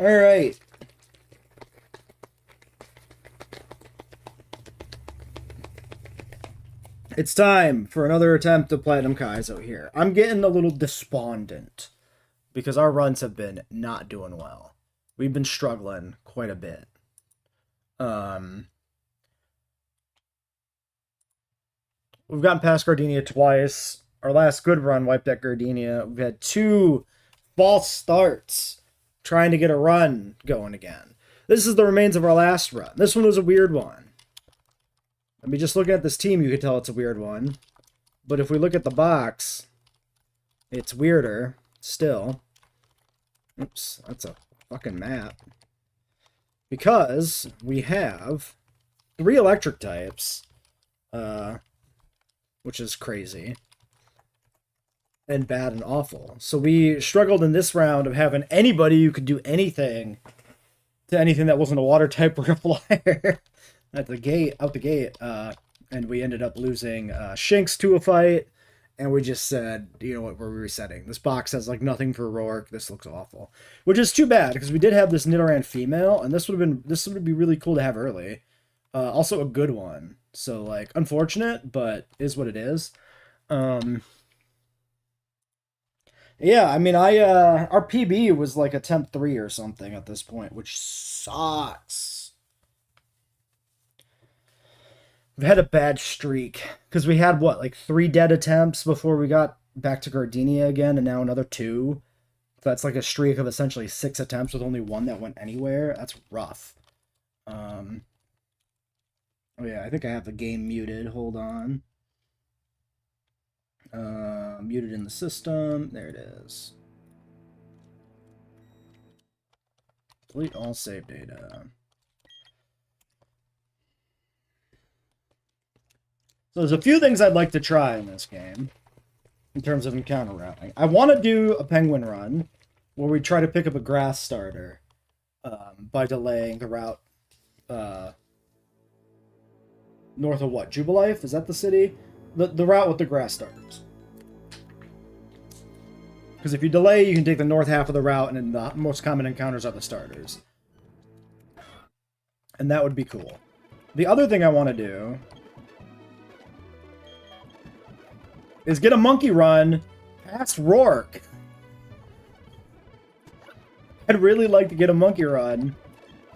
Alright. It's time for another attempt at Platinum Kaizo here. I'm getting a little despondent because our runs have been not doing well. We've been struggling quite a bit. We've gotten past Gardenia twice. Our last good run wiped at Gardenia. We've had 2 false starts trying to get a run going again. This is the remains of our last run. This one was a weird one. I mean, just looking at this team, you could tell it's a weird one. But if we look at the box, it's weirder still. Oops, that's a fucking map. Because we have 3 electric types, which is crazy. And bad and awful. So we struggled in this round of having anybody who could do anything to anything that wasn't a water type or a flyer. Out the gate, and we ended up losing Shinx to a fight, and we just said, you know what, we're resetting. This box has like nothing for Rourke. This looks awful, which is too bad because we did have this Nidoran female, and this would be really cool to have early. Also a good one. So like unfortunate, but is what it is. Yeah, I mean, our PB was like attempt 3 or something at this point, which sucks. We've had a bad streak because we had what, like 3 dead attempts before we got back to Gardenia again, and now another 2. That's like a streak of essentially 6 attempts with only 1 that went anywhere. That's rough. Oh yeah, I think I have the game muted. Hold on. Muted in the system. There it is. Delete all save data. So there's a few things I'd like to try in this game, in terms of encounter routing. I want to do a penguin run, where we try to pick up a grass starter, by delaying the route, north of what? Jubilife? Is that the city? The route with the grass starters. Because if you delay, you can take the north half of the route, and then the most common encounters are the starters. And that would be cool. The other thing I want to do is get a monkey run past Rourke. I'd really like to get a monkey run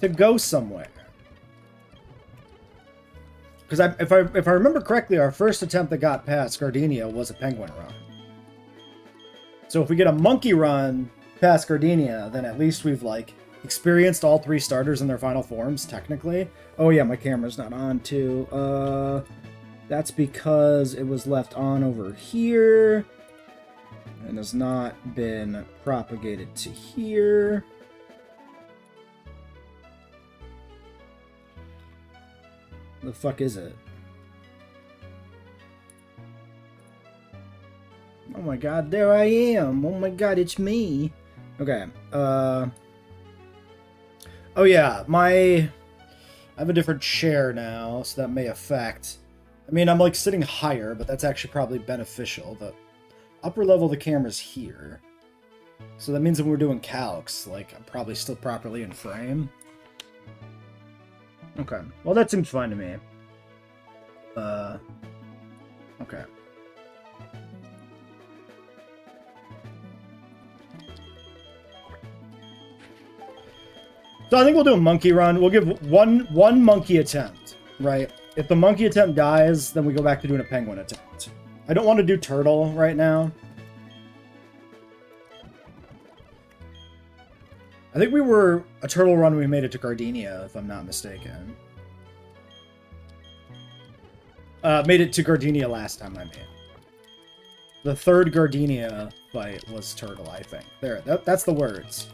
to go somewhere. Because if I remember correctly, our first attempt that got past Gardenia was a penguin run. So if we get a monkey run past Gardenia, then at least we've like experienced all 3 starters in their final forms, technically. Oh yeah, my camera's not on too. That's because it was left on over here and has not been propagated to here. The fuck is it? Oh my god, there I am. Oh my god, it's me. Okay. Oh yeah, I have a different chair now, so that may affect. I mean, I'm like sitting higher, but that's actually probably beneficial. The upper level of the camera's here. So that means when we're doing calcs, like, I'm probably still properly in frame. Okay. Well, that seems fine to me. Okay. So I think we'll do a monkey run. We'll give one monkey attempt, right? If the monkey attempt dies, then we go back to doing a penguin attempt. I don't want to do turtle right now. I think we were a turtle run when we made it to Gardenia, if I'm not mistaken. Made it to Gardenia last time, I mean. The 3rd Gardenia fight was turtle, I think. There, that's the words.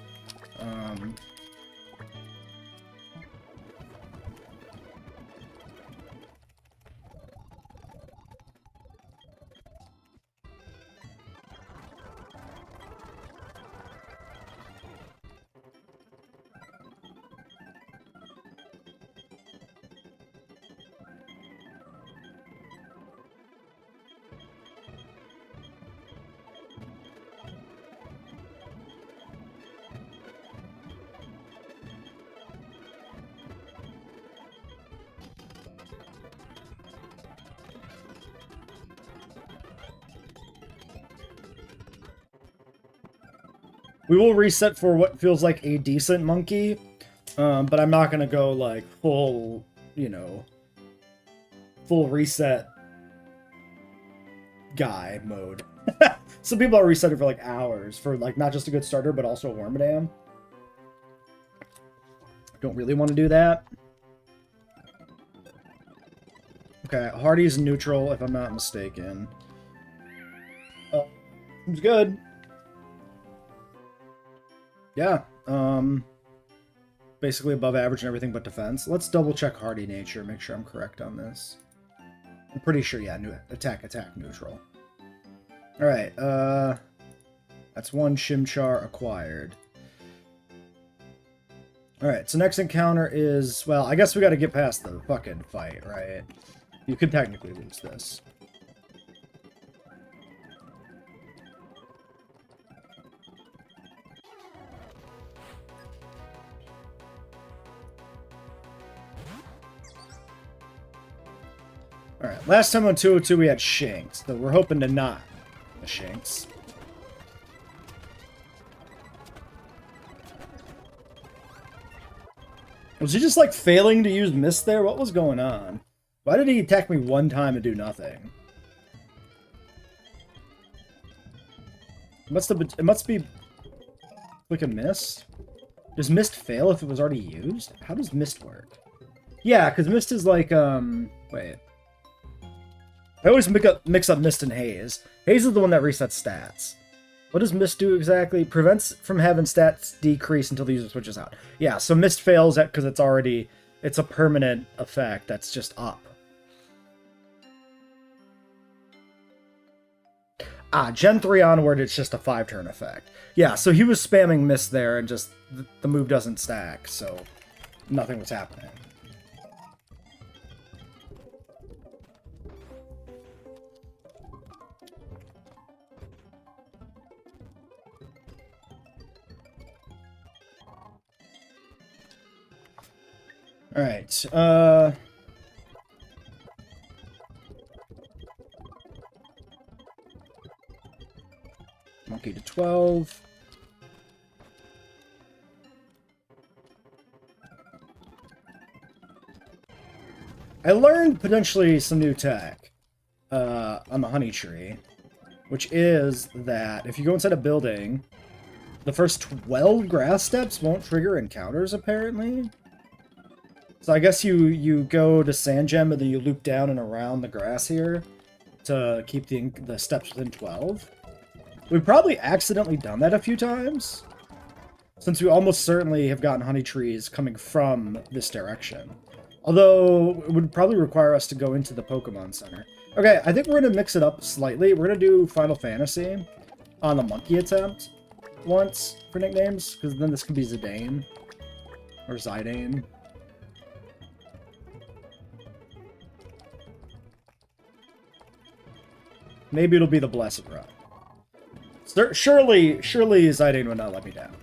We will reset for what feels like a decent monkey, but I'm not gonna go like full, you know, full reset guy mode. Some people are resetting for like hours for like not just a good starter, but also a Wormadam. Don't really want to do that. Okay, Hardy's neutral if I'm not mistaken. Oh, seems good. Yeah, basically above average and everything but defense. Let's double check Hardy nature, make sure I'm correct on this. I'm pretty sure, yeah, attack, neutral. Alright, that's one Chimchar acquired. Alright, so next encounter is, well, I guess we gotta get past the fucking fight, right? You could technically lose this. Alright, last time on 202 we had Shanks, so we're hoping to not the Shanks. Was he just like failing to use Mist there? What was going on? Why did he attack me one time and do nothing? It must be like a Mist? Does Mist fail if it was already used? How does Mist work? Yeah, because Mist is like, wait. I always mix up Mist and Haze. Haze is the one that resets stats. What does Mist do exactly? Prevents from having stats decrease until the user switches out. Yeah, so Mist fails because it's a permanent effect that's just up. Gen 3 onward, it's just a 5-turn effect. Yeah, so he was spamming Mist there and just the move doesn't stack, so nothing was happening. Alright, Monkey to 12. I learned potentially some new tech on the honey tree, which is that if you go inside a building, the first 12 grass steps won't trigger encounters, apparently. So I guess you go to Sand Gem and then you loop down and around the grass here to keep the steps within 12. We've probably accidentally done that a few times, since we almost certainly have gotten honey trees coming from this direction. Although, it would probably require us to go into the Pokemon Center. Okay, I think we're going to mix it up slightly. We're going to do Final Fantasy on the monkey attempt once for nicknames, because then this could be Zidane or Zidane. Maybe it'll be the Blessed Run. Surely Zidane would not let me down.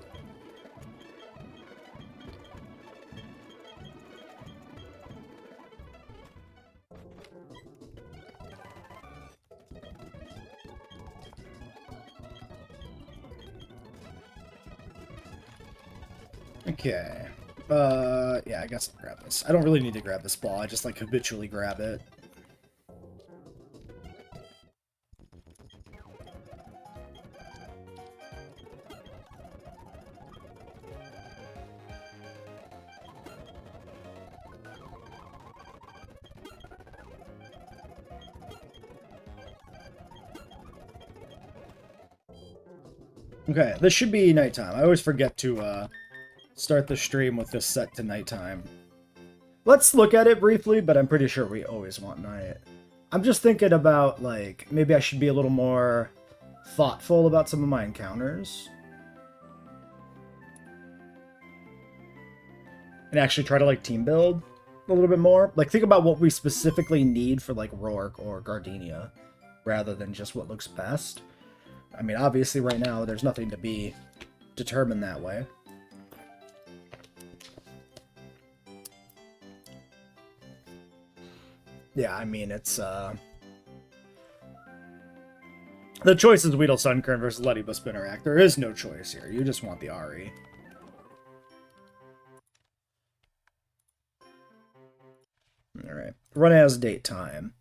Okay. Yeah, I guess I'll grab this. I don't really need to grab this ball, I just like habitually grab it. Okay, this should be nighttime. I always forget to start the stream with this set to nighttime. Let's look at it briefly, but I'm pretty sure we always want night. I'm just thinking about, like, maybe I should be a little more thoughtful about some of my encounters. And actually try to, like, team build a little bit more. Like, think about what we specifically need for, like, Rourke or Gardenia, rather than just what looks best. I mean, obviously right now there's nothing to be determined that way. Yeah, I mean, it's, The choice is Weedle Sunkern versus Leddyba Spinnerack. There is no choice here. You just want the Ari. Alright. Run as date time.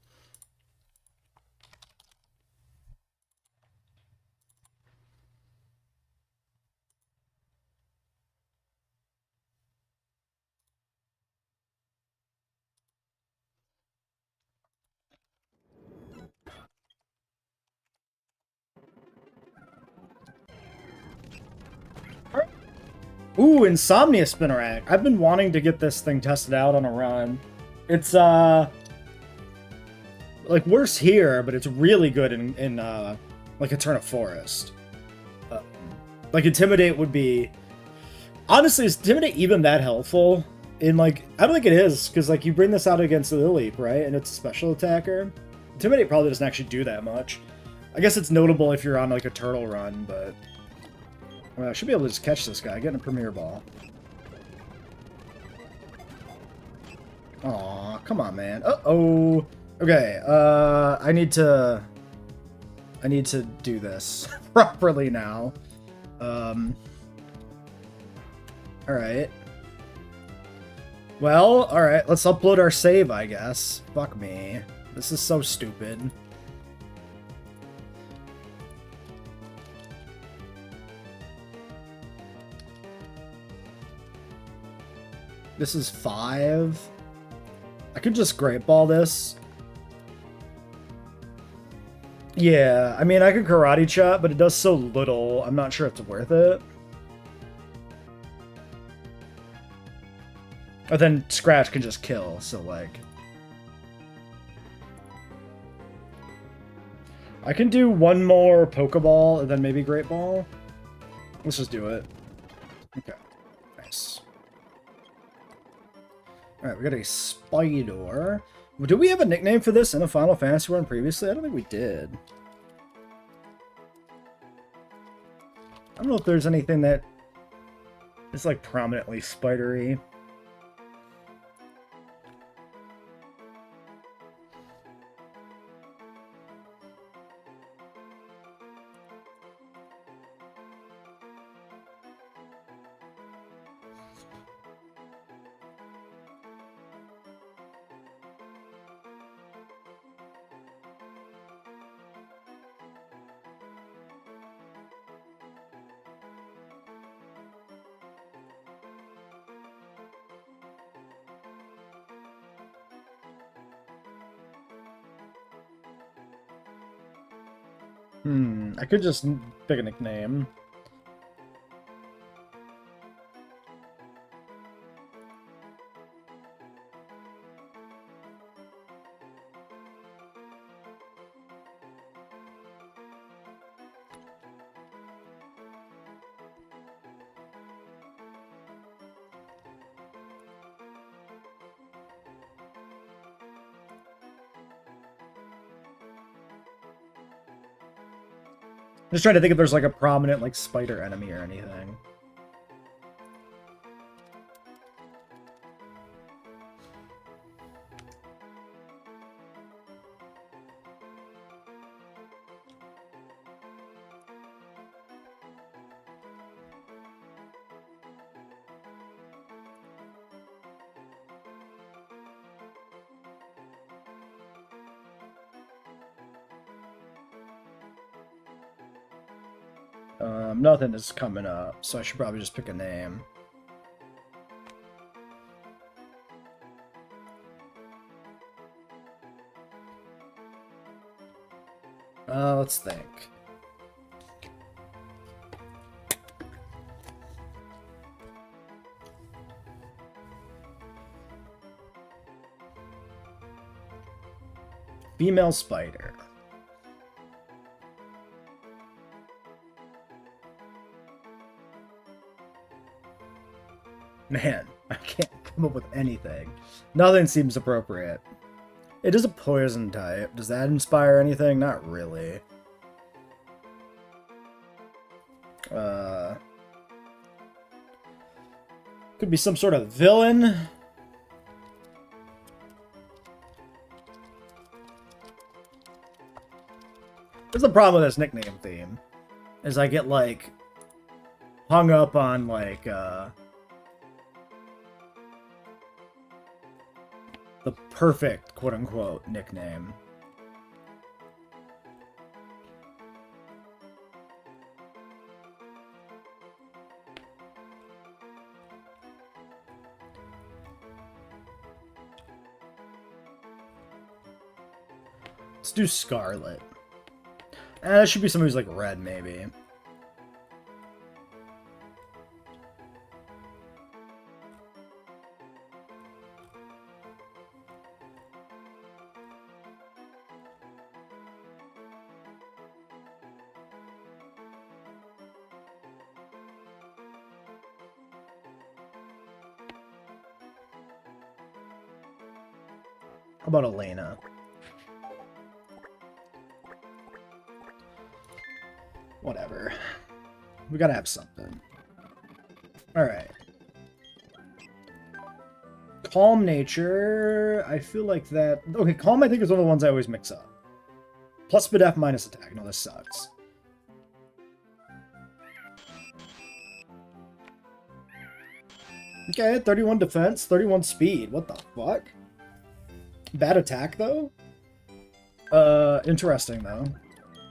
Ooh, Insomnia Spinnerack. I've been wanting to get this thing tested out on a run. It's, like, worse here, but it's really good in like, Eterna Forest. Like, Intimidate would be... Honestly, is Intimidate even that helpful? I don't think it is, because, like, you bring this out against Lily, right? And it's a special attacker. Intimidate probably doesn't actually do that much. I guess it's notable if you're on, like, a turtle run, but... Well, I should be able to just catch this guy, get a Premier Ball. Aw, come on, man. Uh-oh. Okay, I need to do this properly now. Alright. Well, alright, let's upload our save, I guess. Fuck me. This is so stupid. This is 5. I could just Great Ball this. Yeah, I mean, I could Karate Chop, but it does so little. I'm not sure it's worth it. But then Scratch can just kill, so, like... I can do one more Pokeball, and then maybe Great Ball. Let's just do it. Okay. Nice. Alright, we got a Spider. Did we have a nickname for this in a Final Fantasy run previously? I don't think we did. I don't know if there's anything that is, like, prominently spidery. I could just pick a nickname. Just trying to think if there's, like, a prominent, like, spider enemy or anything. Nothing is coming up, so I should probably just pick a name. Let's think. Female spider. Man, I can't come up with anything. Nothing seems appropriate. It is a poison type. Does that inspire anything? Not really. Could be some sort of villain. There's the problem with this nickname theme, is I get, like, hung up on, like, the perfect, quote-unquote, nickname. Let's do Scarlet. That should be somebody who's like red, maybe. How about Elena? Whatever. We gotta have something. Alright. Calm nature. I feel like that... Okay, calm I think is one of the ones I always mix up. Plus BDF minus attack. No, this sucks. Okay, 31 defense, 31 speed. What the fuck? Bad attack, though? Interesting, though.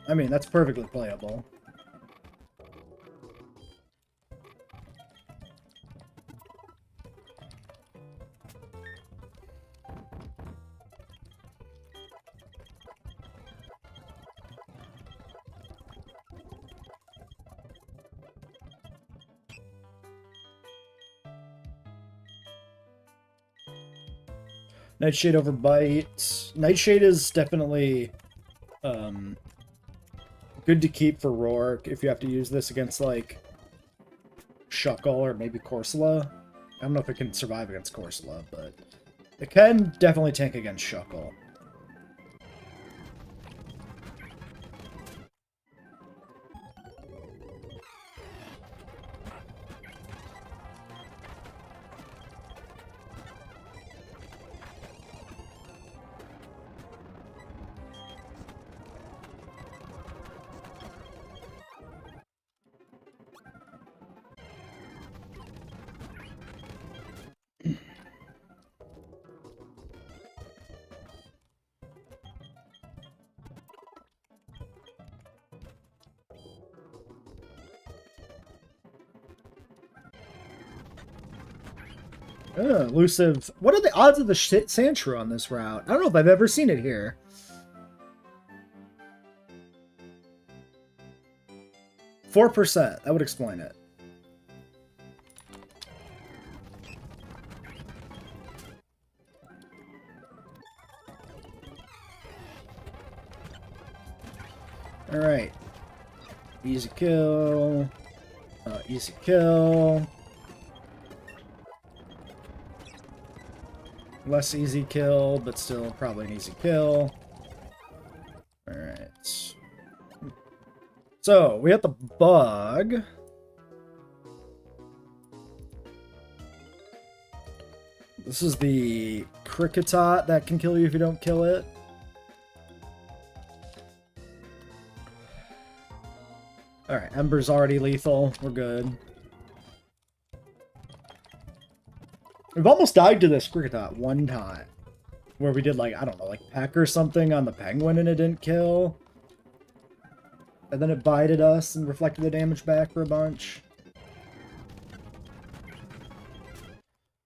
I mean, that's perfectly playable. Nightshade over Bite. Nightshade is definitely good to keep for Rourke if you have to use this against, like, Shuckle or maybe Corsola. I don't know if it can survive against Corsola, but it can definitely tank against Shuckle. Elusive. What are the odds of the Sandshrew on this route? I don't know if I've ever seen it here. %. That would explain it. Alright. Easy kill. Easy kill. Less easy kill, but still probably an easy kill. Alright. So, we have the bug. This is the Cricketot that can kill you if you don't kill it. Alright, Ember's already lethal. We're good. We've almost died to this Cricketot one time. Where we did, like, I don't know, like peck or something on the penguin and it didn't kill. And then it bited us and reflected the damage back for a bunch.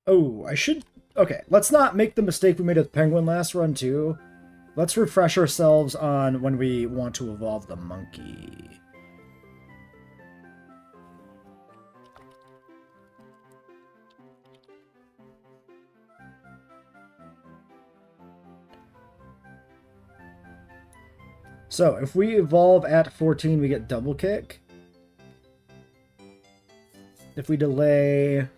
Oh, I should... Okay, let's not make the mistake we made with penguin last run, too. Let's refresh ourselves on when we want to evolve the monkey. So, if we evolve at 14, we get double kick. If we delay,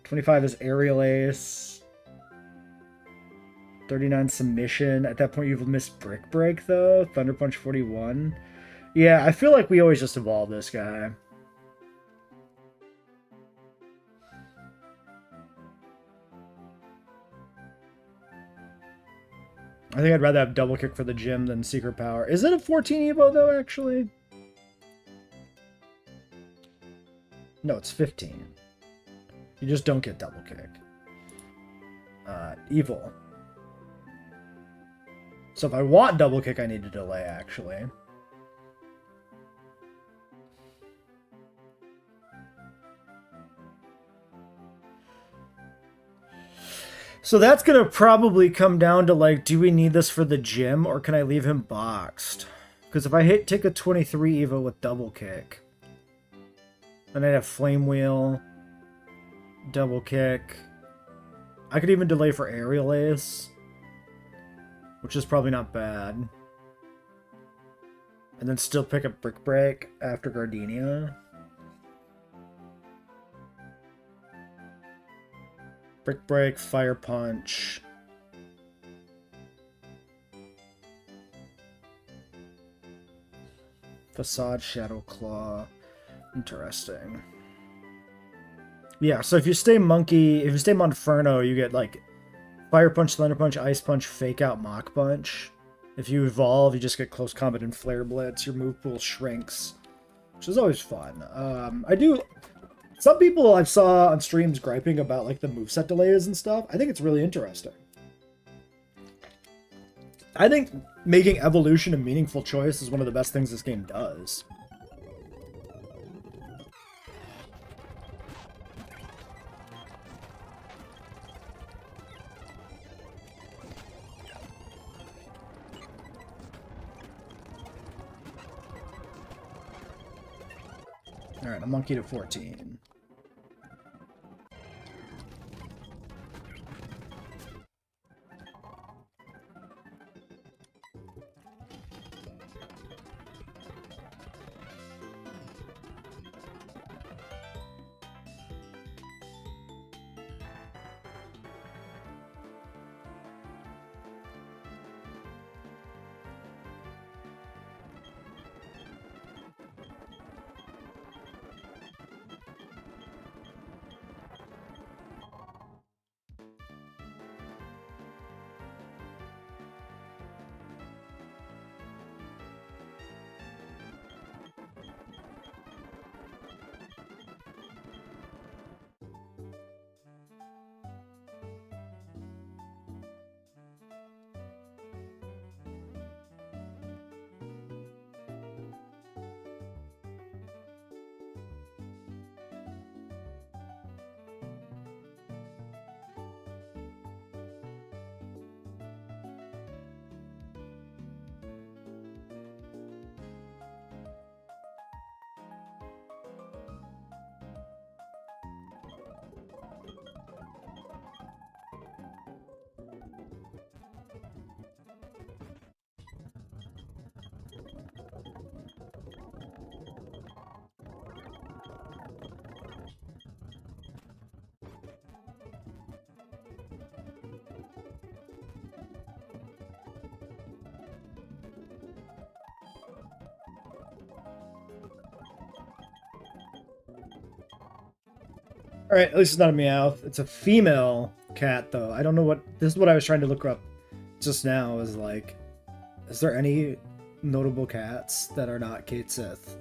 25 is aerial ace. 39 submission. At that point, you've missed brick break, though. Thunder punch 41. Yeah, I feel like we always just evolve this guy. I think I'd rather have double kick for the gym than secret power. Is it a 14 Evo though, actually? No, it's 15. You just don't get double kick. Evil. So if I want double kick, I need to delay, actually. So that's going to probably come down to, like, do we need this for the gym, or can I leave him boxed? Because if I take a 23 Evo with double kick, then I'd have Flame Wheel, double kick. I could even delay for Aerial Ace, which is probably not bad. And then still pick up Brick Break after Gardenia. Brick Break, Fire Punch. Facade, Shadow Claw. Interesting. Yeah, so if you stay Monkey, if you stay Monferno, you get like Fire Punch, Thunder Punch, Ice Punch, Fake Out, Mach Punch. If you evolve, you just get Close Combat and Flare Blitz. Your move pool shrinks, which is always fun. Some people I saw on streams griping about like the moveset delays and stuff. I think it's really interesting. I think making evolution a meaningful choice is one of the best things this game does. Alright, a monkey to 14. Alright, at least it's not a Meowth. It's a female cat, though. I don't know what... This is what I was trying to look up just now, is like... Is there any notable cats that are not Kate Sith?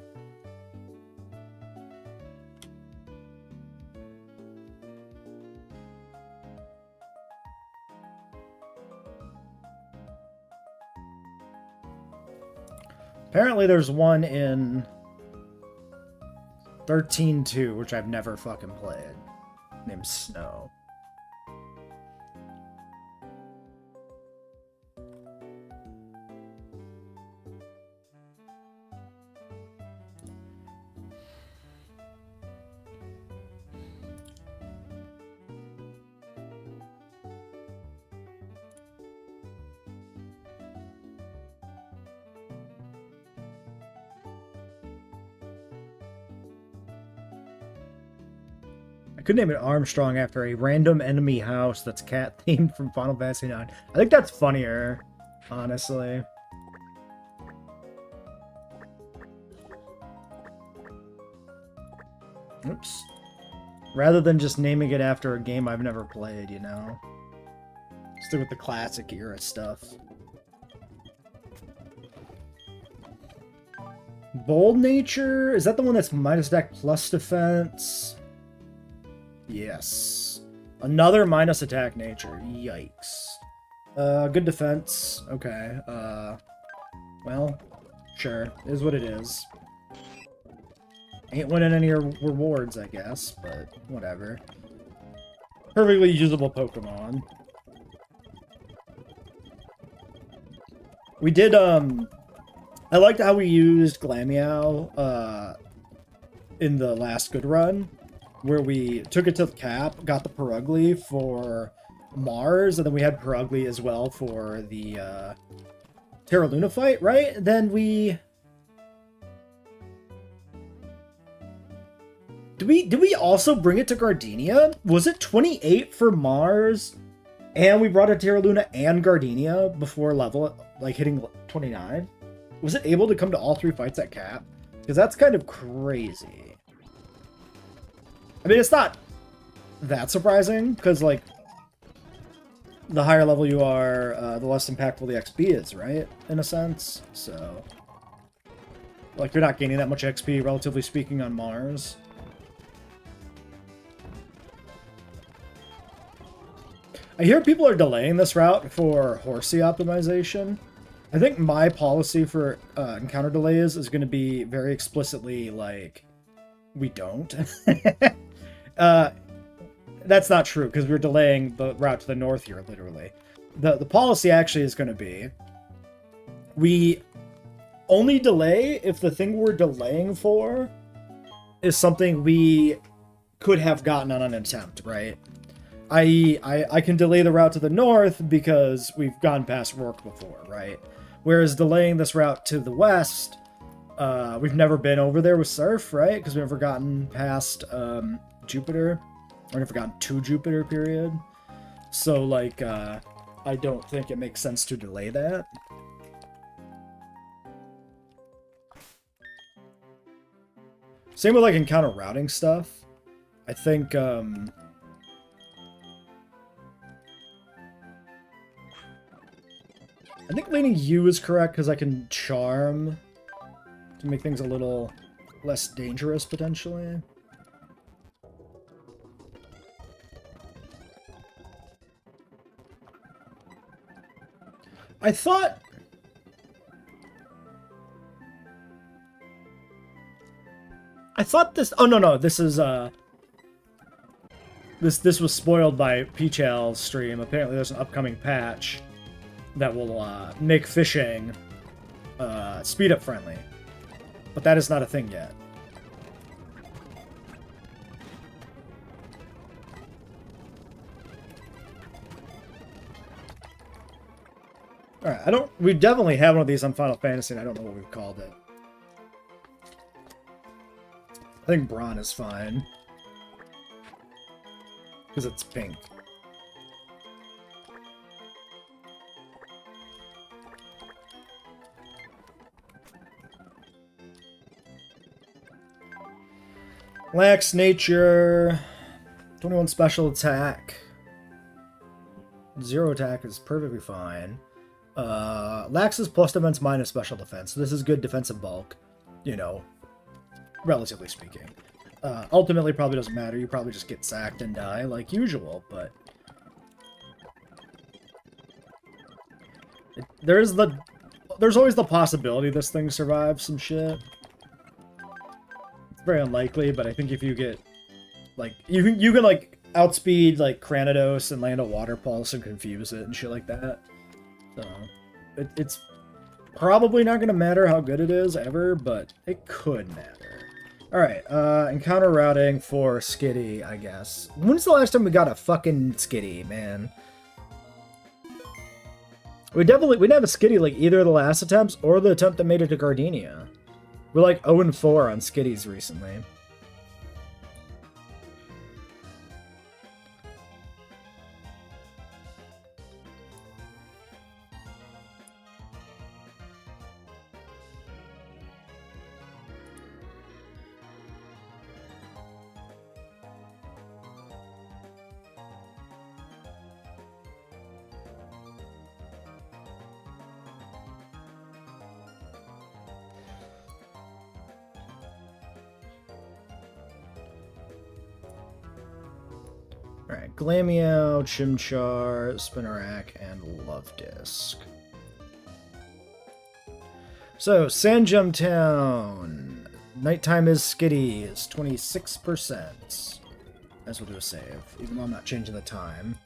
Apparently there's one in 13-2, which I've never fucking played, named Snow. I could name it Armstrong after a random enemy house that's cat themed from Final Fantasy IX. I think that's funnier, honestly. Oops. Rather than just naming it after a game I've never played, you know? Stick with the classic era stuff. Bold Nature, is that the one that's minus attack plus defense? Yes. Another minus attack nature. Yikes. Good defense. Okay. Well, sure. Is what it is. Ain't winning any rewards, I guess, but whatever. Perfectly usable Pokemon. We did, I liked how we used Glameow, in the last good run, where we took it to the cap, got the Perugly for Mars, and then we had Perugly as well for the, Terra Luna fight, right? Then we... Did we also bring it to Gardenia? Was it 28 for Mars? And we brought it to Terra Luna and Gardenia before level, like, hitting 29? Was it able to come to all 3 fights at cap? Because that's kind of crazy. I mean, it's not that surprising, because, like, the higher level you are, the less impactful the XP is, right? In a sense. So, like, you're not gaining that much XP, relatively speaking, on Mars. I hear people are delaying this route for Horsey optimization. I think my policy for encounter delays is going to be very explicitly, like, we don't. That's not true, because we're delaying the route to the north here, literally. The policy actually is going to be, we only delay if the thing we're delaying for is something we could have gotten on an attempt, right? I.e., I can delay the route to the north because we've gone past Rourke before, right? Whereas delaying this route to the west, we've never been over there with Surf, right? Because we've never gotten past Jupiter. Or never gotten to Jupiter, period. So, like, I don't think it makes sense to delay that. Same with, like, encounter routing stuff. I think, I think leaning U is correct because I can charm to make things a little less dangerous, potentially. I thought... this... Oh, no, this is, This was spoiled by Peachal's stream. Apparently there's an upcoming patch that will make fishing speed up friendly. But that is not a thing yet. Alright, we definitely have one of these on Final Fantasy, and I don't know what we've called it. I think Braun is fine. Because it's pink. Lax nature. 21 special attack. 0 attack is perfectly fine. Lax is plus defense minus special defense. So this is good defensive bulk. You know, relatively speaking. Ultimately probably doesn't matter. You probably just get sacked and die like usual, but... There's always the possibility this thing survives some shit. It's very unlikely, but I think if you get... Like, you can like, outspeed, like, Cranidos and land a Water Pulse and confuse it and shit like that. So, it's probably not going to matter how good it is, ever, but it could matter. Alright, encounter routing for Skitty, I guess. When's the last time we got a fucking Skitty, man? We didn't have a Skitty, like, either of the last attempts or the attempt that made it to Gardenia. We're like 0-4 on Skitties recently. Alright, Glameow, Chimchar, Spinarak, and Love Disc. So, Sandgem Town. Nighttime is Skitty is 26%. As we'll do a save, even though I'm not changing the time.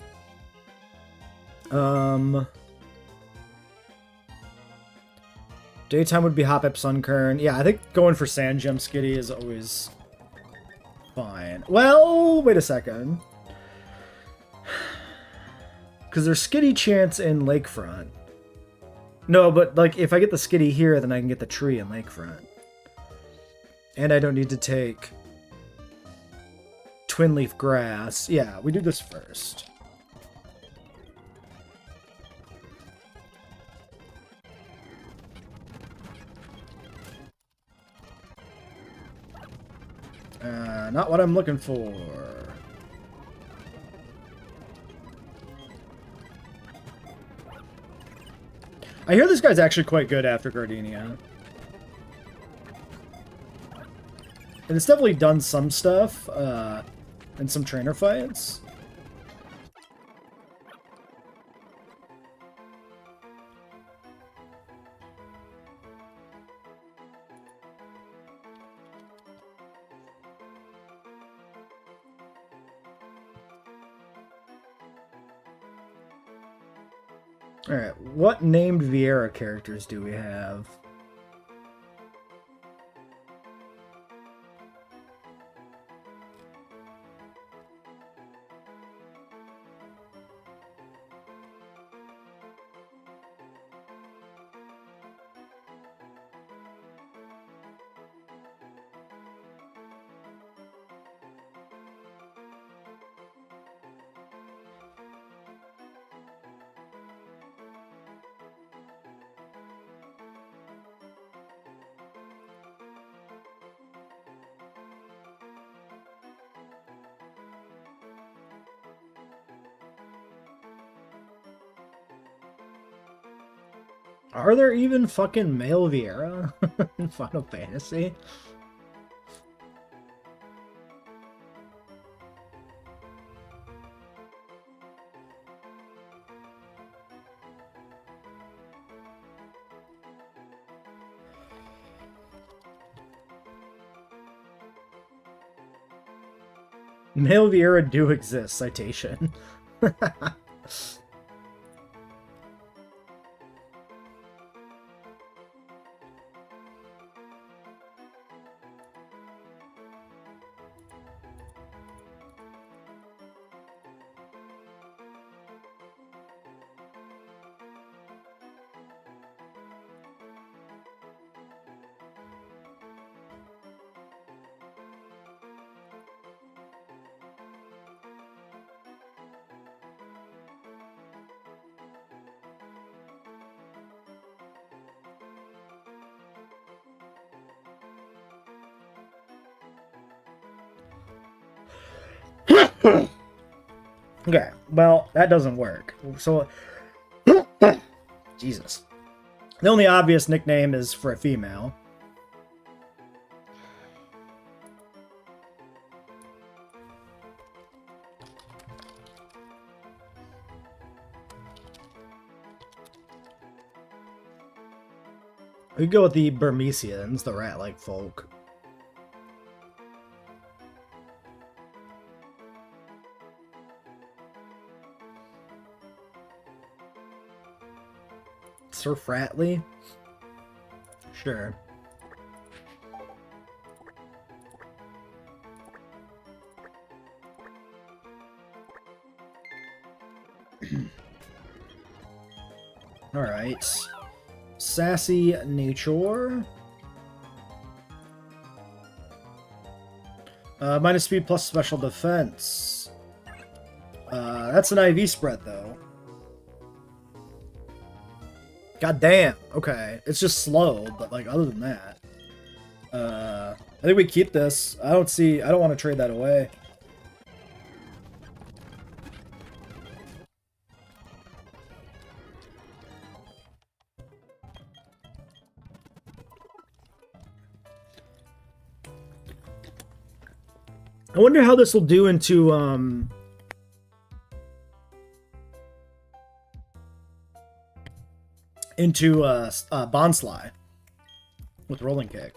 Daytime would be Hoppip Sunkern. Yeah, I think going for Sandgem Skitty is always fine. Well, wait a second. Because there's Skitty chance in Lakefront. No, but like if I get the Skitty here, then I can get the tree in Lakefront. And I don't need to take Twin Leaf Grass. Yeah, we do this first. Not what I'm looking for. I hear this guy's actually quite good after Gardenia. And it's definitely done some stuff, in some trainer fights. Alright, what named Vieira characters do we have? Are there even fucking male Vieira in Final Fantasy? Male Vieira do exist, citation. Okay, well, that doesn't work. So, Jesus. The only obvious nickname is for a female. We go with the Burmesians, the rat-like folk. Sir Fratley? Sure. Alright. Sassy Nature. Minus speed plus special defense. That's an IV spread, though. God damn. Okay. It's just slow, but like other than that. I think we keep this. I don't want to trade that away. I wonder how this will do into into Bonsly with rolling kick.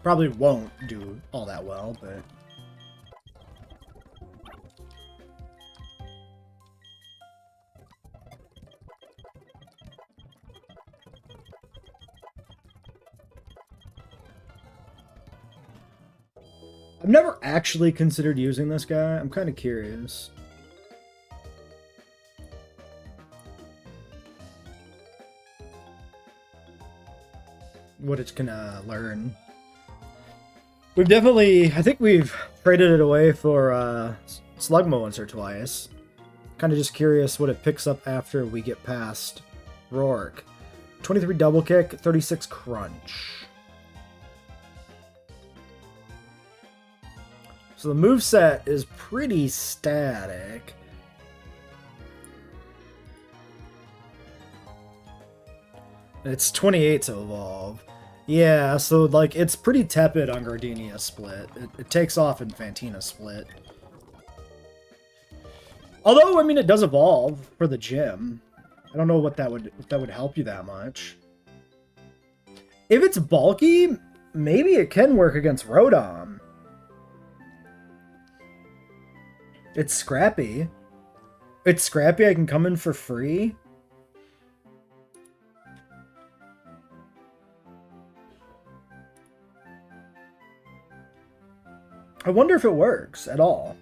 Probably won't do all that well, but... I've never actually considered using this guy. I'm kind of curious. What it's gonna learn. We've definitely... I think we've traded it away for Slugma once or twice. Kind of just curious what it picks up after we get past Rourke. 23 double kick, 36 crunch. So the moveset is pretty static. It's 28 to evolve. Yeah, so like it's pretty tepid on Gardenia split. It takes off in Fantina split. Although, I mean, it does evolve for the gym. I don't know what that would help you that much. If it's bulky, maybe it can work against Rodom. It's scrappy. It's scrappy, I can come in for free. I wonder if it works at all.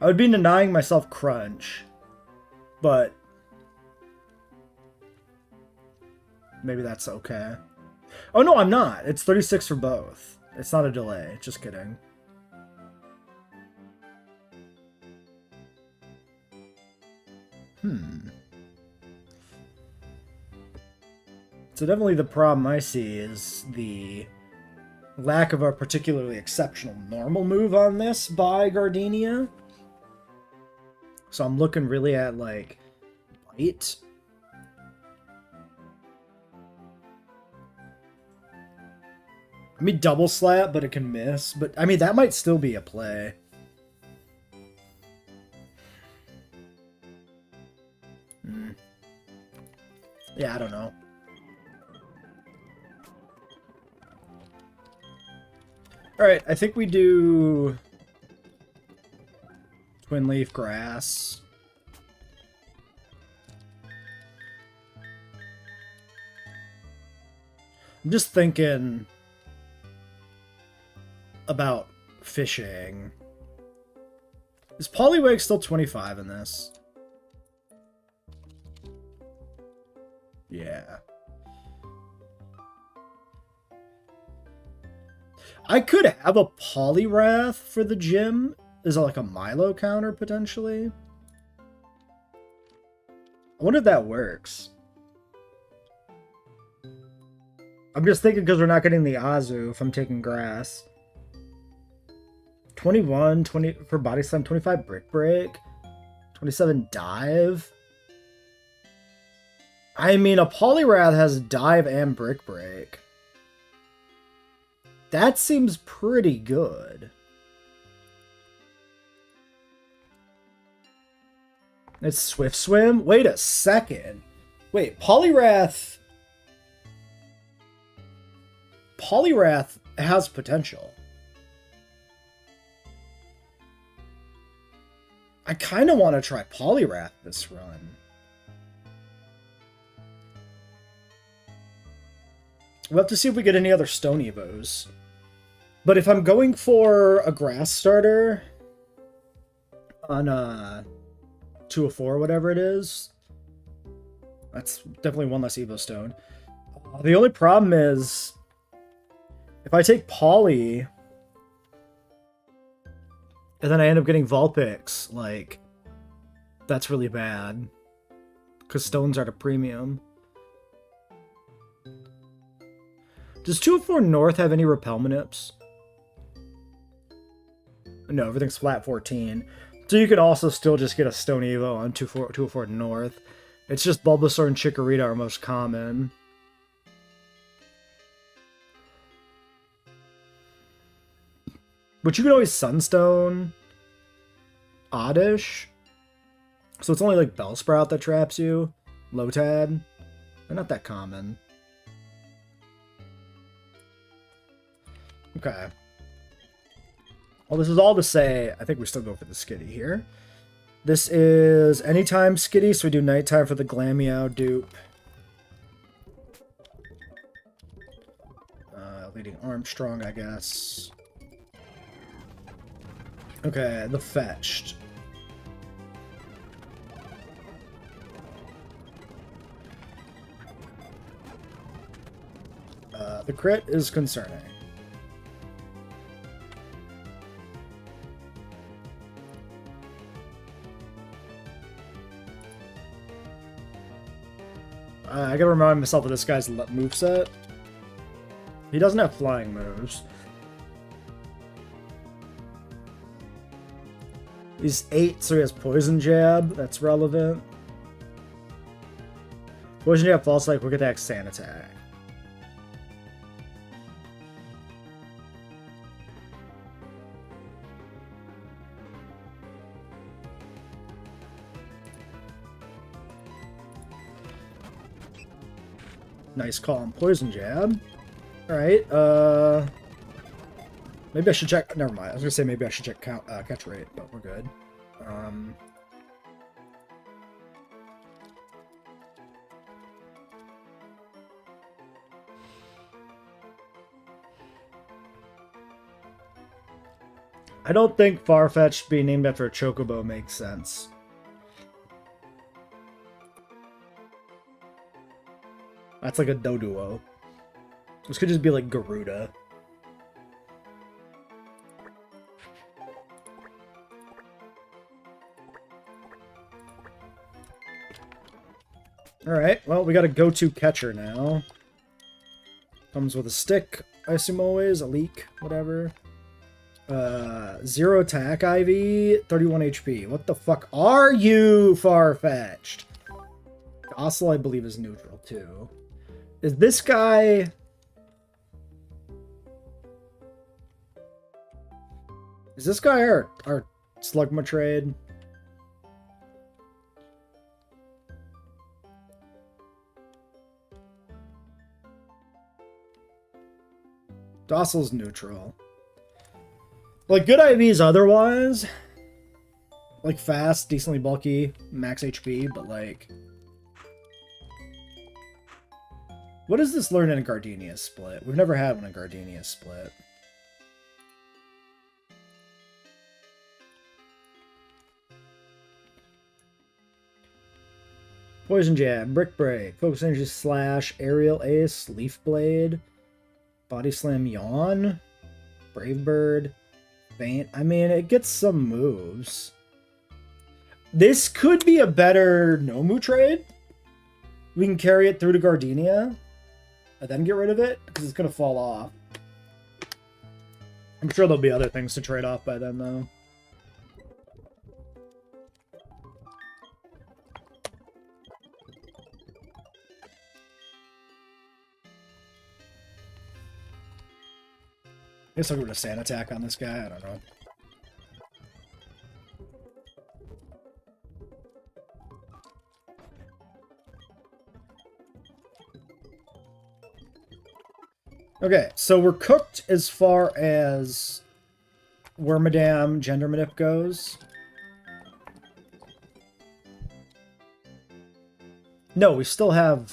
I would be denying myself crunch, but maybe that's okay. Oh no, I'm not. It's 36 for both. It's not a delay. Just kidding. So definitely the problem I see is the lack of a particularly exceptional normal move on this by Gardenia. So I'm looking really at, like, Bite. I mean, double slap, but it can miss. But, I mean, that might still be a play. Yeah, I don't know. Alright, I think we do... Twin Leaf Grass. I'm just thinking about fishing. Is Poliwag still 25 in this? Yeah. I could have a Poliwrath for the gym. Is it like a Milo counter, potentially? I wonder if that works. I'm just thinking because we're not getting the Azu if I'm taking grass. 21, 20 for Body Slam, 25 Brick Break, 27 Dive. I mean, a Poliwrath has Dive and Brick Break. That seems pretty good. It's Swift Swim? Wait a second. Wait, Poliwrath has potential. I kind of want to try Poliwrath this run. We'll have to see if we get any other Stone Evos. But if I'm going for a Grass starter on 204, whatever it is, that's definitely one less Evo Stone. The only problem is, if I take Poly, and then I end up getting Vulpix, like, that's really bad. Because Stones are at a premium. Does 204 North have any Repel Manips? No, everything's flat 14. So you could also still just get a Stone Evo on 204 North. It's just Bulbasaur and Chikorita are most common. But you can always Sunstone Oddish. So it's only like Bellsprout that traps you. Lotad. They're not that common. Okay. Well, this is all to say, I think we still go for the Skitty here. This is anytime Skitty, so we do nighttime for the Glameow dupe. Leading Armstrong, I guess. Okay, the fetched. The crit is concerning. I gotta remind myself of this guy's moveset. He doesn't have flying moves. He's 8, so he has Poison Jab. That's relevant. Poison Jab, False Light, Quick Attack, Sand Attack. Nice call on Poison Jab. Alright, maybe I should check... Never mind, I was gonna say maybe I should check catch rate, but we're good. I don't think Farfetch'd being named after a Chocobo makes sense. That's like a Doduo. This could just be like Garuda. Alright, well, we got a go-to catcher now. Comes with a stick, I assume always, a leak, whatever. 0 attack IV, 31 HP. What the fuck are you, Farfetch'd? Docile, I believe, is neutral, too. Is this guy... Is this guy our Slugma trade? Docile's neutral. Like, good IVs otherwise. Like, fast, decently bulky, max HP, but like... What does this learn in a Gardenia split? We've never had one in a Gardenia split. Poison Jab, Brick Break, Focus Energy Slash, Aerial Ace, Leaf Blade, Body Slam Yawn, Brave Bird, Faint. I mean, it gets some moves. This could be a better Nomu trade. We can carry it through to Gardenia and then get rid of it because it's going to fall off. I'm sure there'll be other things to trade off by then, though. I guess I'll go with a Sand Attack on this guy. I don't know. Okay, so we're cooked as far as Wormadam Gender Manip goes. No, we still have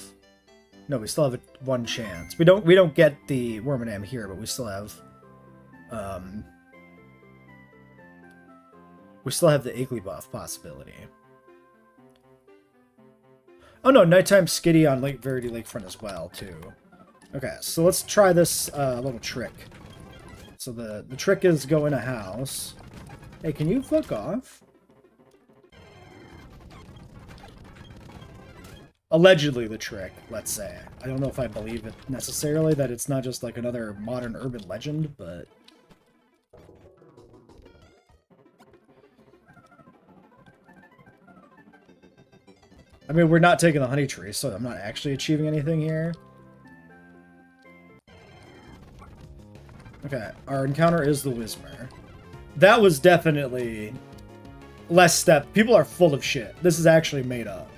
one chance. We don't get the Wormadam here, but we still have the Igglybuff possibility. Oh no, Nighttime Skitty on Lake Verity Lakefront as well, too. Okay, so let's try this little trick. So the trick is go in a house. Hey, can you fuck off? Allegedly the trick, let's say. I don't know if I believe it necessarily, that it's not just like another modern urban legend, but... I mean, we're not taking the honey tree, so I'm not actually achieving anything here. Okay, our encounter is the Whismer. That was definitely less step. People are full of shit. This is actually made up.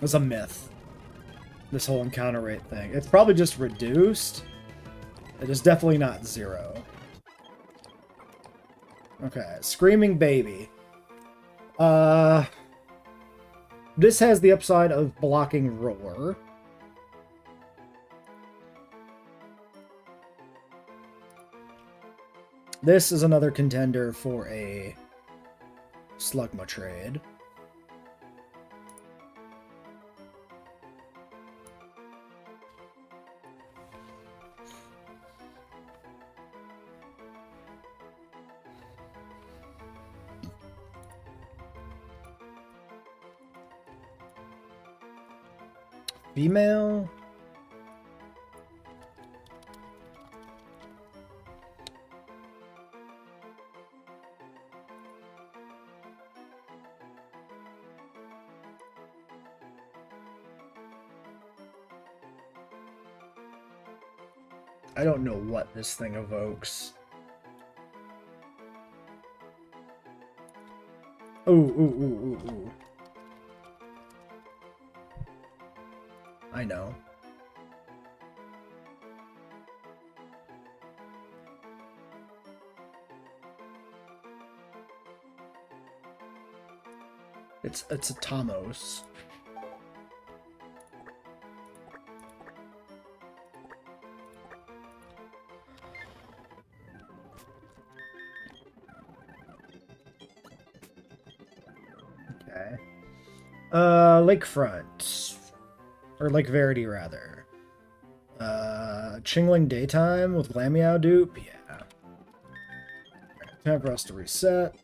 It's a myth. This whole encounter rate thing. It's probably just reduced. It is definitely not 0. Okay, Screaming Baby. This has the upside of blocking Roar. This is another contender for a Slugma trade. Female? I don't know what this thing evokes. Ooh, ooh, ooh, ooh, ooh. I know. It's a Tamos. Okay. Lakefront. Or Lake Verity, rather. Chingling Daytime with Glameow dupe? Yeah. Time for us to reset.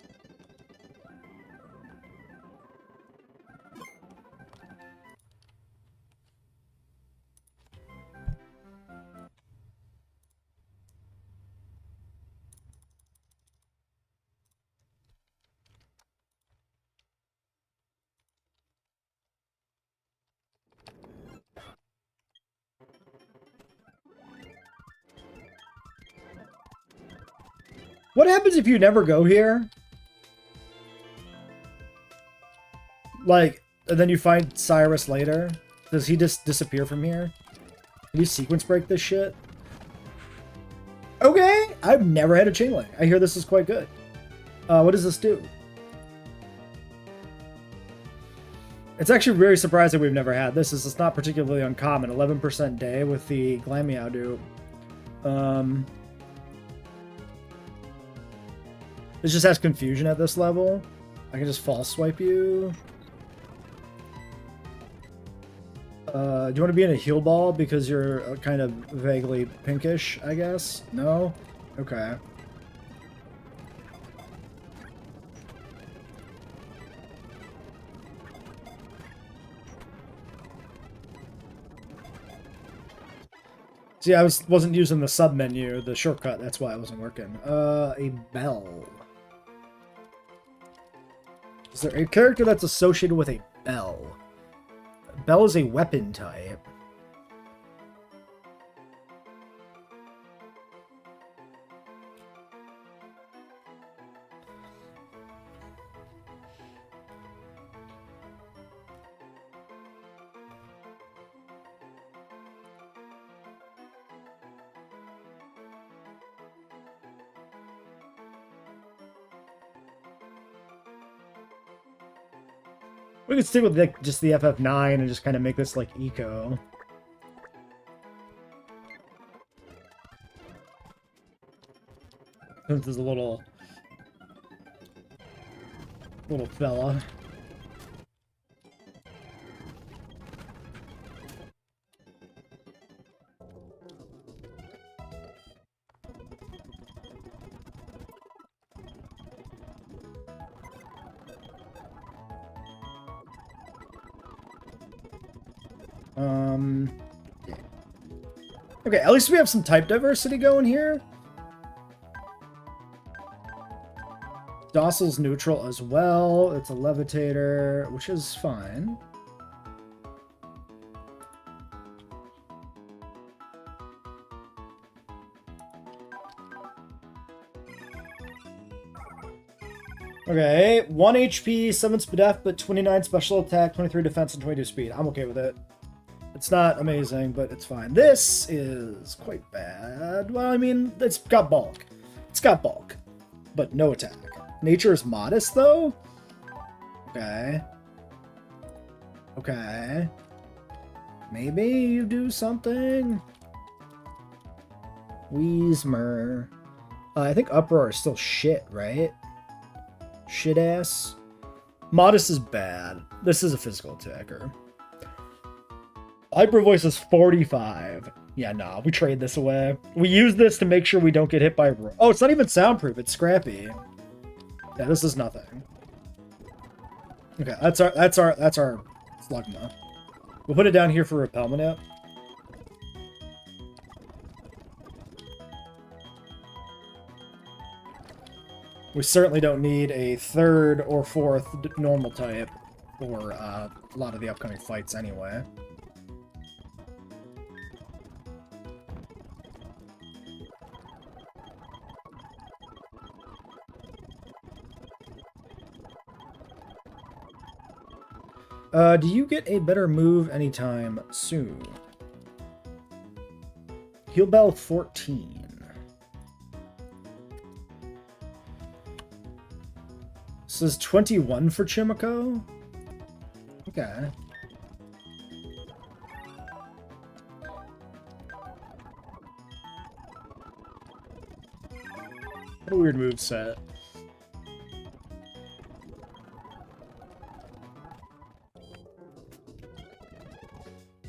What happens if you never go here? Like, and then you find Cyrus later? Does he just disappear from here? Can you sequence break this shit? Okay! I've never had a Chingling. I hear this is quite good. What does this do? It's actually very surprising we've never had this. It's not particularly uncommon. 11% day with the Glameow dupe. This just has confusion at this level. I can just false swipe you. Do you want to be in a heal ball because you're kind of vaguely pinkish, I guess? No? Okay. See, I wasn't using the sub menu, the shortcut, that's why it wasn't working. A bell. Is there a character that's associated with a bell? Bell is a weapon type. We could stick with like just the FF9 and just kind of make this like eco. Since there's a little fella. Okay, at least we have some type diversity going here. Docil's neutral as well. It's a levitator, which is fine. Okay, 1 HP, 7 speed F, but 29 special attack, 23 defense, and 22 speed. I'm okay with it. It's not amazing, but it's fine. This is quite bad. Well, I mean, it's got bulk. It's got bulk, but no attack. Nature is modest, though? Okay. Okay. Maybe you do something? Wheezmer. I think Uproar is still shit, right? Shit ass. Modest is bad. This is a physical attacker. Hyper Voice is 45. Yeah, nah, we trade this away. We use this to make sure we don't get hit by... Oh, it's not even soundproof. It's scrappy. Yeah, this is nothing. Okay, that's our Slugma. We'll put it down here for Repel Manip. We certainly don't need a third or fourth normal type for a lot of the upcoming fights anyway. Do you get a better move anytime soon? Heal Bell 14. This is 21 for Chimico? Okay. What a weird moveset.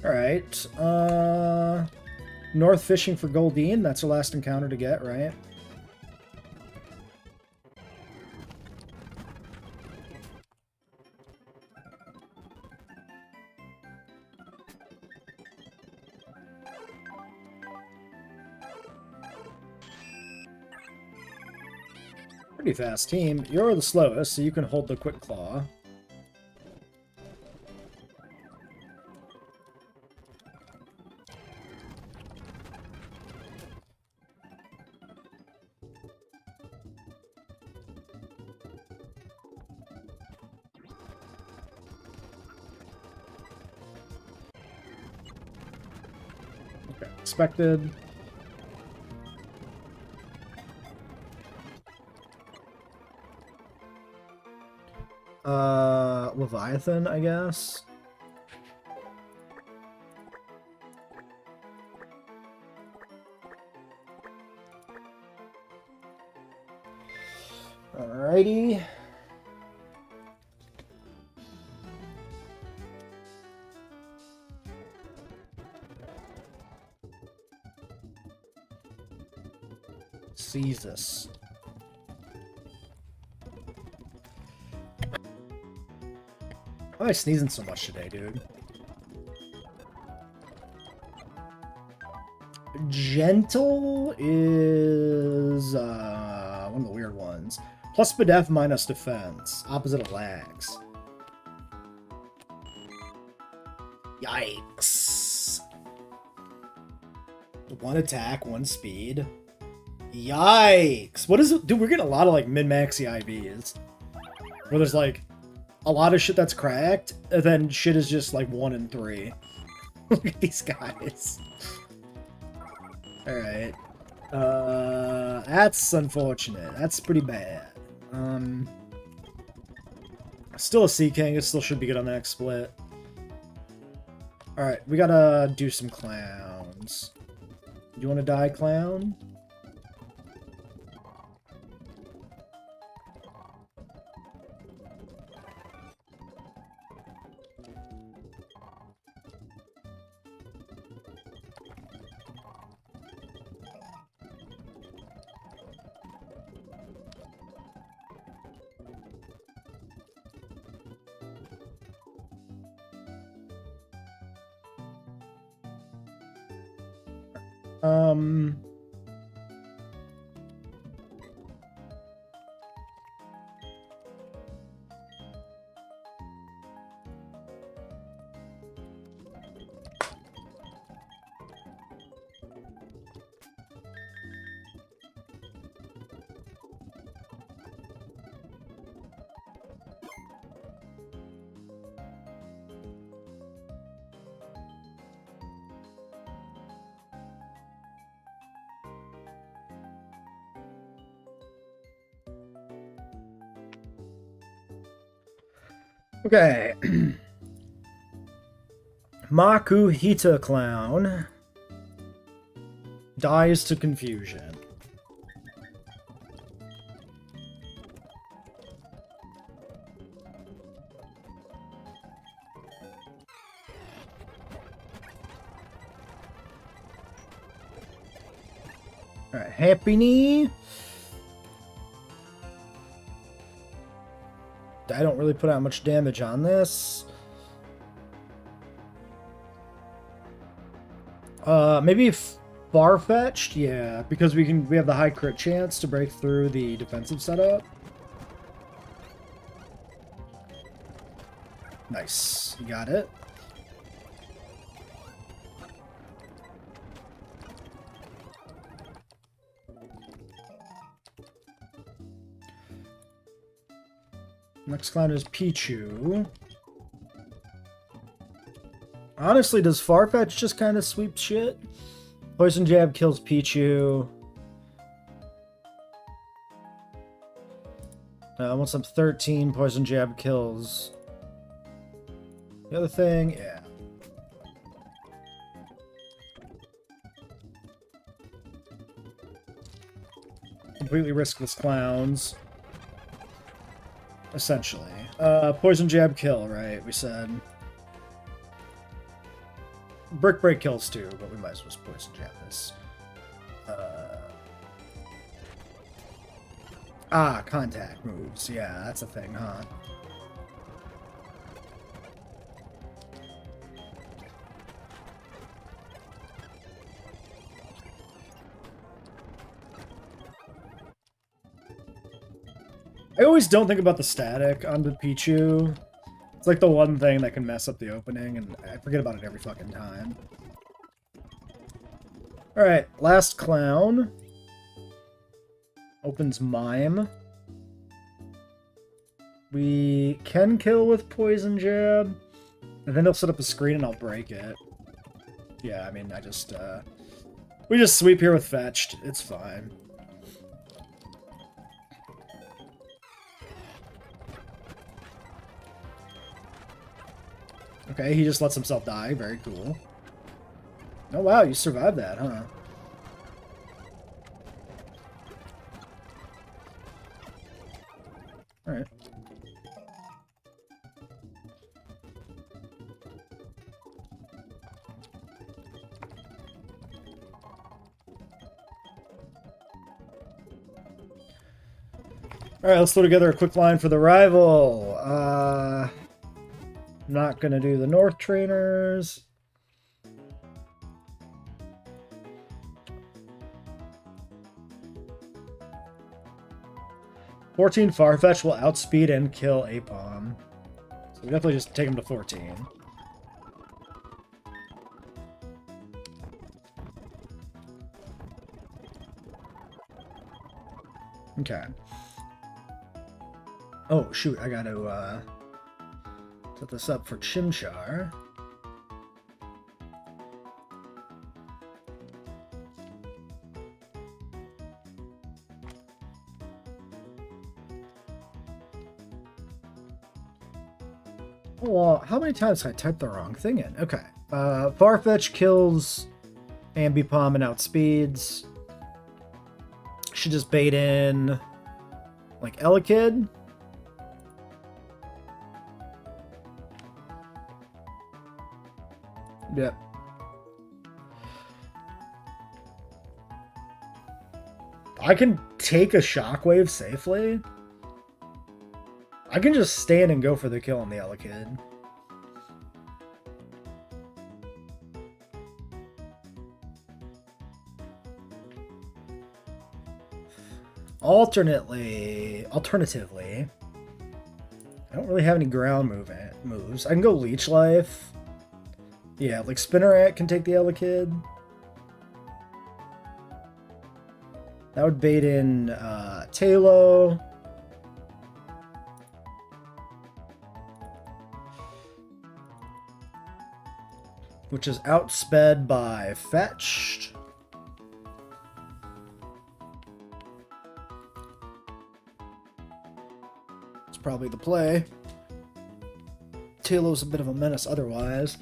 Alright, North fishing for Goldeen, that's our last encounter to get, right? Pretty fast team. You're the slowest, so you can hold the Quick Claw. Okay, expected. Leviathan, I guess. Alrighty. Jesus. Why am I sneezing so much today, dude? Gentle is one of the weird ones. Plus Bedef minus defense. Opposite of lags. Yikes. One attack, one speed. Yikes. What is it? Dude, we're getting a lot of like min-maxy IVs. Where there's like a lot of shit that's cracked, and then shit is just like 1 and 3. Look at these guys. Alright. That's unfortunate. That's pretty bad. Still a Sea King. It still should be good on the next split. Alright, we gotta do some clowns. Do you want to die, clown? Okay. Makuhita Clown dies to confusion. Alright, Happy Knee. I don't really put out much damage on this. Maybe far-fetched? Yeah, because we have the high crit chance to break through the defensive setup. Nice. You got it. Next clown is Pichu. Honestly, does Farfetch just kind of sweep shit? Poison Jab kills Pichu. Once I'm 13, Poison Jab kills the other thing. Yeah. Completely riskless clowns. Essentially. Poison Jab kill, right? We said. Brick Break kills too, but we might as well just Poison Jab this. Contact moves. Yeah, that's a thing, huh? I always don't think about the static on the Pichu. It's like the one thing that can mess up the opening, and I forget about it every fucking time. Alright, last clown. Opens Mime. We can kill with Poison Jab. And then he'll set up a screen and I'll break it. Yeah, I mean, we just sweep here with Fetched. It's fine. Okay, he just lets himself die. Very cool. Oh, wow, you survived that, huh? Alright. Alright, let's throw together a quick line for the rival. I'm not gonna do the North trainers. "14 Farfetch will outspeed and kill Apom." So we definitely just take him to 14. Okay. Oh, shoot, I gotta, set this up for Chimchar. Well, how many times did I type the wrong thing in? Okay. Farfetch kills Ambipom and outspeeds. Should just bait in, like, Elekid. Yep. I can take a Shockwave safely. I can just stand and go for the kill on the Elekid. Alternatively, I don't really have any ground moves. I can go Leech Life. Yeah, like Spinneret can take the Elekid. That would bait in Talo. Which is outsped by Fetched. It's probably the play. Taylor's a bit of a menace otherwise.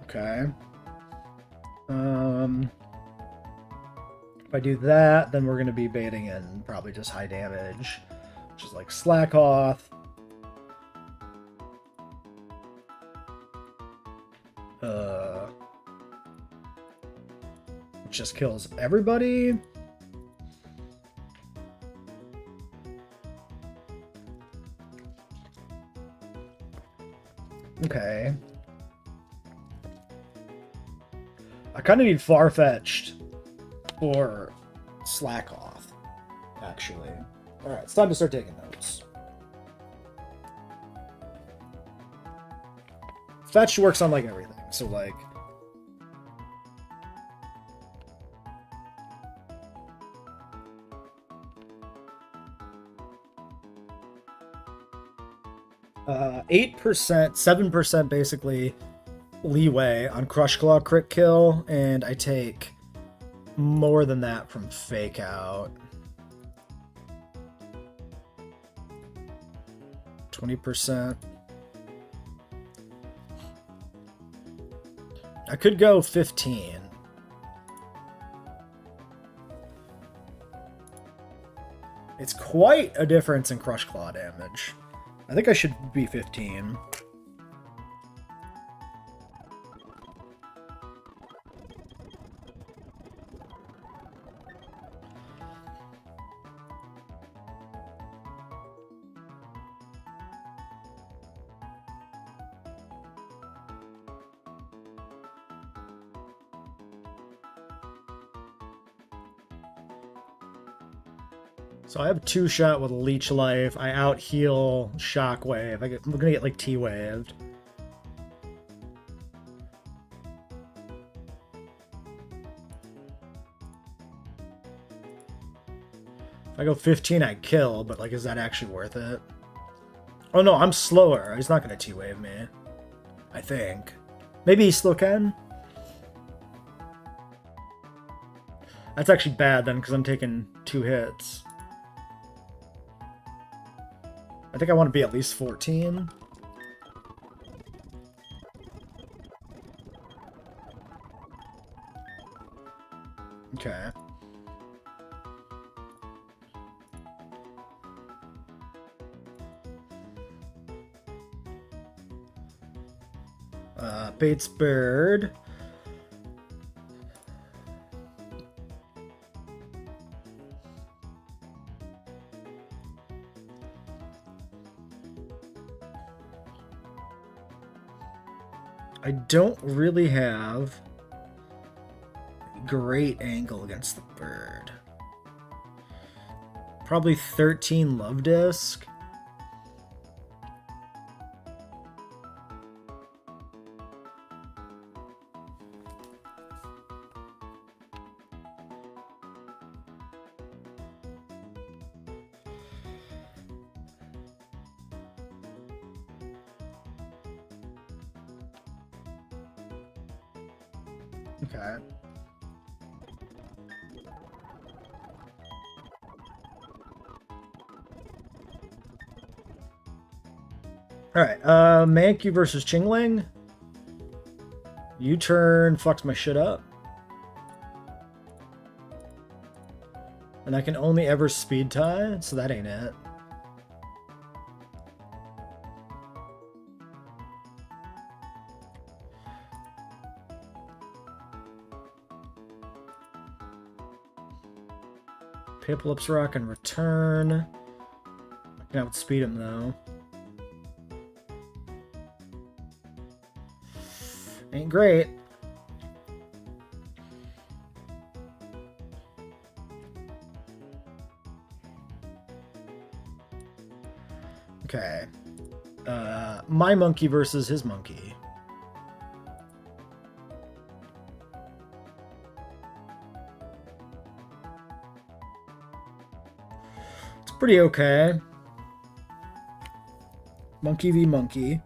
Okay. If I do that, then we're going to be baiting in probably just high damage, which is like Slack Off. Which just kills everybody. Okay. I kind of need Farfetched or Slack Off, actually. Alright, it's time to start taking notes. Fetch works on, like, everything. So, like... Uh, 8%, 7% basically leeway on Crush Claw crit kill, and I take more than that from Fake Out. 20%. I could go 15. It's quite a difference in Crush Claw damage. I think I should be 15. So I have 2-shot with Leech Life. I out-heal Shockwave. I'm gonna get, like, T-Waved. If I go 15, I kill, but, like, is that actually worth it? Oh, no, I'm slower. He's not gonna T-Wave me. I think. Maybe he still can? That's actually bad, then, because I'm taking 2 hits. I think I want to be at least 14. Okay. Bates Bird. I don't really have great angle against the bird. Probably 13 Love Disc. Okay. Alright, Mankey versus Chingling. U-turn fucks my shit up. And I can only ever speed tie, so that ain't it. Piplups Rock and return. I can outspeed him though. Ain't great. Okay. My monkey versus his monkey. pretty okay. Monkey v monkey.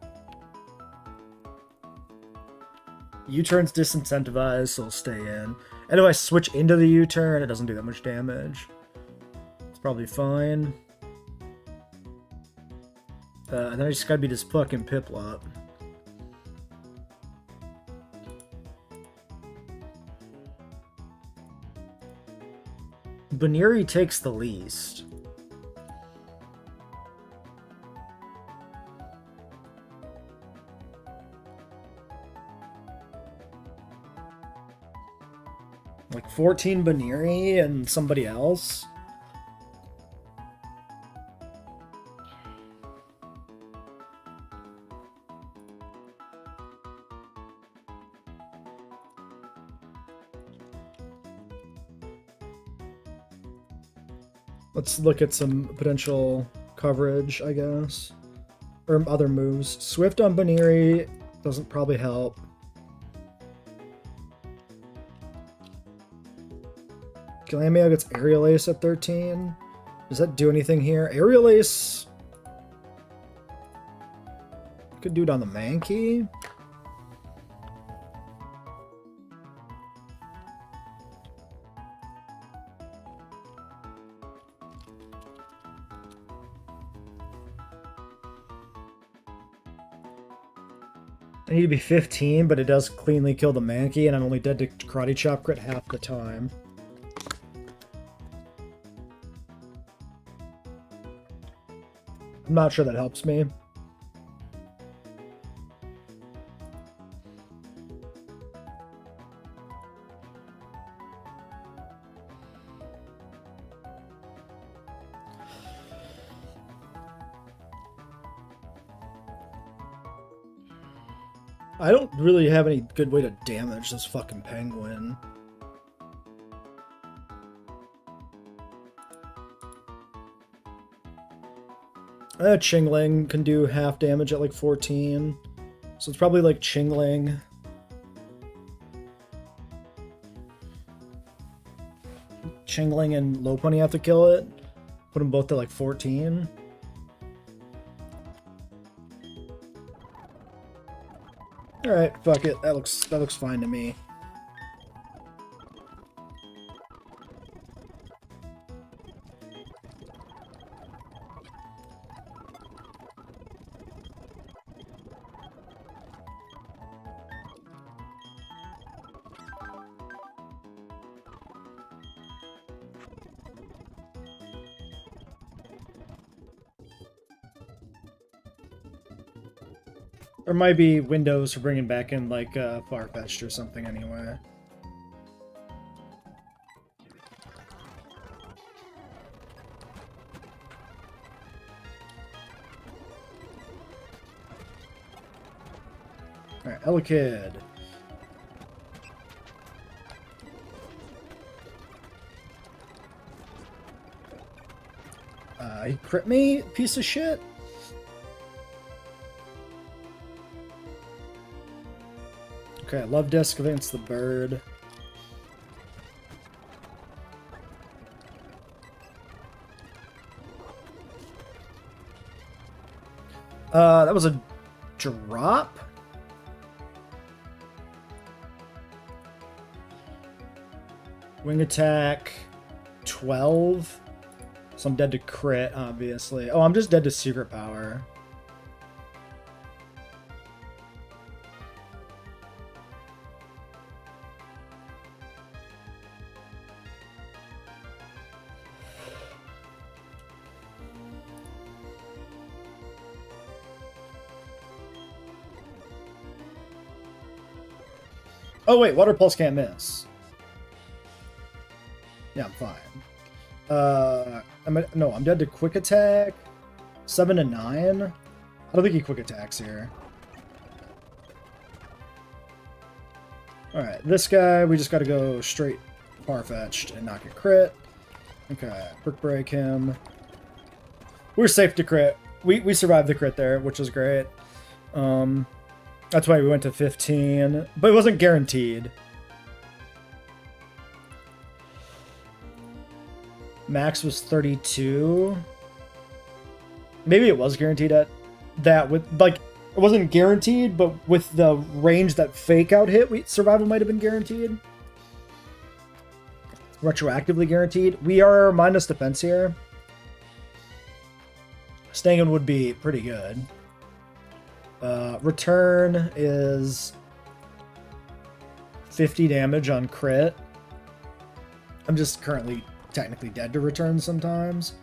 U-turn's disincentivized, so it'll stay in. And if I switch into the U-turn, it doesn't do that much damage. It's probably fine. And then I just gotta beat this fucking Piplup. Baniri takes the least. Like 14 Baniri and somebody else. Let's look at some potential coverage, I guess. Or other moves. Swift on Baniri doesn't probably help. Glamio gets Aerial Ace at 13. Does that do anything here? Aerial Ace... could do it on the Mankey. I need to be 15, but it does cleanly kill the Mankey, and I'm only dead to Karate Chop crit half the time. I'm not sure that helps me. I don't really have any good way to damage this fucking penguin. Chingling can do half damage at like 14. So it's probably like Chingling. Chingling and Lopunny have to kill it. Put them both to like 14. Alright, fuck it. That looks fine to me. There might be windows for bringing back in, like, Farfetch'd or something anyway. Alright, Elekid. He crit me, piece of shit? Okay, Love Disc against the bird. That was a drop? Wing attack, 12. So I'm dead to crit, obviously. Oh, I'm just dead to secret power. Oh wait, Water Pulse can't miss. Yeah, I'm fine. I'm dead to Quick Attack. 7 to 9. I don't think he Quick Attacks here. Alright, this guy, we just gotta go straight Farfetch'd and not get crit. Okay, Quick Break him. We're safe to crit. We survived the crit there, which is great. That's why we went to 15, but it wasn't guaranteed. Max was 32. Maybe it was guaranteed at that with, like, it wasn't guaranteed, but with the range that fake out hit, survival might have been guaranteed. Retroactively guaranteed. We are minus defense here. Staying in would be pretty good. Return is 50 damage on crit. I'm just currently technically dead to return sometimes.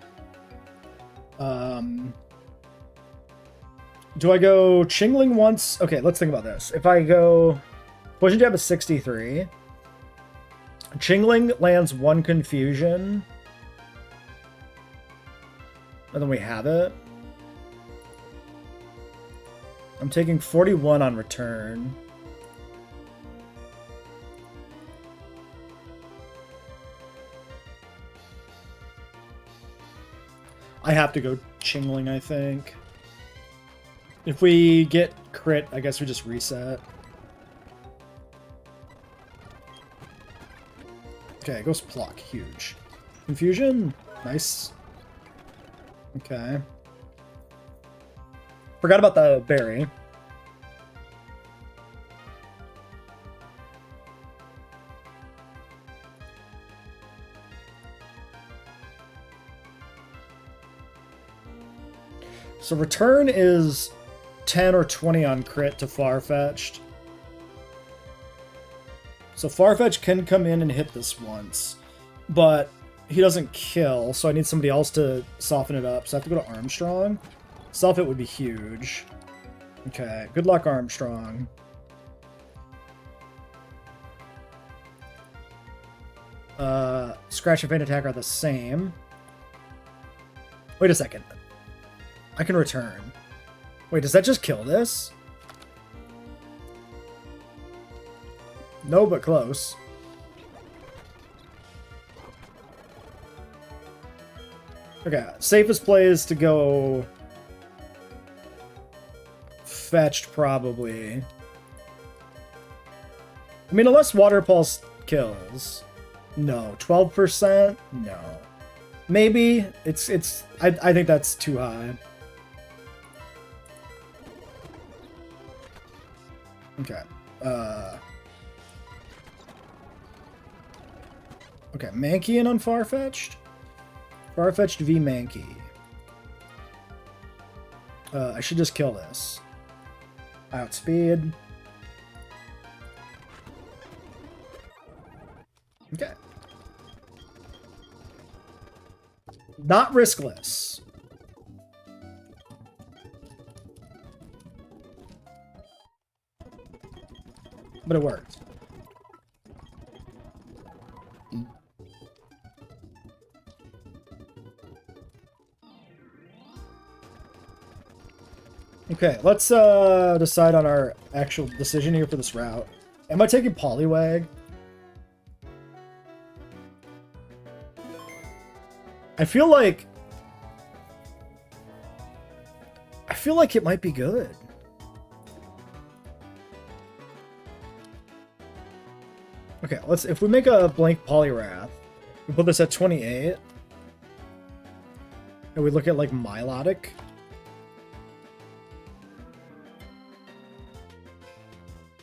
Do I go Chingling once? Okay, let's think about this. If I go... Poison Jab is 63. Chingling lands 1 confusion. And then we have it. I'm taking 41 on return. I have to go Chingling, I think. If we get crit, I guess we just reset. Okay, Ghost Pluck, huge. Confusion, nice. Okay. Forgot about the berry. So return is 10 or 20 on crit to Farfetch'd. So Farfetch'd can come in and hit this once, but he doesn't kill, so I need somebody else to soften it up. So I have to go to Armstrong. Self-hit would be huge. Okay, good luck, Armstrong. Scratch and Feint attack are the same. Wait a second. I can return. Wait, does that just kill this? No, but close. Okay, safest play is to go Fetched, probably. I mean, unless Water Pulse kills. No. 12%? No. Maybe. I think that's too high. Okay. Okay, Mankey on Farfetch'd? Farfetch'd v Mankey. I should just kill this. Outspeed. Okay. Not riskless. But it worked. Okay, let's decide on our actual decision here for this route. Am I taking Poliwag? I feel like it might be good. Okay, if we make a blank Poliwrath, we put this at 28. And we look at like Milotic.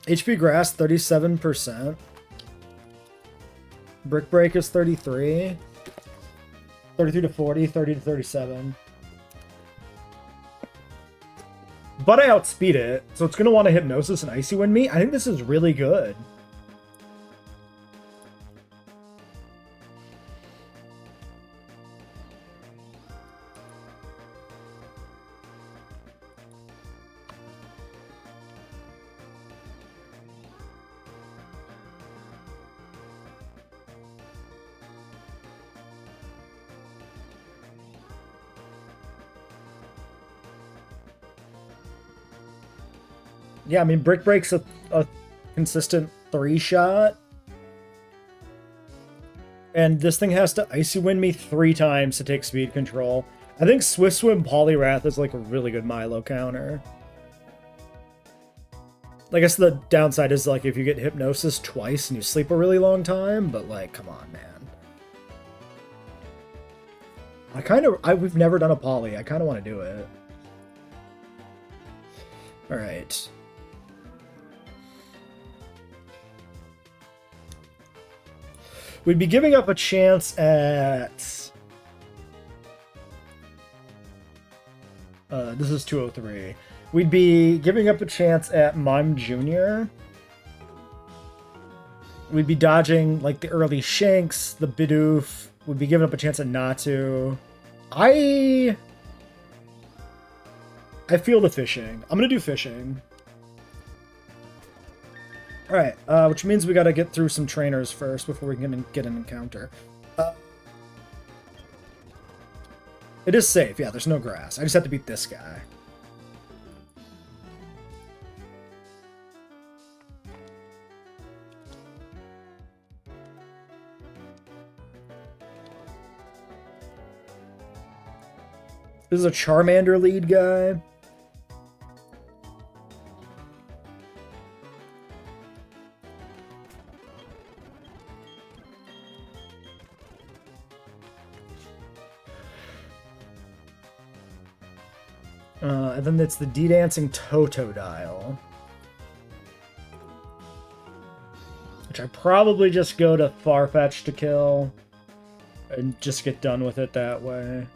HP Grass 37%. Brick Break is 33. 33 to 40, 30 to 37. But I outspeed it, so it's going to want to Hypnosis and Icy Wind me. I think this is really good. Yeah, I mean, Brick Break's a consistent 3-shot. And this thing has to Icy Wind me 3 times to take speed control. I think Swift Swim Poliwrath is like a really good Milo counter. I guess the downside is like if you get Hypnosis twice and you sleep a really long time, but like, come on, man. We've never done a poly. I kind of want to do it. All right. We'd be giving up a chance at... this is 203. We'd be giving up a chance at Mime Jr. We'd be dodging, like, the early Shanks, the Bidoof. We'd be giving up a chance at Natu. I feel the fishing. I'm gonna do fishing. Alright, which means we gotta get through some trainers first before we can get an encounter. It is safe, yeah, there's no grass. I just have to beat this guy. This is a Charmander lead guy. And then it's the D-Dancing Totodile. Which I probably just go to Farfetch to kill. And just get done with it that way.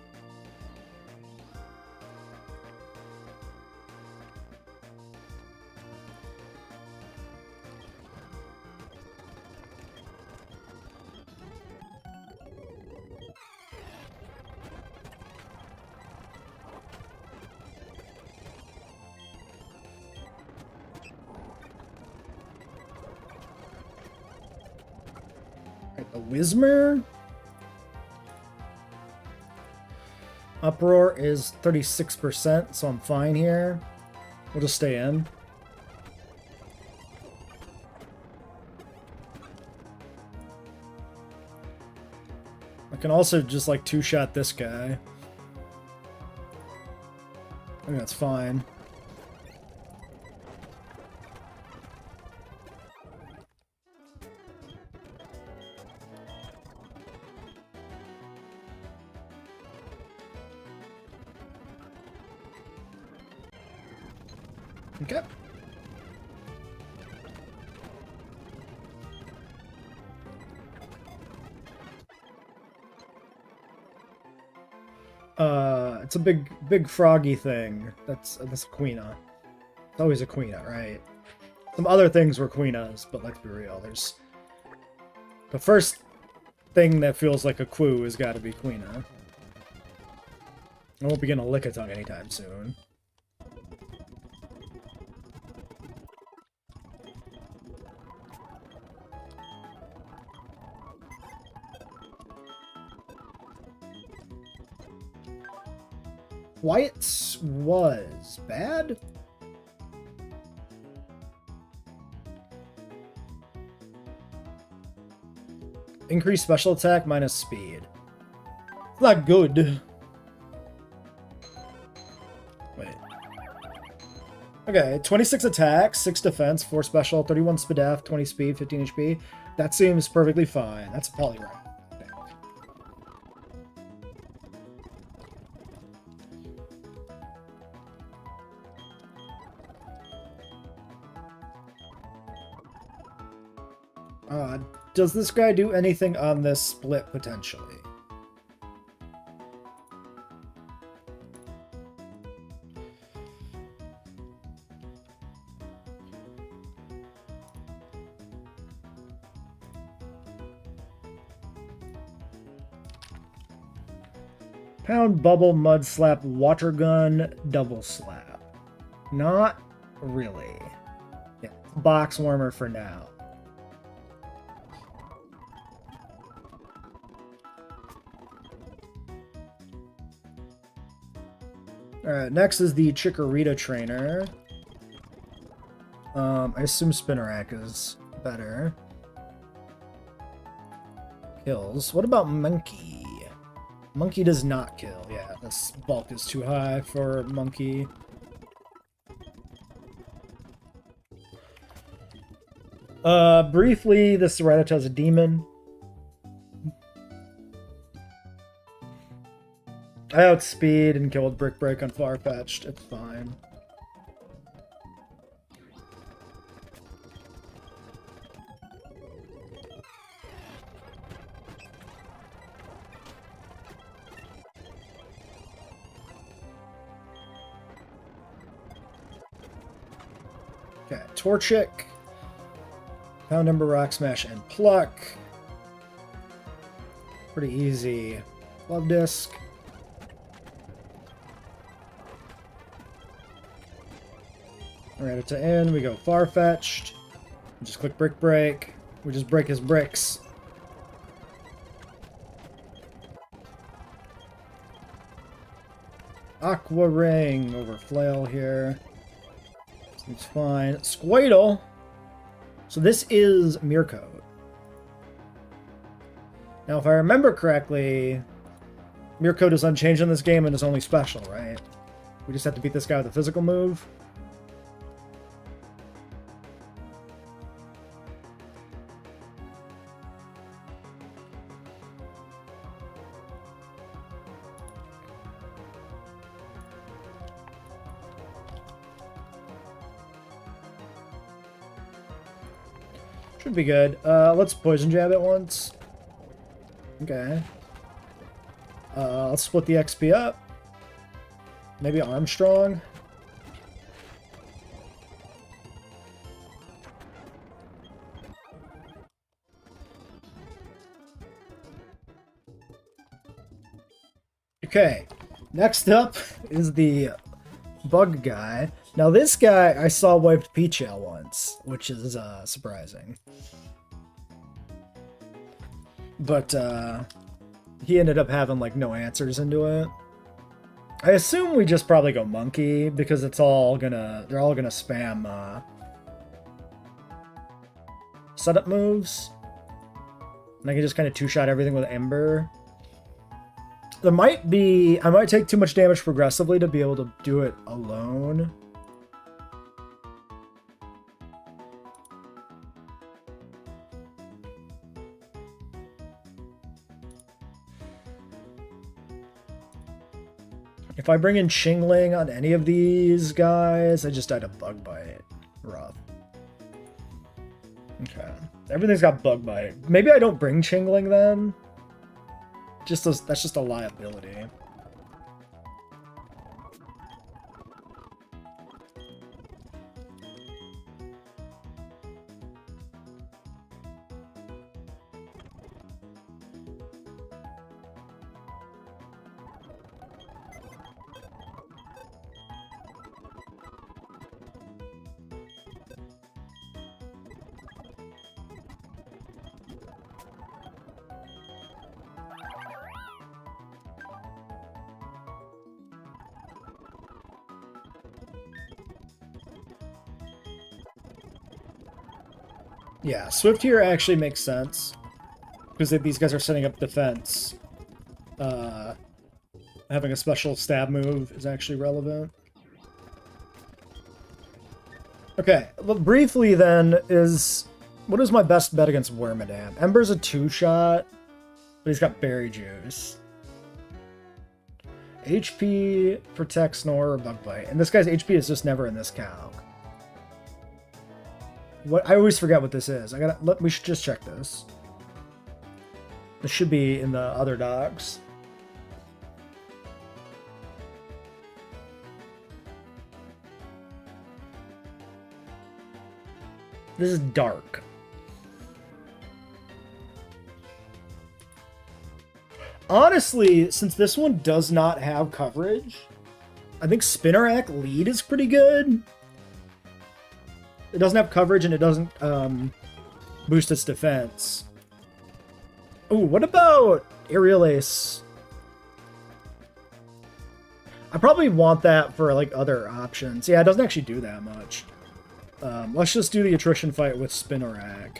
The Whismer. Uproar is 36%, so I'm fine here. We'll just stay in. I can also just like two-shot this guy. I think that's fine. Okay. It's a big froggy thing. That's a Quina. It's always a Quina, right? Some other things were Quinas, but let's be real. There's the first thing that feels like a Quoo has got to be Quina. I won't be getting a Lickitung anytime soon. Wyatt's was bad? Increase special attack minus speed. It's not good. Wait. Okay, 26 attack, 6 defense, 4 special, 31 SPDF, 20 speed, 15 HP. That seems perfectly fine. That's a polygraph. Does this guy do anything on this split, potentially? Pound, Bubble, Mud Slap, Water Gun, Double Slap. Not really. Yeah, Box Warmer for now. Alright, next is the Chikorita trainer. I assume Spinarak is better. Kills. What about Monkey? Monkey does not kill. Yeah, this bulk is too high for Monkey. Briefly, this Rattata is a demon. I outspeed and killed Brick Break on Farfetch'd. It's fine. Okay, Torchic. Pound Ember, Rock Smash, and Pluck. Pretty easy. Love Disc. Alright, it's to end. We go Farfetch'd. We just click Brick Break. We just break his bricks. Aqua Ring over Flail here. Seems fine. Squirtle. So this is Mirror Code. Now, if I remember correctly, Mirror Code is unchanged in this game and is only special, right? We just have to beat this guy with a physical move. Should be good. Let's Poison Jab it once. Okay. Let's split the XP up. Maybe Armstrong. Okay. Next up is the bug guy. Now this guy I saw wiped Peachel once, which is surprising. But he ended up having like no answers into it. I assume we just probably go Monkey because they're all gonna spam setup moves. And I can just kind of two-shot everything with Ember. I might take too much damage progressively to be able to do it alone. If I bring in Chingling on any of these guys, I just died a Bug Bite. Rough. Okay. Everything's got Bug Bite. Maybe I don't bring Chingling then? That's just a liability. Yeah, Swift here actually makes sense. Because these guys are setting up defense. Having a special stab move is actually relevant. Okay, briefly then, what is my best bet against Wormadam? Ember's a 2-shot, but he's got Berry Juice. HP, Protect, Snore, or Bug Bite. And this guy's HP is just never in this calc. I always forget what this is. We should just check this. This should be in the other docs. This is dark. Honestly, since this one does not have coverage, I think Spinnerack lead is pretty good. It doesn't have coverage and it doesn't boost its defense. Ooh, what about Aerial Ace? I probably want that for like other options. Yeah, it doesn't actually do that much. Let's just do the attrition fight with Spinnerack.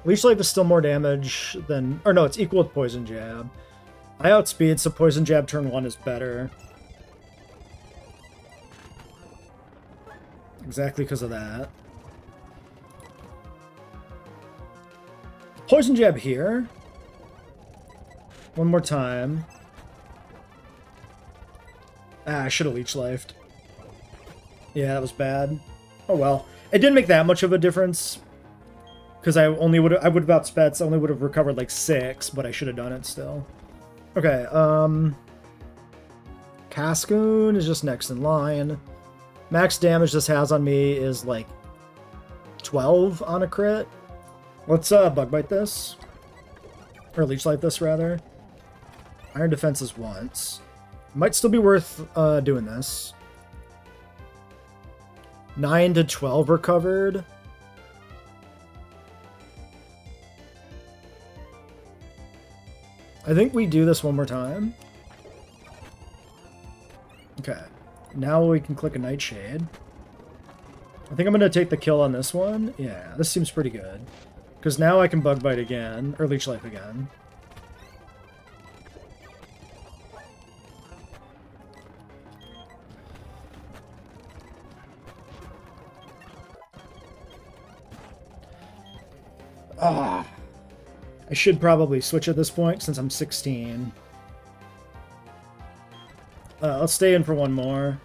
Leech Life is still more damage than... Or no, it's equal with Poison Jab. I outspeed, so Poison Jab turn 1 is better. Exactly because of that. Poison jab here. One more time. Ah, I should have leech lifed. Yeah, that was bad. Oh well. It didn't make that much of a difference. Because I would have outspets, I only would have recovered like 6, but I should have done it still. Okay, Cascoon is just next in line. Max damage this has on me is like 12 on a crit. Let's bug bite this. Or leech light this rather. Iron defense is once. Might still be worth doing this. 9 to 12 recovered. I think we do this one more time. Okay. Now we can click a Nightshade. I think I'm going to take the kill on this one. Yeah, this seems pretty good. Because now I can Bug Bite again, or Leech Life again. Ah. I should probably switch at this point since I'm 16. Let's stay in for one more.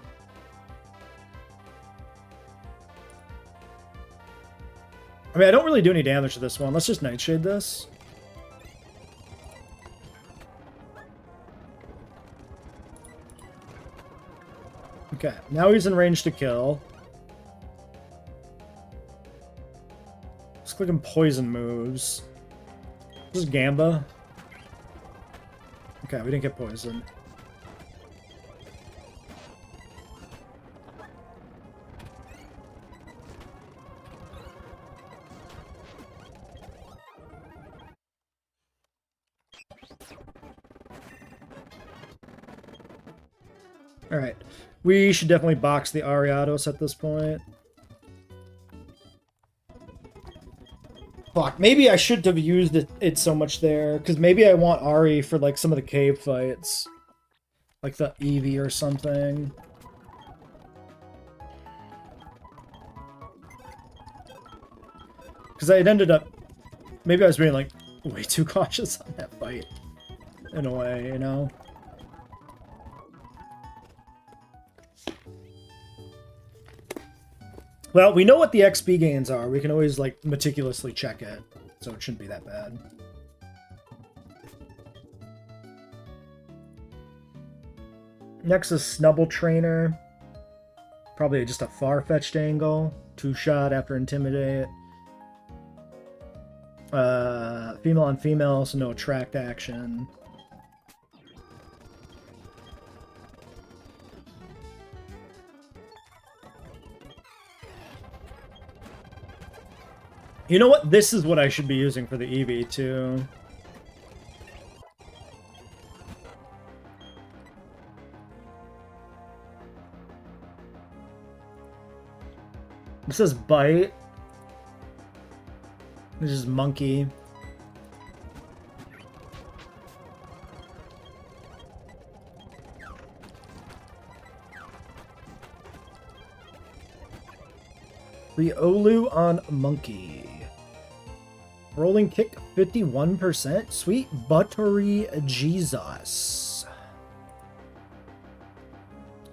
I mean, I don't really do any damage to this one. Let's just Nightshade this. Okay, now he's in range to kill. Let's click on poison moves. This is Gamba. Okay, we didn't get poisoned. Alright. We should definitely box the Ariados at this point. Fuck, maybe I shouldn't have used it so much there, because maybe I want Ari for, like, some of the cave fights. Like the Eevee or something. Because I had ended up... Maybe I was being, like, way too cautious on that fight. In a way, you know? Well, we know what the XP gains are. We can always, like, meticulously check it. So it shouldn't be that bad. Next is Snubble Trainer. Probably just a far-fetched angle. 2-shot after Intimidate. Female on female, so no attract action. You know what? This is what I should be using for the Eevee, too. This is Bite. This is Monkey. Riolu on Monkey. Rolling kick 51%. Sweet buttery Jesus.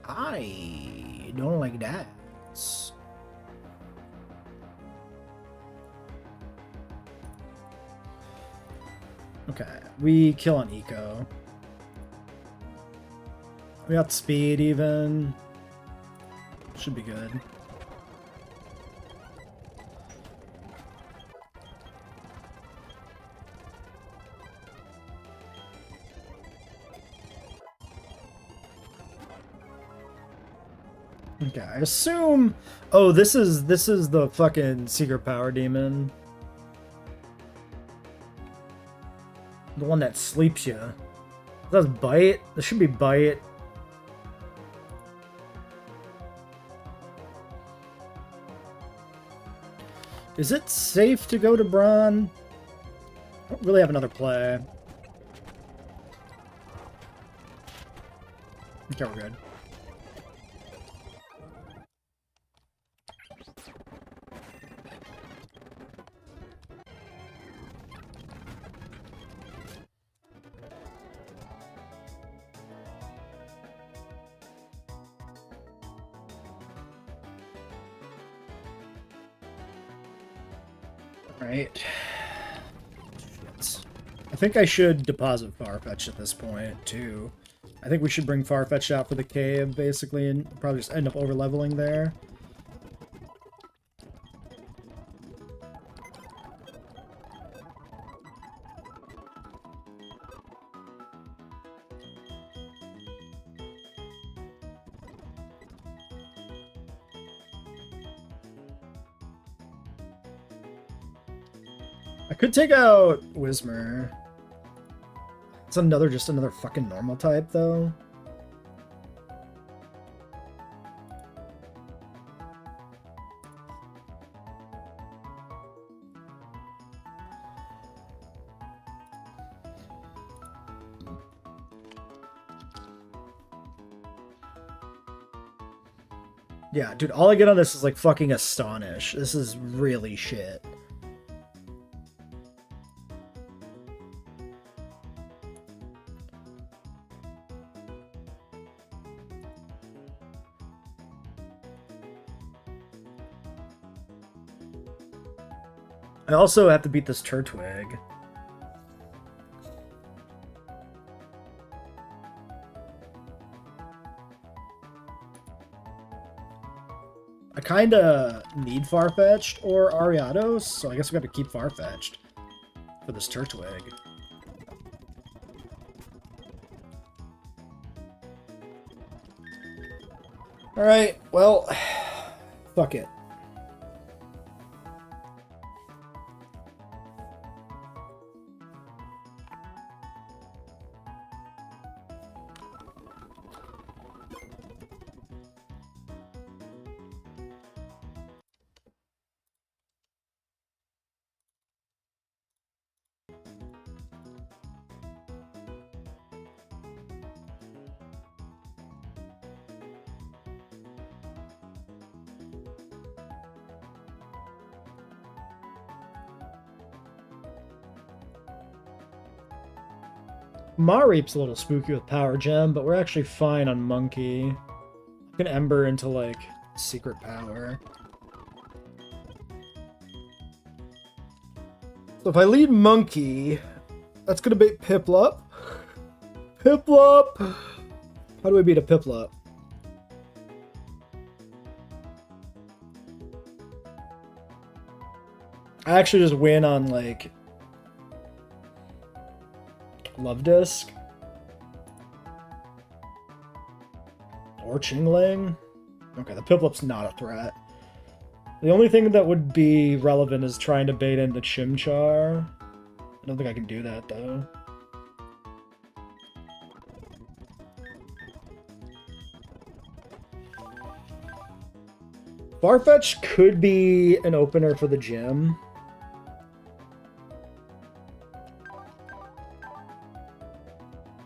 I don't like that. Okay, we kill on Eco. We got speed even. Should be good. Okay, I assume... Oh, this is the fucking Secret Power Demon. The one that sleeps you. That's Bite? This should be Bite. Is it safe to go to Braun? I don't really have another play. Okay, we're good. Right. Shit. I think I should deposit Farfetch'd at this point, too. I think we should bring Farfetch'd out for the cave, basically, and probably just end up over-leveling there. I could take out Whismer. It's just another fucking normal type, though. Yeah, dude, all I get on this is like fucking Astonish. This is really shit. I also have to beat this Turtwig. I kinda need Farfetch'd or Ariados, so I guess we gotta keep Farfetch'd for this Turtwig. Alright, well, fuck it. Mareep's a little spooky with Power Gem, but we're actually fine on Monkey. I can Ember into, like, Secret Power. So if I lead Monkey, that's gonna beat Piplup. Piplup! How do I beat a Piplup? I actually just win on, like, Love Disc. Or Chingling. Okay, the Piplup's not a threat. The only thing that would be relevant is trying to bait into Chimchar. I don't think I can do that, though. Farfetch could be an opener for the gym.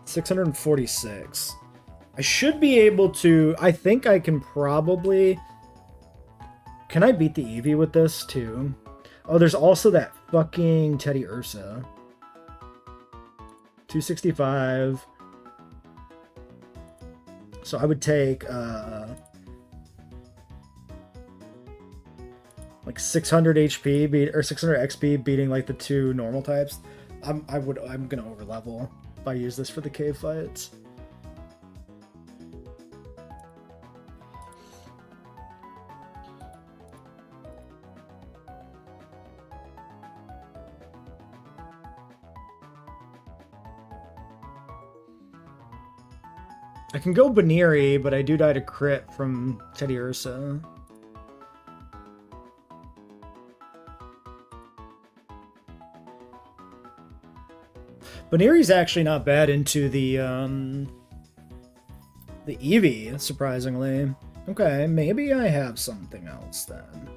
$646. I should be able to... I think I can probably... Can I beat the Eevee with this, too? Oh, there's also that fucking Teddy Ursa. 265. So I would take, like 600 HP or 600 XP beating like the two normal types. I'm gonna overlevel if I use this for the cave fights. I can go Baneri, but I do die to crit from Teddy Ursa. Baneri's actually not bad into the Eevee, surprisingly. Okay, maybe I have something else then.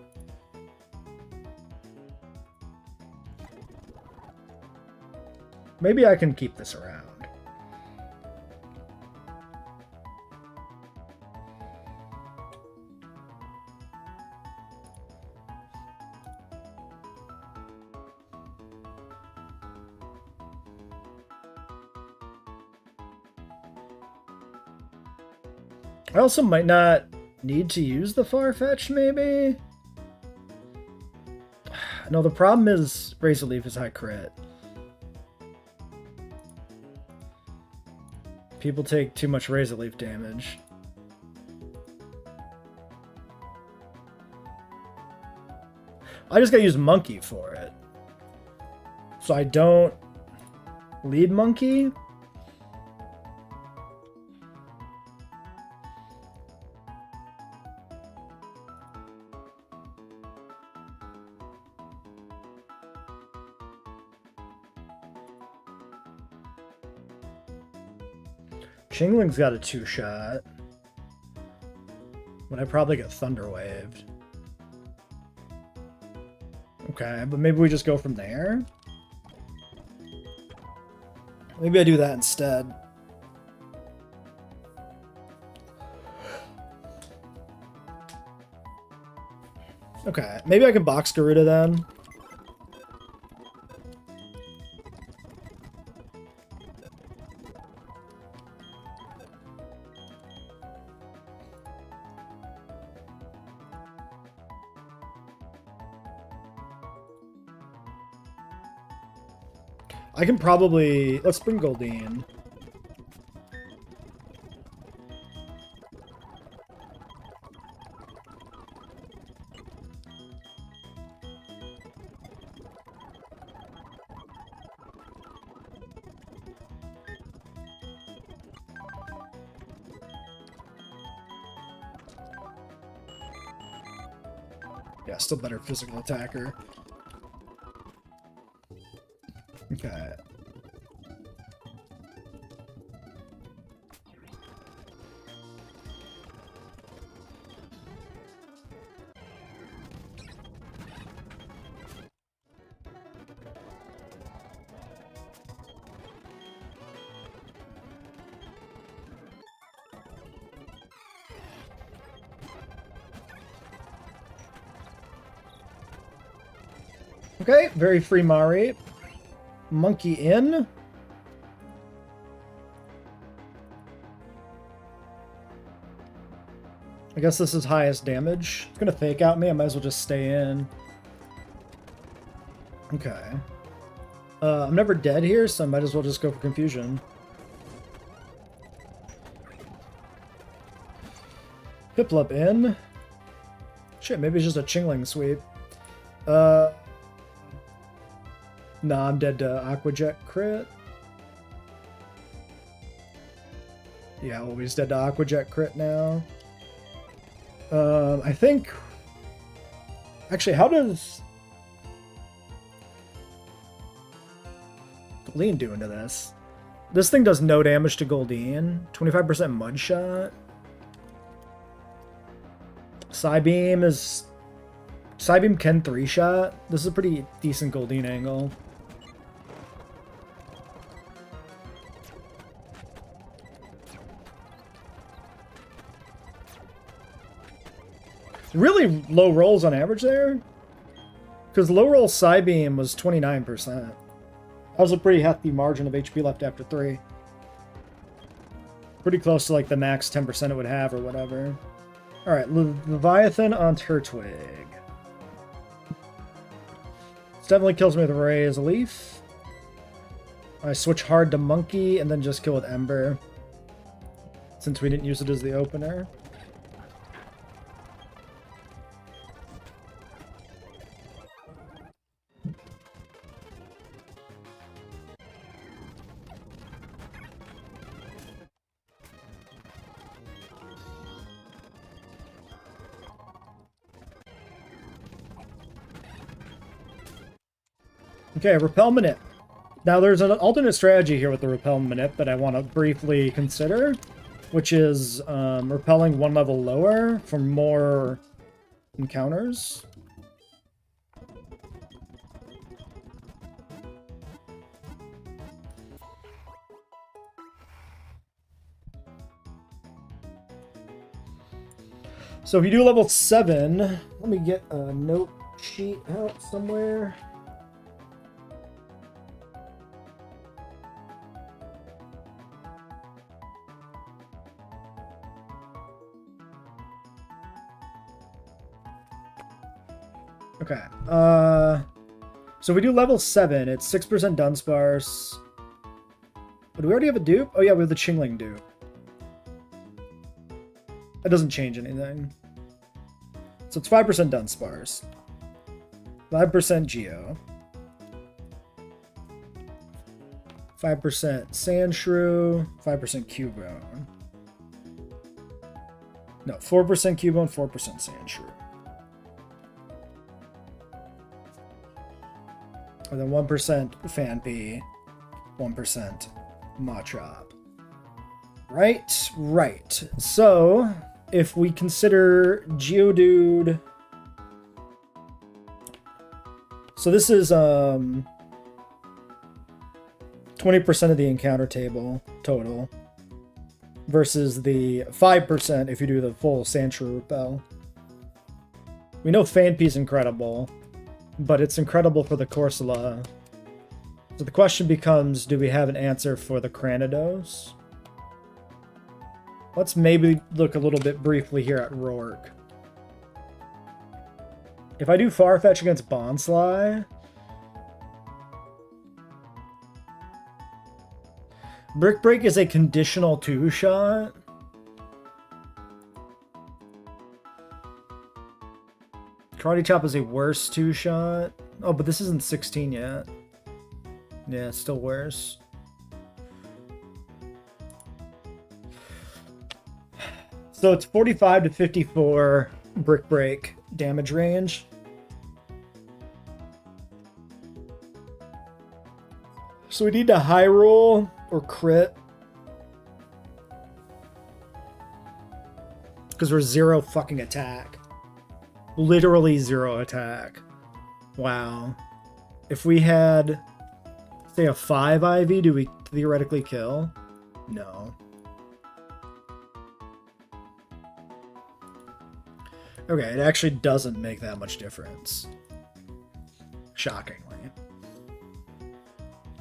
Maybe I can keep this around. I also might not need to use the Farfetch, maybe? No, the problem is Razor Leaf is high crit. People take too much Razor Leaf damage. I just gotta use Monkey for it. So I don't lead Monkey. Chingling's got a 2-shot. But I probably get Thunder Waved. Okay, but maybe we just go from there? Maybe I do that instead. Okay, maybe I can box Garuda then. I can probably... Let's bring Goldeen. Yeah, still better physical attacker. Okay. Okay, very free Mari. Monkey in. I guess this is highest damage. It's gonna fake out me. I might as well just stay in. Okay. I'm never dead here, so I might as well just go for confusion. Piplup in. Shit, maybe it's just a Chingling sweep. Nah, I'm dead to Aqua Jet crit. Yeah, well, he's dead to Aqua Jet crit now. I think... Actually, how does... Goldeen do into this? This thing does no damage to Goldeen. 25% Mud Shot. Psybeam is... Psybeam can 3-shot. This is a pretty decent Goldeen angle. Really low rolls on average there. Because low roll Psybeam was 29%. That was a pretty hefty margin of HP left after 3. Pretty close to like the max 10% it would have or whatever. Alright, Leviathan on Turtwig. This definitely kills me with Ray as a Leaf. I switch hard to Monkey and then just kill with Ember. Since we didn't use it as the opener. Okay, Repel Manip. Now there's an alternate strategy here with the Repel Manip that I want to briefly consider, which is repelling one level lower for more encounters. So if you do level 7, let me get a note sheet out somewhere. Okay, So we do level 7. It's 6% Dunsparce. But do we already have a dupe? Oh yeah, we have the Chingling dupe. That doesn't change anything. So it's 5% Dunsparce. 5% Geo. 5% Sandshrew. 5% Cubone. No, 4% Cubone, 4% Sandshrew. And then 1% Fanpy, 1% Machop. Right. So, if we consider Geodude... So this is 20% of the encounter table total versus the 5% if you do the full Sandshrew Repel. We know Fanpy's incredible, but it's incredible for the Corsola. So the question becomes, do we have an answer for the Cranidos? Let's maybe look a little bit briefly here at Rourke. If I do Farfetch against Bonsly, Brick Break is a conditional 2-shot. Karate Chop is a worse 2-shot. Oh, but this isn't 16 yet. Yeah, it's still worse. So it's 45 to 54 Brick Break damage range. So we need to high roll or crit. Because we're 0 fucking attack. Literally 0 attack. Wow. If we had, say, a 5 IV, do we theoretically kill? No. Okay, it actually doesn't make that much difference. Shockingly.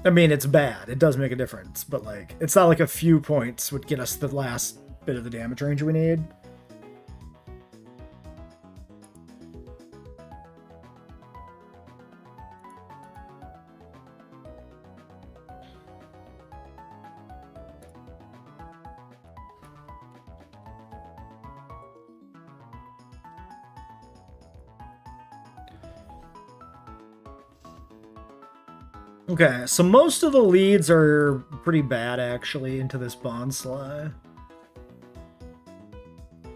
I mean, it's bad. It does make a difference, but like, it's not like a few points would get us the last bit of the damage range we need. Okay, so most of the leads are pretty bad, actually, into this Bonsly.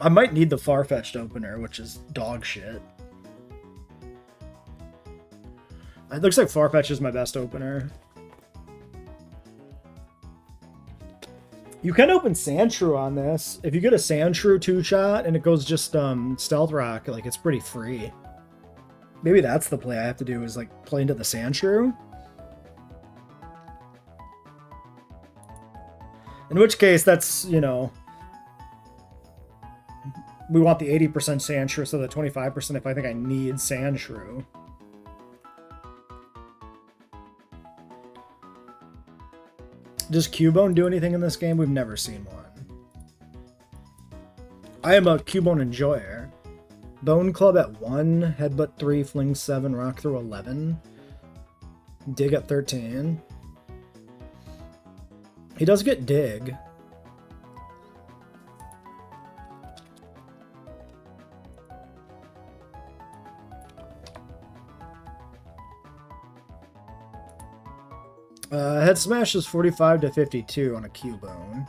I might need the Farfetch'd opener, which is dog shit. It looks like Farfetch is my best opener. You can open Sandshrew on this. If you get a Sandshrew 2-shot and it goes just Stealth Rock, like, it's pretty free. Maybe that's the play I have to do, is like play into the Sandshrew. In which case, that's, you know, we want the 80% Sandshrew, so the 25% if I think I need Sandshrew. Does Cubone do anything in this game? We've never seen one. I am a Cubone enjoyer. Bone Club at 1, Headbutt 3, Fling 7, Rock Throw 11. Dig at 13. He does get Dig. Head Smash is 45 to 52 on a Cubone.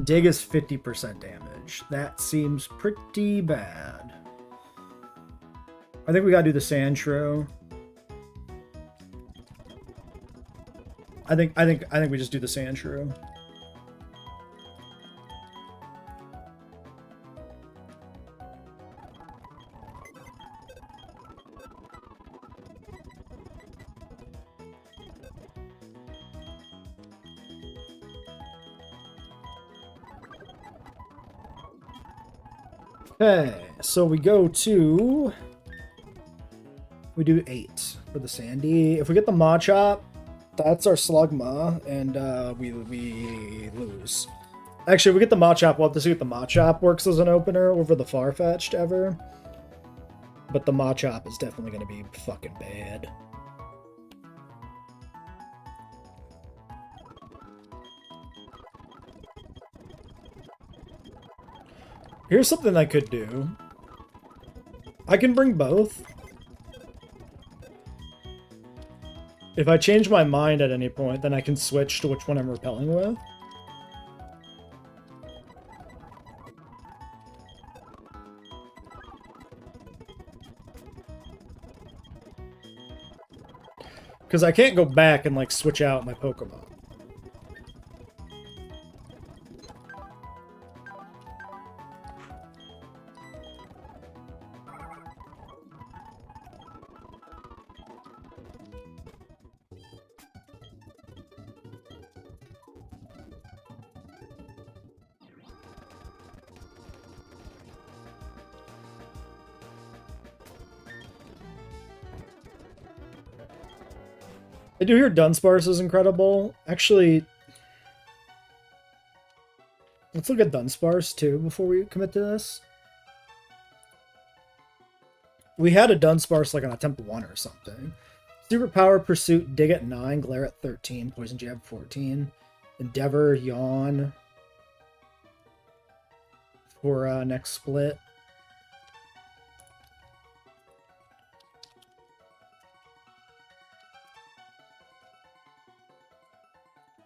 Dig is 50% damage. That seems pretty bad. I think we gotta do the Sandshrew. I think we just do the Sandshrew. Okay, so we go to... We do 8 for the Sandy. If we get the Machop, that's our Slugma, and we lose. Actually, if we get the Machop, we'll have to see if the Machop works as an opener over the Farfetch'd ever. But the Machop is definitely going to be fucking bad. Here's something I could do. I can bring both. If I change my mind at any point, then I can switch to which one I'm repelling with. Because I can't go back and, like, switch out my Pokemon. I do hear Dunsparce is incredible. Actually, let's look at Dunsparce too before we commit to this. We had a Dunsparce like on attempt 1 or something. Superpower, Pursuit, Dig at 9, Glare at 13, Poison Jab 14, Endeavor, Yawn for next split.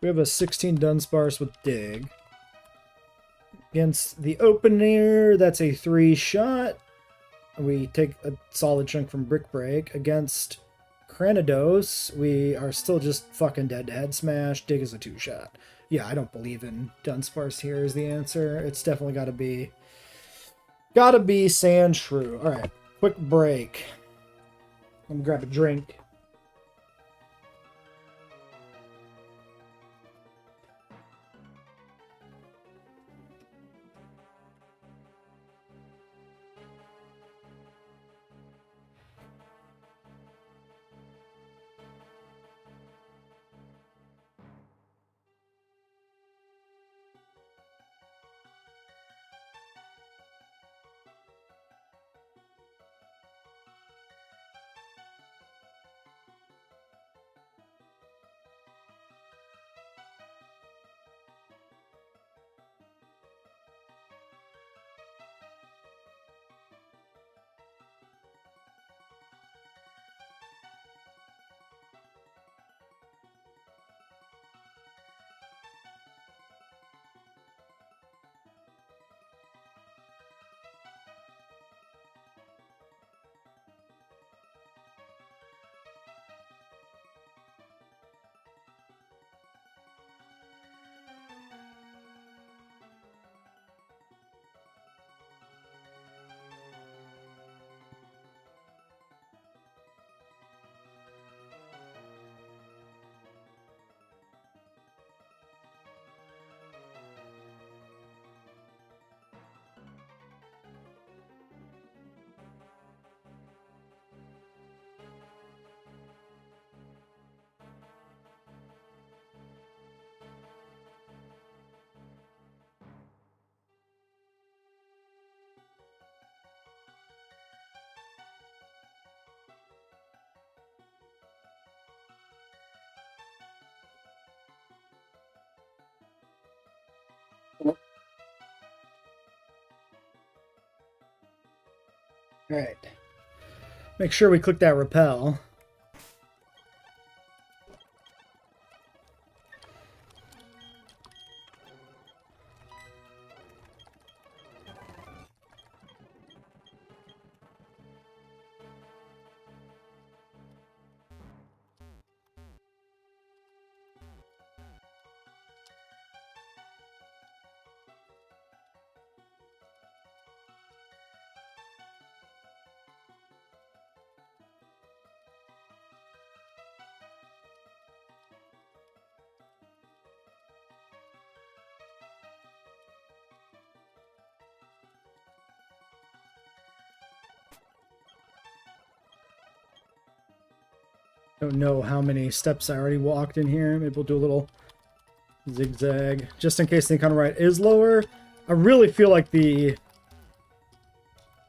We have a 16 Dunsparce with Dig. Against the Opener, that's a 3-shot. We take a solid chunk from Brick Break. Against Cranidos, we are still just fucking dead to Head Smash. Dig is a 2-shot. Yeah, I don't believe in Dunsparce here is the answer. It's definitely gotta be Sandshrew. Alright, quick break. I'm gonna grab a drink. Alright. Make sure we click that repel. Don't know how many steps I already walked in here. Maybe we'll do a little zigzag just in case the encounter rate is lower. I really feel like the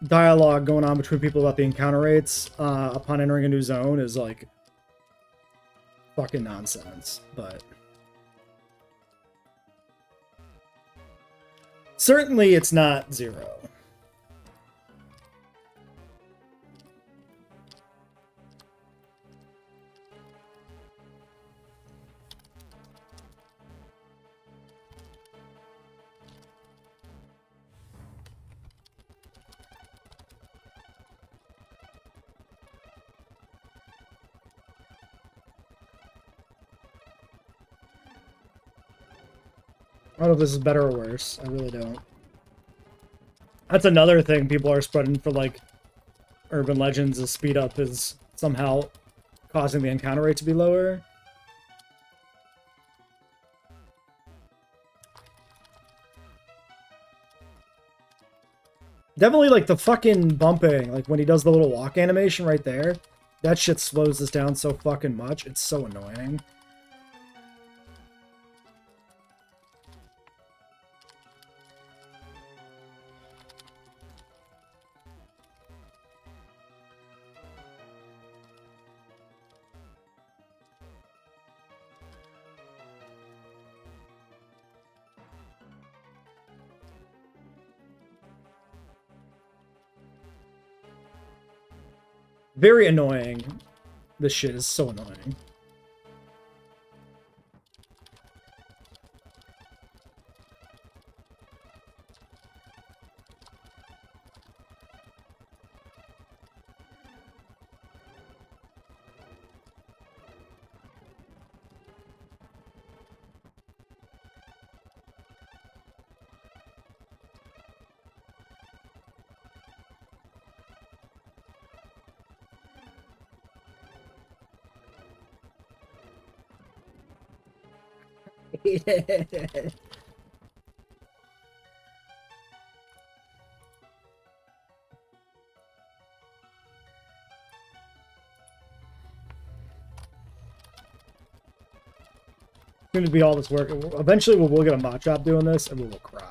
dialogue going on between people about the encounter rates upon entering a new zone is like fucking nonsense, but certainly it's not 0. I don't know if this is better or worse. I really don't. That's another thing people are spreading for, like, urban legends is speed up is somehow causing the encounter rate to be lower. Definitely, like, the fucking bumping, like, when he does the little walk animation right there, that shit slows this down so fucking much. It's so annoying. Very annoying. This shit is so annoying. Going to be all this work. Eventually, we'll get a bot shop doing this, and we will cry.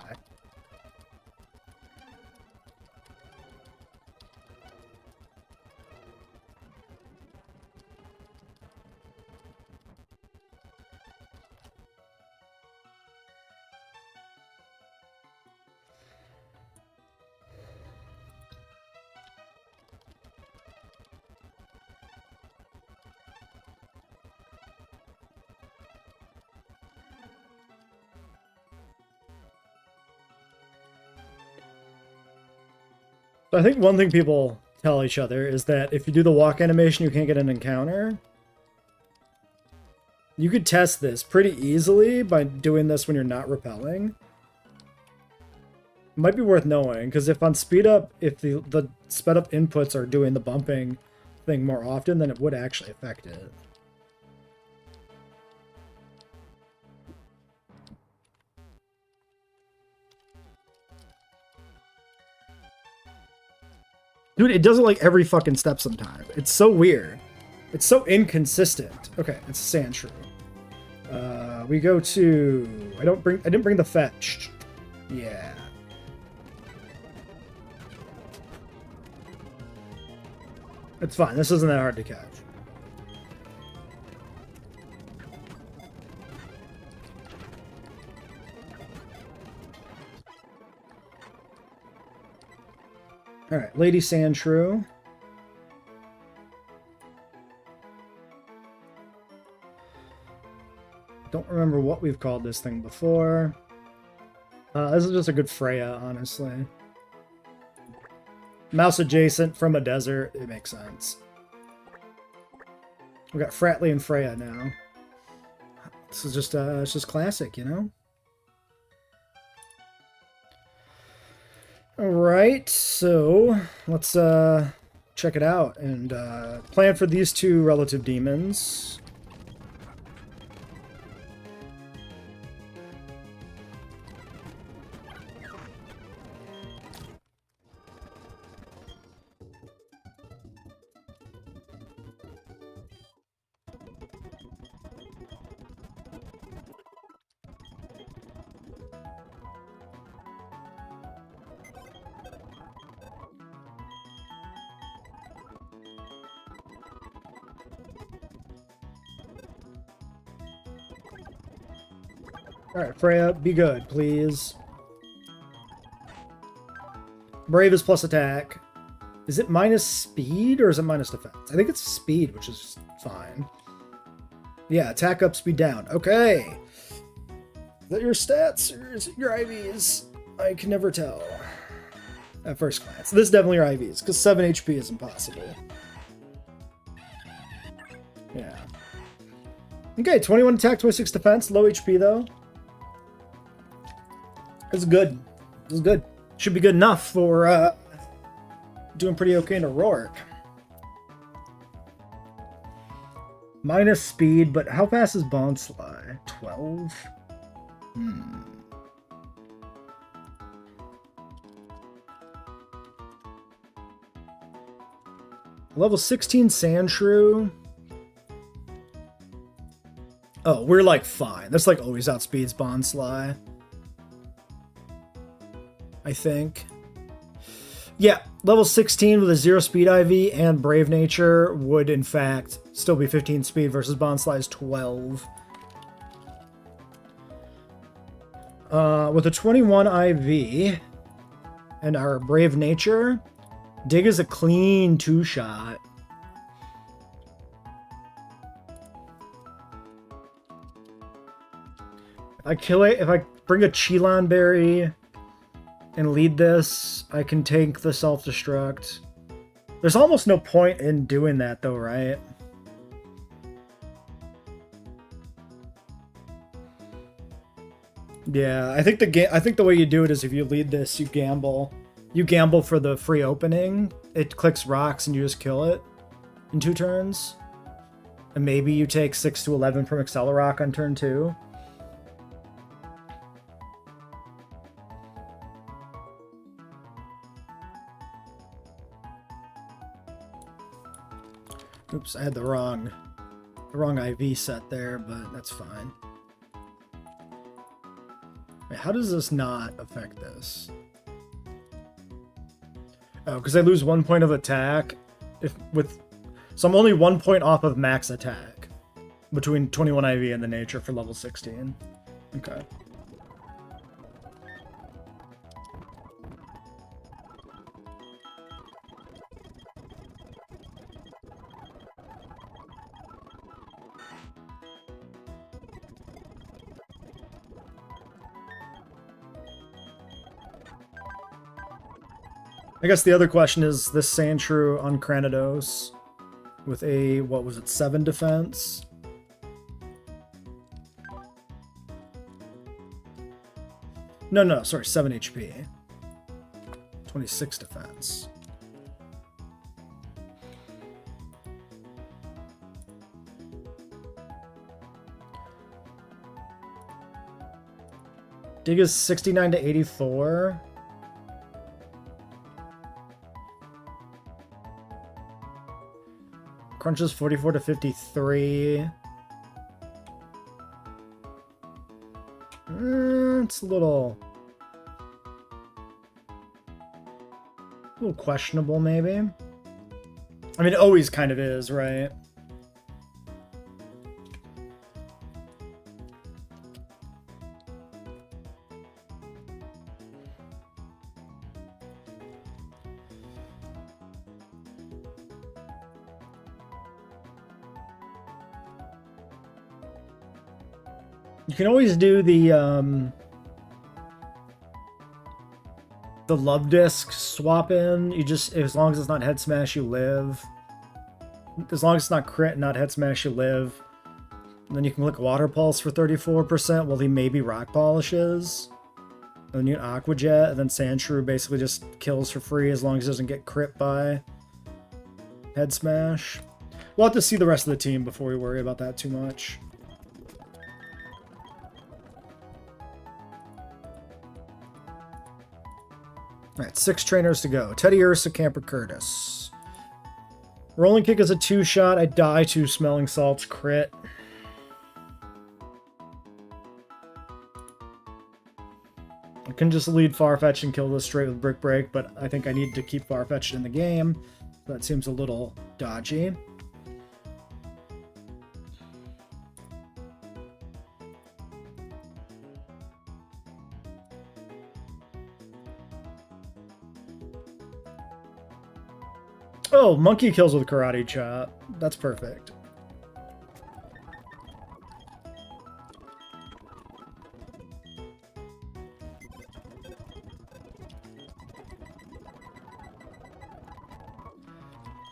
So I think one thing people tell each other is that if you do the walk animation, you can't get an encounter. You could test this pretty easily by doing this when you're not repelling. It might be worth knowing, because if on speed up, if the sped up inputs are doing the bumping thing more often, then it would actually affect it. Dude, it does it like every fucking step sometime. It's so weird. It's so inconsistent. Okay, it's a sand shrew. We go to... I didn't bring the fetched. Yeah. It's fine. This isn't that hard to catch. Alright, Lady Sand Shrew. Don't remember what we've called this thing before. This is just a good Freya, honestly. Mouse adjacent from a desert, it makes sense. We got Fratley and Freya now. This is just it's just classic, you know? Alright, so let's check it out and plan for these two relative demons. Alright, Freya, be good, please. Brave is plus attack. Is it minus speed or is it minus defense? I think it's speed, which is fine. Yeah, attack up, speed down. Okay. Is that your stats or is it your IVs? I can never tell at first glance. This is definitely your IVs, because 7 HP is impossible. Yeah. Okay, 21 attack, 26 defense. Low HP, though. This is good. This is good. Should be good enough for doing pretty okay in Rourke. Minus speed, but how fast is Bonsly? 12? Level 16 Sandshrew. Oh, we're like fine. That's like always outspeeds Bonsly, I think. Yeah, level 16 with a 0 speed IV and Brave Nature would in fact still be 15 speed versus Bonsly's 12. With a 21 IV and our Brave Nature, Dig is a clean 2-shot. If I kill it, if I bring a Cheelon Berry and lead this, I can take the self-destruct. There's almost no point in doing that though, right? Yeah, I think the way you do it is if you lead this, you gamble. You gamble for the free opening. It clicks rocks and you just kill it in 2 turns. And maybe you take 6 to 11 from Accelerock on turn 2. Oops, I had the wrong IV set there, but that's fine. Wait, how does this not affect this? Oh, because I lose 1 point of attack so I'm only 1 point off of max attack between 21 IV and the nature for level 16. Okay. I guess the other question is this Sandshrew on Cranidos with a, what was it, 7 defense? No, sorry, 7 HP. 26 defense. Dig is 69 to 84. Crunch is 44 to 53. It's a little questionable, maybe. I mean, it always kind of is, right? You can always do the love disc swap in. You just, as long as it's not head smash, you live. As long as it's not crit, not head smash, you live. And then you can click water pulse for 34% while he maybe rock polishes. And then you can aqua jet, and then Sandshrew basically just kills for free as long as it doesn't get crit by head smash. We'll have to see the rest of the team before we worry about that too much. Alright, 6 trainers to go. Teddy, Ursa, Camper, Curtis. Rolling Kick is a 2-shot. I die to Smelling Salts crit. I can just lead Farfetch and kill this straight with Brick Break, but I think I need to keep Farfetch in the game. That seems a little dodgy. Oh, monkey kills with karate chop. That's perfect.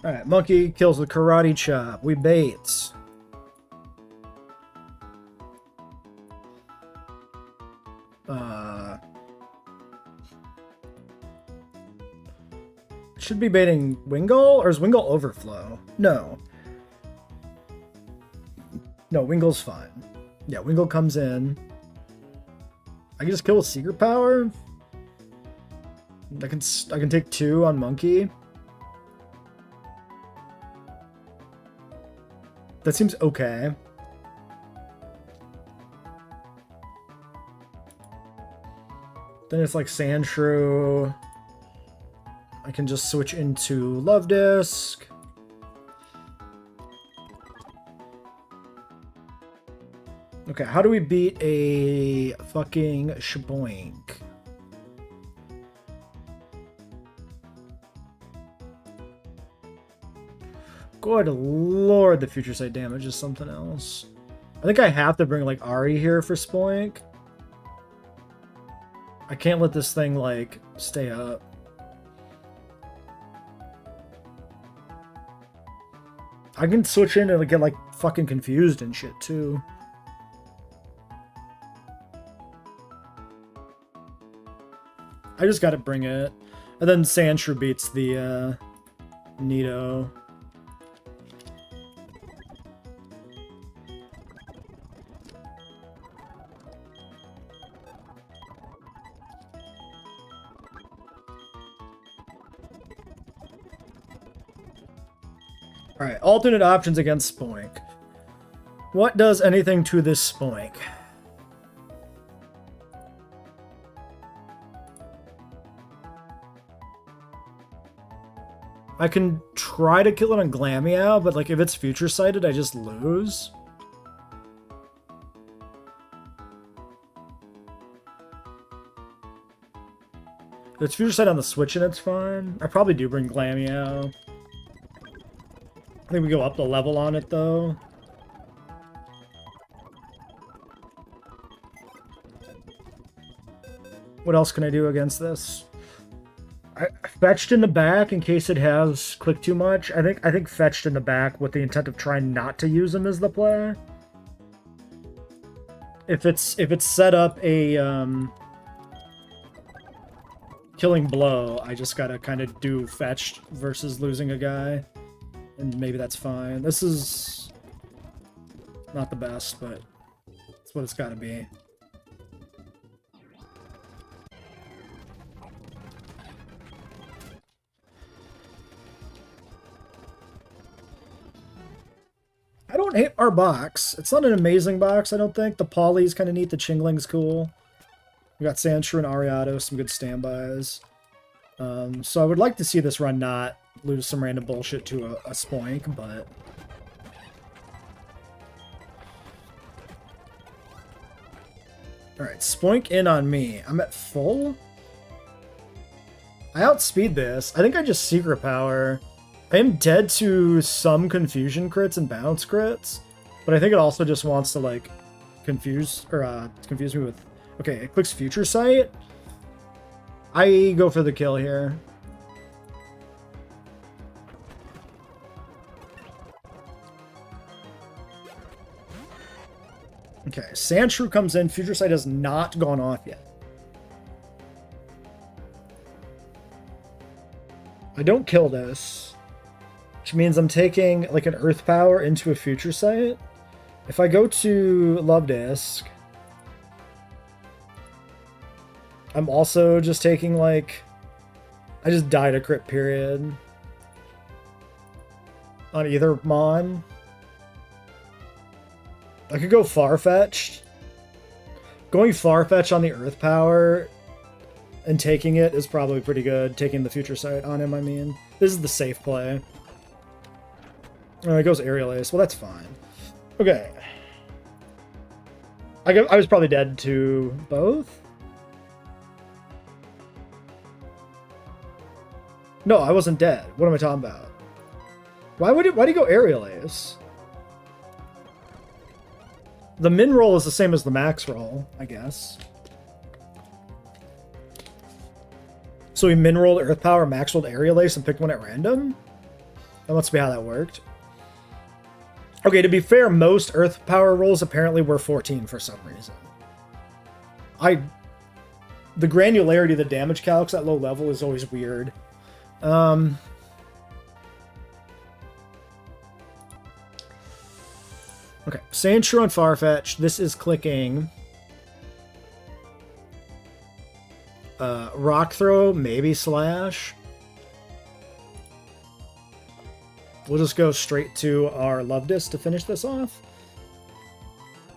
Alright, monkey kills with karate chop. We baits. Should be baiting Wingull, or is Wingull overflow? No. No, Wingull's fine. Yeah, Wingull comes in. I can just kill with Secret Power. I can take 2 on Monkey. That seems okay. Then it's like Sandshrew. I can just switch into Love Disc. Okay, how do we beat a fucking Shaboink? Good lord, the Future Sight damage is something else. I think I have to bring, like, Ari here for Spoink. I can't let this thing, like, stay up. I can switch in and get, like, fucking confused and shit, too. I just gotta bring it. And then Sandshrew beats the, Nido. Alright, alternate options against Spoink. What does anything to this Spoink? I can try to kill it on Glameow, but like if it's future sighted, I just lose. If it's future sighted on the switch and it's fine. I probably do bring Glameow. I think we go up the level on it, though. What else can I do against this? I fetched in the back in case it has click too much. I think fetched in the back with the intent of trying not to use him as the play. If it's set up a killing blow, I just gotta kind of do fetched versus losing a guy. And maybe that's fine. This is not the best, but it's what it's got to be. I don't hate our box. It's not an amazing box, I don't think. The Poly's kind of neat. The Chingling's cool. We got Sandshrew and Ariado, some good standbys. So I would like to see this run not lose some random bullshit to a Spoink, but... Alright, Spoink in on me. I'm at full? I outspeed this. I think I just Secret Power. I am dead to some Confusion crits and Bounce crits, but I think it also just wants to, like, confuse me with... Okay, it clicks Future Sight. I go for the kill here. Okay, Sandshrew comes in. Future Sight has not gone off yet. I don't kill this, which means I'm taking like an Earth Power into a Future Sight. If I go to Love Disc, I'm also just taking like... I just died a crit period on either Mon. I could go Farfetch'd. Going Farfetch'd on the Earth Power and taking it is probably pretty good. Taking the Future Sight on him, I mean. This is the safe play. Oh, it goes Aerial Ace. Well, that's fine. Okay. I was probably dead to both. No, I wasn't dead. What am I talking about? Why do you go aerial ace? The min roll is the same as the max roll, I guess. So we min rolled Earth Power, max rolled aerial ace, and picked one at random? That must be how that worked. Okay, to be fair, most Earth Power rolls apparently were 14 for some reason. The granularity of the damage calcs at low level is always weird. Okay, Sandshrew on Farfetch. This is clicking. Rock Throw, maybe Slash. We'll just go straight to our Love Disc to finish this off.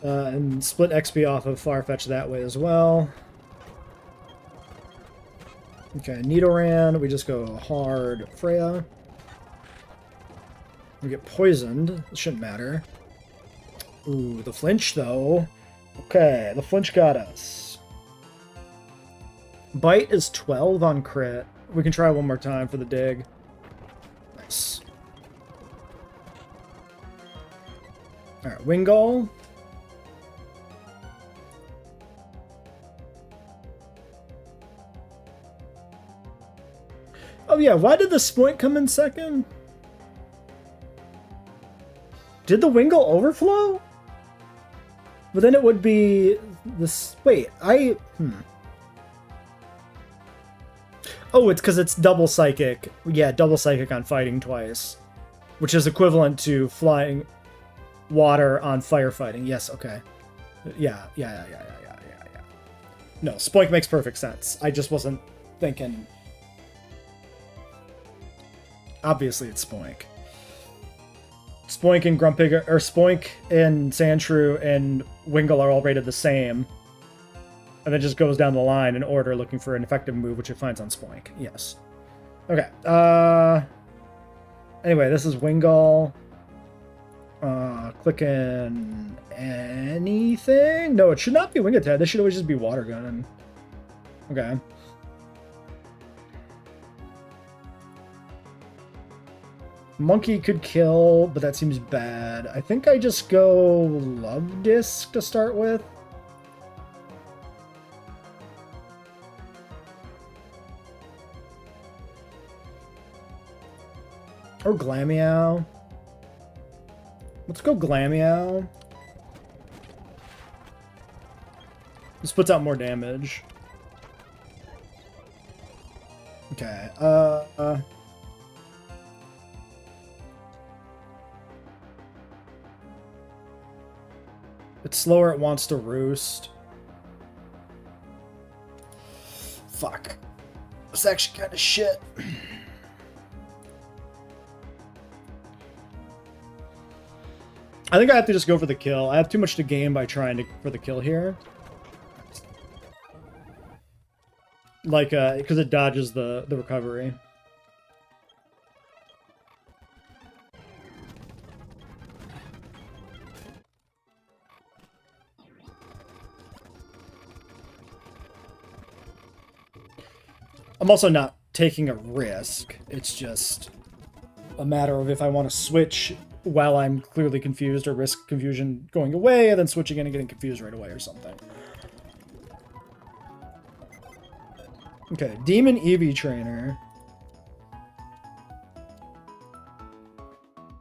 And split XP off of Farfetch that way as well. Okay, Nidoran, we just go hard Freya. We get poisoned. It shouldn't matter. Ooh, the flinch though. Okay, the flinch got us. Bite is 12 on crit. We can try one more time for the dig. Nice. Alright, Wingull. Oh yeah, why did the Spoink come in second? Did the Wingull overflow? But then it would be this. Wait, Oh, it's because it's double psychic. Yeah, double psychic on fighting twice, which is equivalent to flying water on firefighting. Yes, okay. Yeah. No, Spoink makes perfect sense. I just wasn't thinking. Obviously, it's Spoink. Spoink and Grumpig, or Spoink and Sandshrew and Wingull are all rated the same. And then just goes down the line in order looking for an effective move, which it finds on Spoink. Yes. Okay. Anyway, this is Wingull. Clicking anything? No, it should not be Wing Attack. This should always just be Water Gun. Okay. Monkey could kill, but that seems bad. I think I just go Love Disc to start with. Or Glameow. Let's go Glameow. This puts out more damage. Okay, it's slower, it wants to roost. Fuck. It's actually kind of shit. I think I have to just go for the kill. I have too much to gain by trying for the kill here. Like, because it dodges the recovery. I'm also not taking a risk. It's just a matter of if I want to switch while I'm clearly confused, or risk confusion going away and then switching in and getting confused right away or something. Okay, Demon Eevee Trainer.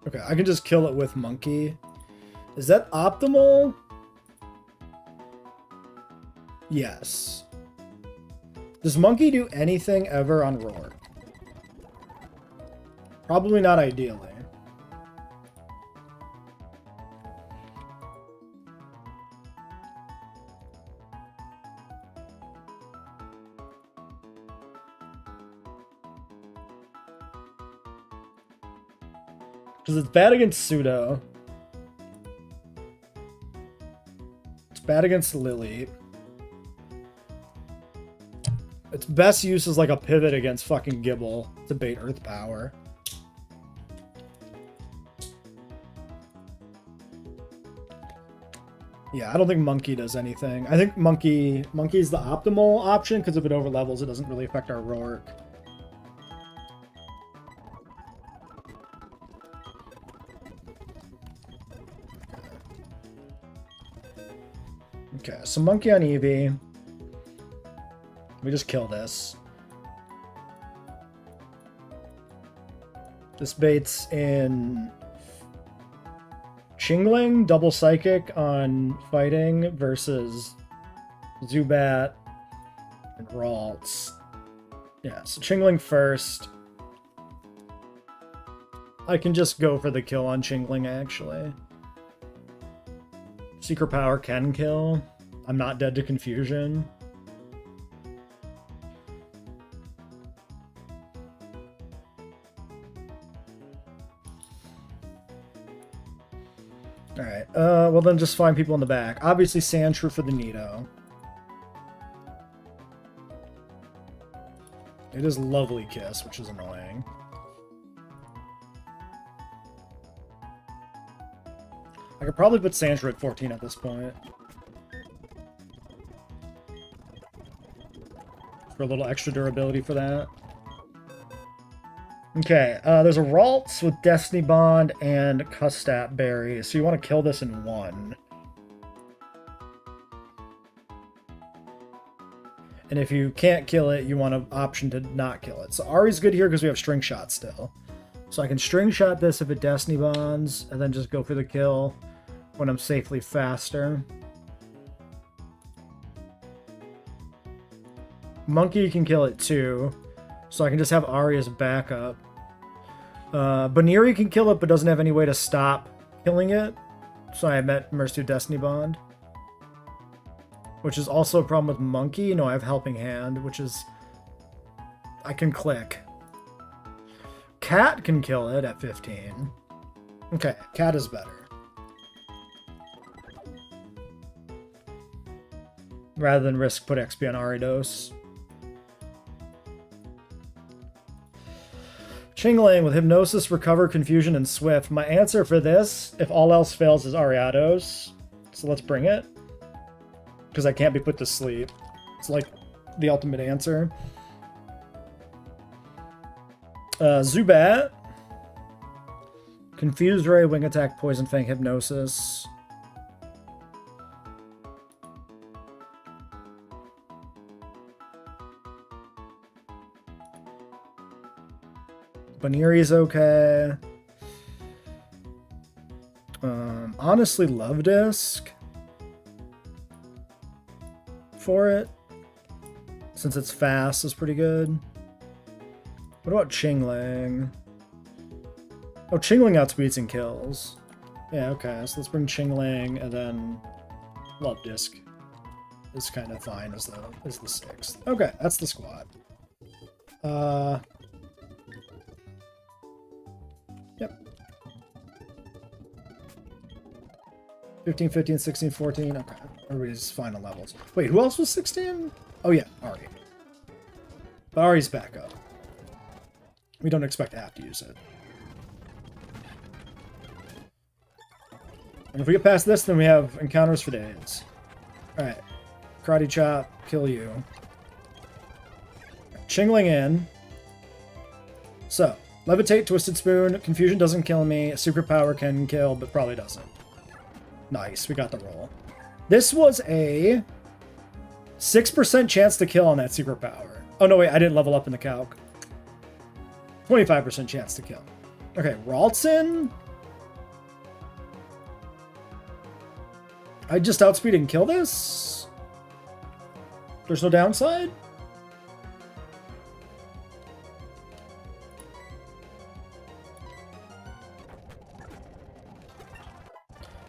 Okay, I can just kill it with Monkey. Is that optimal? Yes. Does Monkey do anything ever on Roar? Probably not ideally. Because it's bad against Pseudo. It's bad against Lily. Its best use is like a pivot against fucking Gibble to bait Earth Power. Yeah, I don't think Monkey does anything. I think Monkey's the optimal option, because if it overlevels, it doesn't really affect our Roark. Okay, so monkey on Eevee. We just kill this. This baits in Chingling, double psychic on fighting versus Zubat and Ralts. Yeah, so Chingling first. I can just go for the kill on Chingling, actually. Secret Power can kill. I'm not dead to Confusion. Alright, well then just find people in the back. Obviously Sandshrew for the Nido. It is Lovely Kiss, which is annoying. I could probably put Sandshrew at 14 at this point. For a little extra durability for that. Okay, there's a Ralts with Destiny Bond and Custat Berry, so you want to kill this in one. And if you can't kill it, you want an option to not kill it. So Ari's good here because we have String Shot still. So I can String Shot this if it Destiny Bonds, and then just go for the kill when I'm safely faster. Monkey can kill it too, so I can just have Ari as backup. Baniri can kill it, but doesn't have any way to stop killing it. So I met Mercy Destiny Bond. Which is also a problem with Monkey. No, I have Helping Hand, which is... I can click. Cat can kill it at 15. Okay, Cat is better. Rather than risk put XP on Aridos. Chingling with Hypnosis, Recover, Confusion, and Swift. My answer for this, if all else fails, is Ariados. So let's bring it. Because I can't be put to sleep. It's like the ultimate answer. Zubat. Confused Ray, Wing Attack, Poison Fang, Hypnosis. Baniri's okay. Honestly, Love Disc for it, since it's fast, is pretty good. What about Chingling? Oh, Chingling outspeeds and kills. Yeah, okay, so let's bring Chingling, and then Love Disc is kind of fine as the sixth. Okay, that's the squad. Yep. 15, 15, 16, 14. Okay. Everybody's final levels. Wait, who else was 16? Oh yeah, Ari. But Ari's back up. We don't expect to have to use it. And if we get past this, then we have encounters for days. Alright. Karate Chop, kill you. Chingling in. So, Levitate, Twisted Spoon, Confusion doesn't kill me, Secret Power can kill, but probably doesn't. Nice, we got the roll. This was a 6% chance to kill on that Secret Power. Oh no, wait, I didn't level up in the calc. 25% chance to kill. Okay, Raltson. I just outspeed and kill this? There's no downside?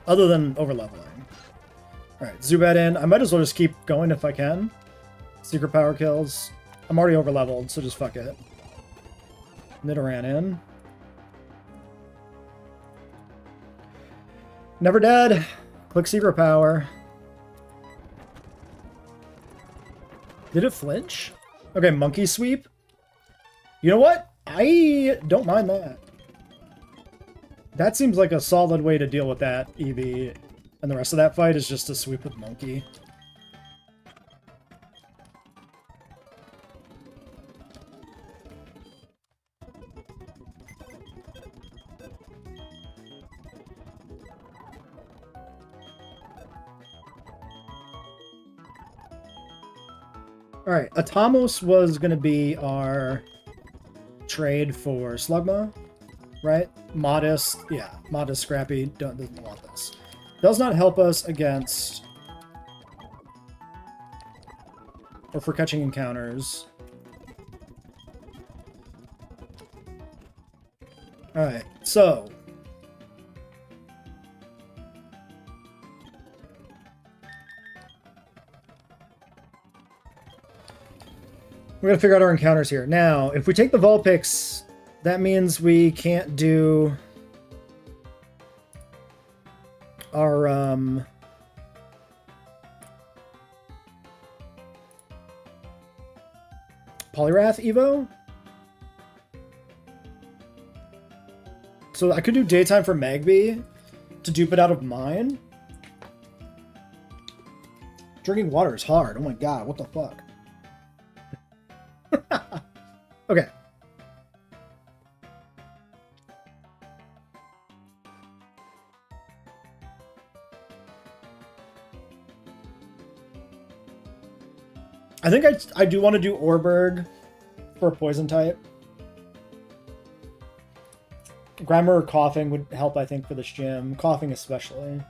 Other than overleveling. Alright, Zubat in. I might as well just keep going if I can. Secret Power kills. I'm already overleveled, so just fuck it. Nidoran in. Never dead. Click Secret Power. Did it flinch? Okay, Monkey Sweep. You know what? I don't mind that. That seems like a solid way to deal with that Eevee. And the rest of that fight is just a sweep with Monkey. Alright, Atamos was going to be our trade for Slugma, right? Modest, yeah, modest, scrappy, doesn't want this. Does not help us against... or for catching encounters. Alright, so... we're going to figure out our encounters here. Now, if we take the Vulpix, that means we can't do our, Polyrath Evo. So I could do Daytime for Magby to dupe it out of mine. Drinking water is hard. Oh my god, what the fuck? Okay. I think I do want to do Orberg for a poison type. Grammar or Coughing would help, I think, for this gym. Coughing especially.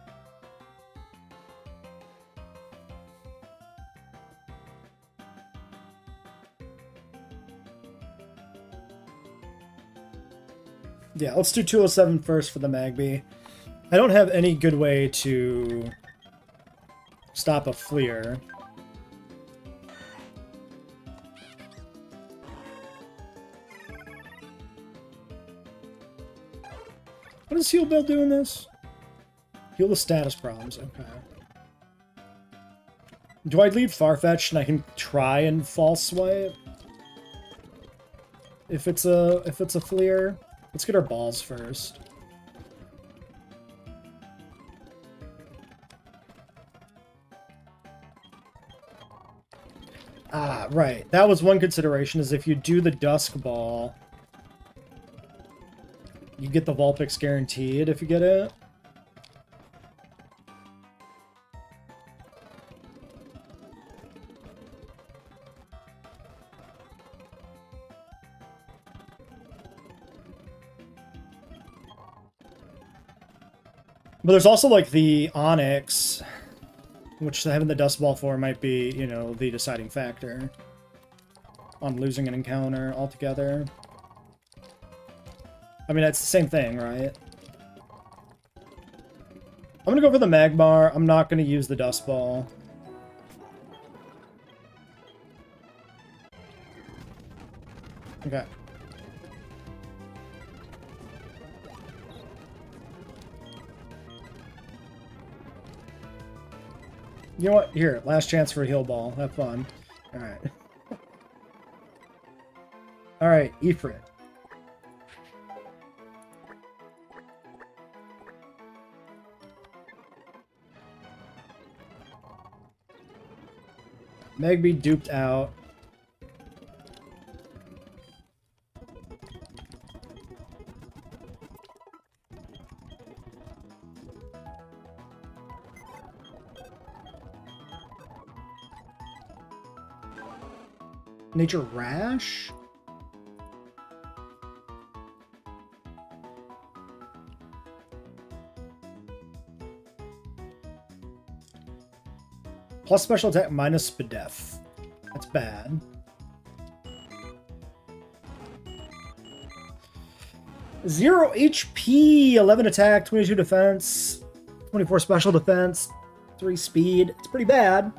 Yeah, let's do 207 first for the Magby. I don't have any good way to stop a Fleer. What does Heal Build do in this? Heal the status problems, okay. Do I lead Farfetch'd and I can try and false swipe? If it's a Fleer? Let's get our balls first. Ah, right. That was one consideration, is if you do the Dusk Ball, you get the Vulpix guaranteed if you get it. But there's also, like, the Onyx, which having the Dust Ball for might be, you know, the deciding factor on losing an encounter altogether. I mean, it's the same thing, right? I'm gonna go for the Magmar. I'm not gonna use the Dust Ball. Okay. You know what? Here, last chance for a Heal Ball. Have fun. Alright. Alright, Ifrit. Magby duped out. Nature Rash? Plus special attack minus Spadef. That's bad. Zero HP, 11 attack, 22 defense, 24 special defense, 3 speed. It's pretty bad.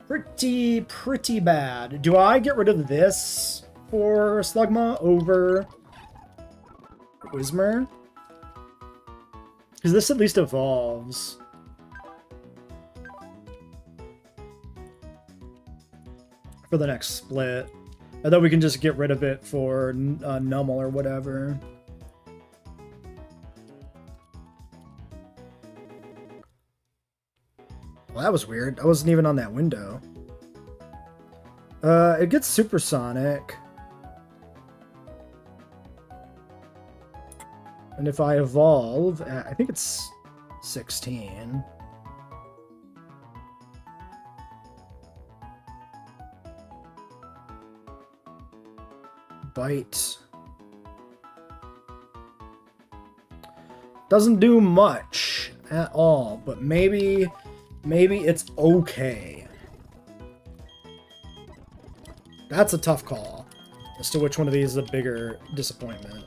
Pretty bad. Do I get rid of this for Slugma over Whismur? Because this at least evolves. For the next split. And then we can just get rid of it for Nummel or whatever. Well, that was weird. I wasn't even on that window. It gets supersonic. And if I evolve, I think it's 16. Bite. Doesn't do much at all, but maybe it's okay. That's a tough call as to which one of these is a bigger disappointment.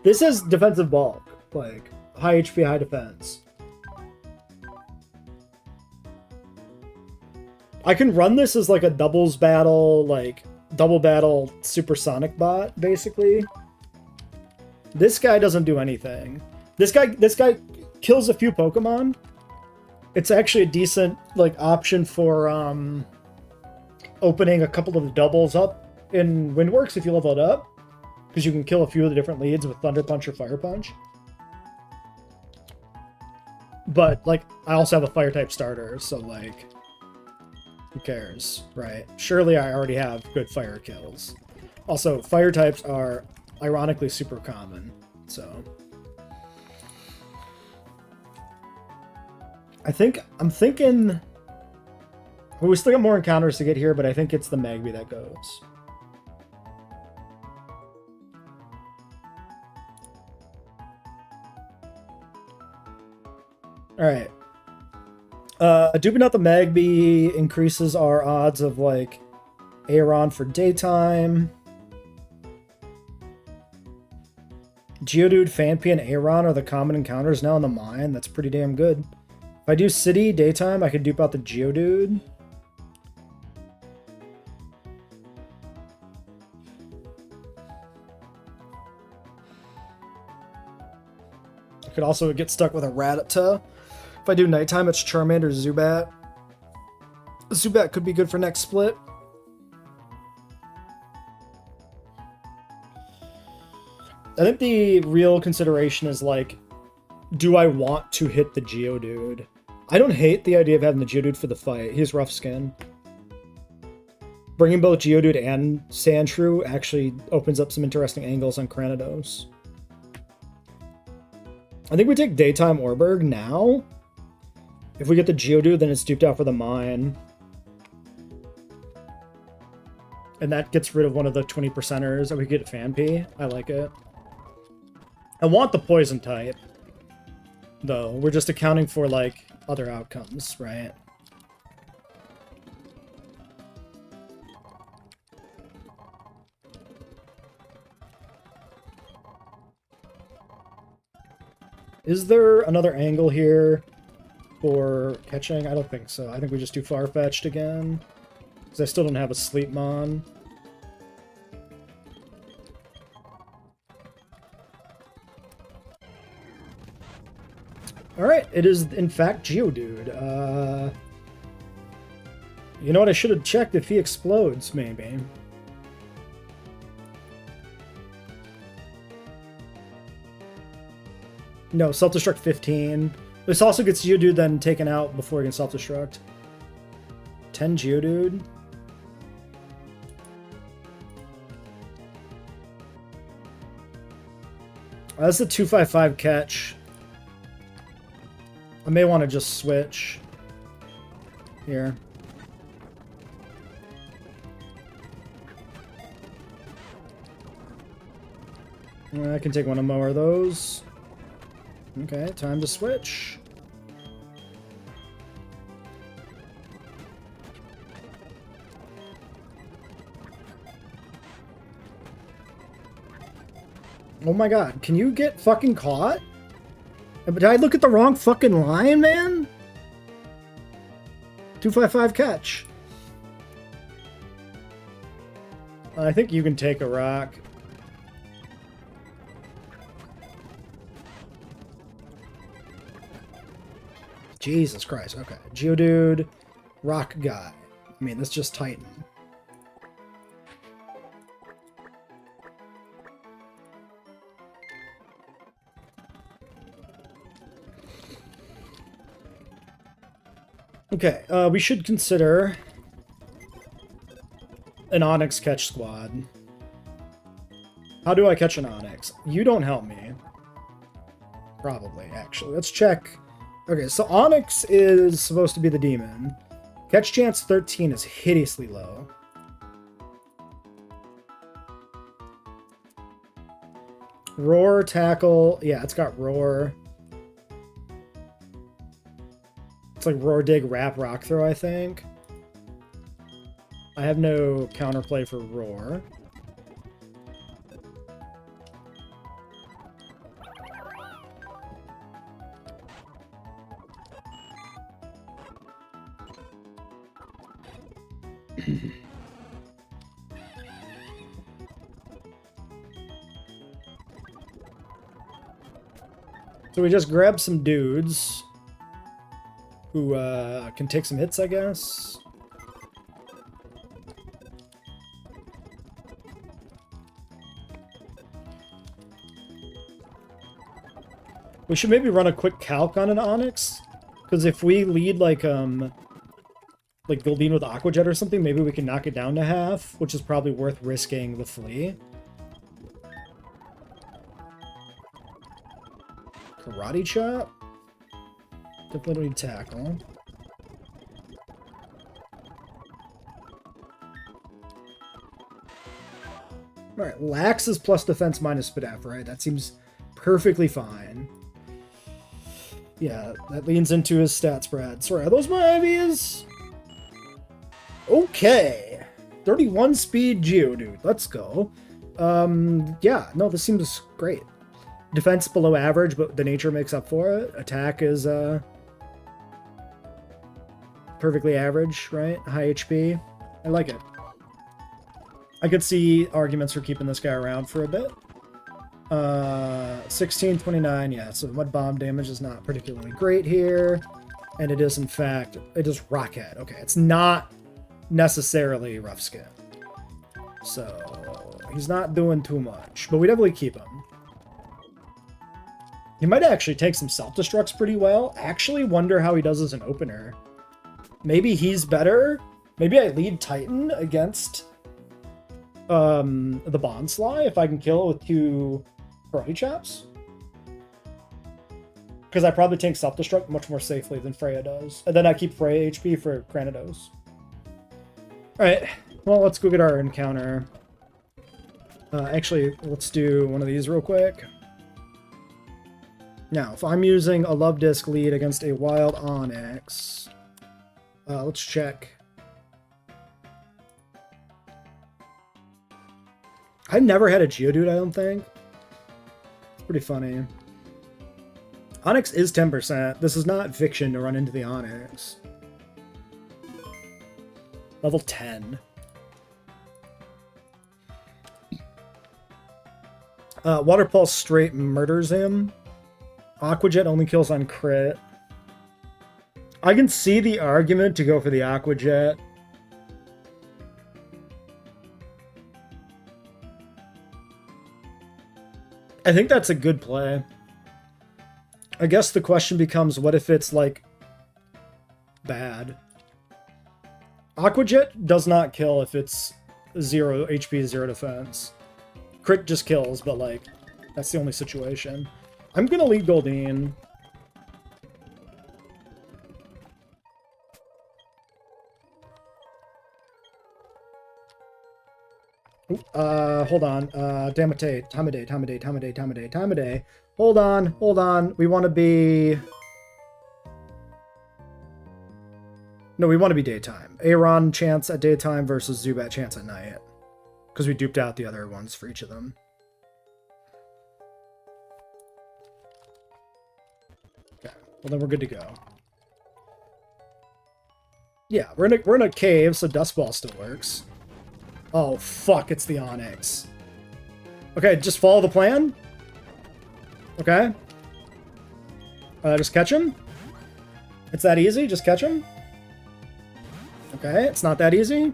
This is defensive bulk, like high HP, high defense. I can run this as like a doubles battle, like double battle supersonic bot, basically. This guy doesn't do anything. This guy kills a few Pokemon. It's actually a decent like option for opening a couple of doubles up in Windworks if you level it up, because you can kill a few of the different leads with Thunder Punch or Fire Punch. But like, I also have a Fire type starter, so like, who cares, right? Surely I already have good fire kills. Also, fire types are ironically super common, so. I'm thinking, well, we still got more encounters to get here, but I think it's the Magby that goes. Alright. Duping out the Magby increases our odds of, like, Aeron for daytime. Geodude, Phanpy, and Aeron are the common encounters now in the mine. That's pretty damn good. If I do City, daytime, I could dupe out the Geodude. I could also get stuck with a Rattata. If I do nighttime, it's Charmander, Zubat. Zubat could be good for next split. I think the real consideration is like, do I want to hit the Geodude? I don't hate the idea of having the Geodude for the fight. He's rough skin. Bringing both Geodude and Sandshrew actually opens up some interesting angles on Cranidos. I think we take Daytime Orberg now. If we get the Geodude, then it's duped out for the mine. And that gets rid of one of the 20%ers that we get at Phanpy. I like it. I want the poison type, though. We're just accounting for, like, other outcomes, right? Is there another angle here for catching? I don't think so. I think we just do Farfetch'd again, because I still don't have a Sleepmon. Alright, it is in fact Geodude. You know what, I should have checked if he explodes, maybe. No, self-destruct 15. This also gets Geodude then taken out before he can self-destruct. 10 Geodude. That's the 255 catch. I may want to just switch here. I can take one of more of those. Okay, time to switch. Oh my god, can you get fucking caught? Did I look at the wrong fucking line, man? 255 catch. I think you can take a rock. Jesus Christ, okay. Geodude, rock guy. I mean, that's just Titan. Okay, we should consider an Onyx catch squad. How do I catch an Onyx? You don't help me. Probably, actually. Let's check. Okay, so Onyx is supposed to be the demon. Catch chance 13 is hideously low. Roar, tackle. Yeah, it's got roar. It's like roar, dig, wrap, rock throw, I think. I have no counterplay for roar. So we just grab some dudes who can take some hits, I guess. We should maybe run a quick calc on an Onyx, because if we lead like Goldeen with Aqua Jet or something, maybe we can knock it down to half, which is probably worth risking the flea. Karate chop. Definitely need tackle. Alright, Lax is plus defense minus Spadaf, right? That seems perfectly fine. Yeah, that leans into his stat spread. Sorry, are those my IVs? Okay. 31 speed Geodude. Let's go. Yeah, no, this seems great. Defense below average, but the nature makes up for it. Attack is perfectly average, right? High HP. I like it. I could see arguments for keeping this guy around for a bit. 1629, yeah, so mud bomb damage is not particularly great here. And it is, in fact, it is Rockhead. Okay, it's not necessarily Rough Skin. So, he's not doing too much, but we definitely keep him. He might actually take some self-destructs pretty well. Actually wonder how he does as an opener. Maybe he's better. Maybe I lead Titan against the Bonsly if I can kill it with 2 Karate Chops. Because I probably tank self-destruct much more safely than Freya does. And then I keep Freya HP for Granados. Alright, well, let's go get our encounter. Actually, let's do one of these real quick. Now, if I'm using a Love Disc lead against a Wild Onyx, let's check. I've never had a Geodude, I don't think. It's pretty funny. Onyx is 10%. This is not fiction to run into the Onyx. Level 10. Water Pulse straight murders him. Aqua Jet only kills on crit. I can see the argument to go for the Aqua Jet. I think that's a good play. I guess the question becomes, what if it's, like, bad? Aqua Jet does not kill if it's 0 HP, 0 defense. Crit just kills, but, like, that's the only situation. I'm gonna lead Goldeen. Hold on. Tamade. Hold on. We want to be... No, we want to be daytime. Aeron chance at daytime versus Zubat chance at night. Because we duped out the other ones for each of them. Okay, well then we're good to go. Yeah, we're in a cave, so Dust Ball still works. Oh, fuck, it's the Onyx. Okay, just follow the plan. Okay. Just catch him. It's that easy, just catch him. Okay, it's not that easy.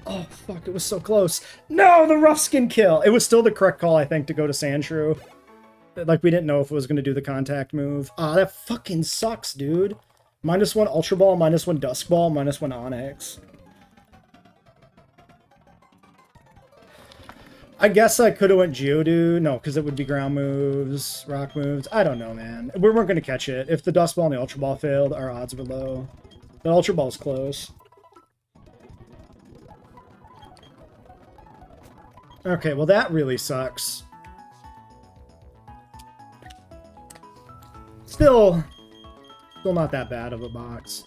Oh, fuck, it was so close. No, the rough skin kill. It was still the correct call, I think, to go to Sandshrew. Like, we didn't know if it was going to do the contact move. Ah, that fucking sucks, dude. -1 Ultra Ball, -1 Dusk Ball, -1 Onyx. I guess I could have went Geodude. No, because it would be ground moves, rock moves. I don't know, man. We weren't going to catch it. If the Dusk Ball and the Ultra Ball failed, our odds were low. The Ultra Ball's close. Okay, well that really sucks. Still not that bad of a box.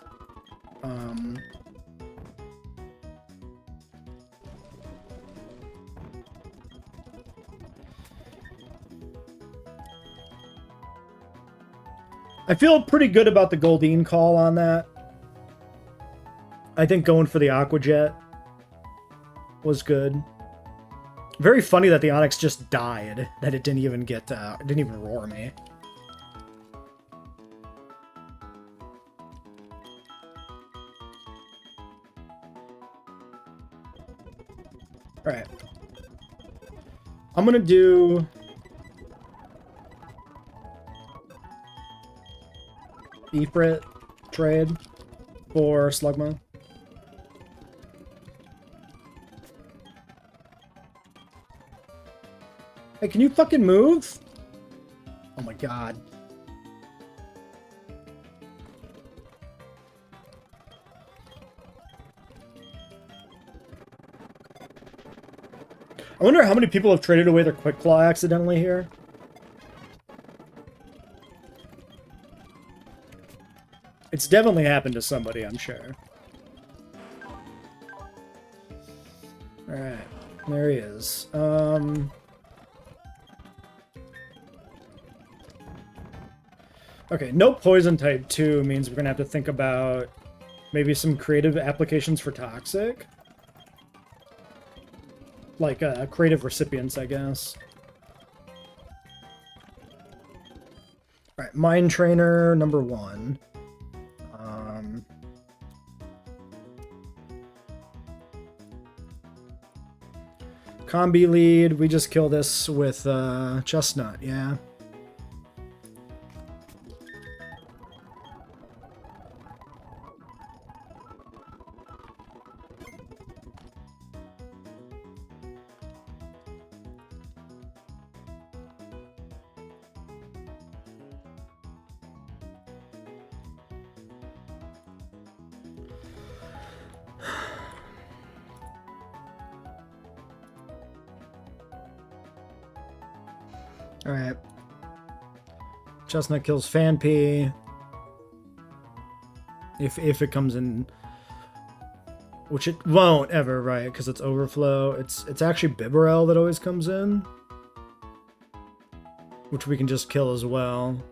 I feel pretty good about the Goldeen call on that. I think going for the Aqua Jet was good. Very funny that the Onyx just died, that it didn't even get, it didn't even roar me. Alright. I'm gonna do... Ifrit trade for Slugma. Hey, can you fucking move? Oh my god. I wonder how many people have traded away their Quick Claw accidentally here. It's definitely happened to somebody, I'm sure. Alright, there he is. Okay, no poison type 2 means we're gonna have to think about maybe some creative applications for Toxic. Like, creative recipients, I guess. Alright, Mind Trainer number 1. Combi lead, we just kill this with Chestnut, yeah. Alright. Chestnut kills Fanpy. If it comes in... Which it won't ever, right? Because it's Overflow. It's actually Bibarel that always comes in. Which we can just kill as well.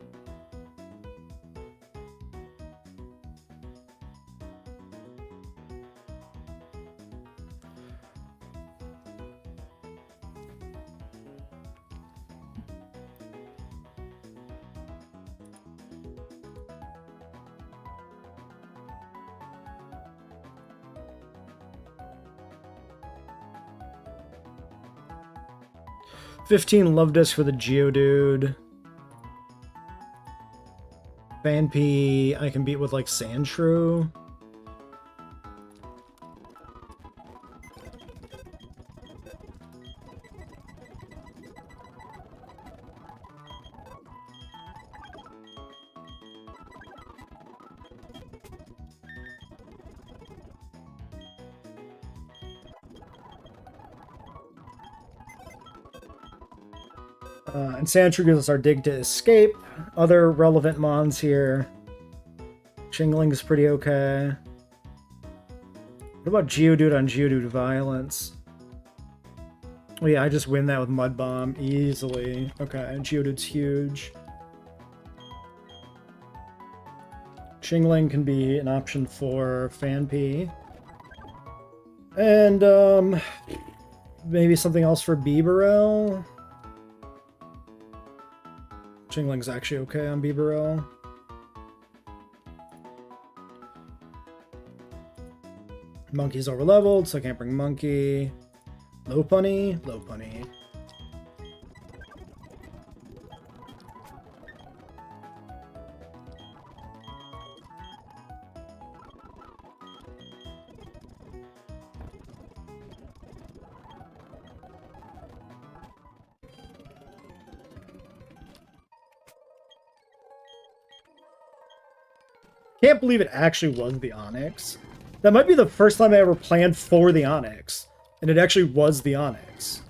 $15 Love Disc for the Geodude. Fanpy, I can beat with, like, Sandshrew. And Sandshrew gives us our Dig to Escape. Other relevant mons here. Chingling's pretty okay. What about Geodude on Geodude Violence? Oh yeah, I just win that with Mud Bomb easily. Okay, Geodude's huge. Chingling can be an option for Fanpy. And, maybe something else for Bibarel? Chingling's actually okay on Bibarel. Monkey's overleveled, so I can't bring Monkey. Lopunny, Lopunny. can't believe it actually was the Onyx. That might be the first time I ever planned for the Onyx. And it actually was the Onyx.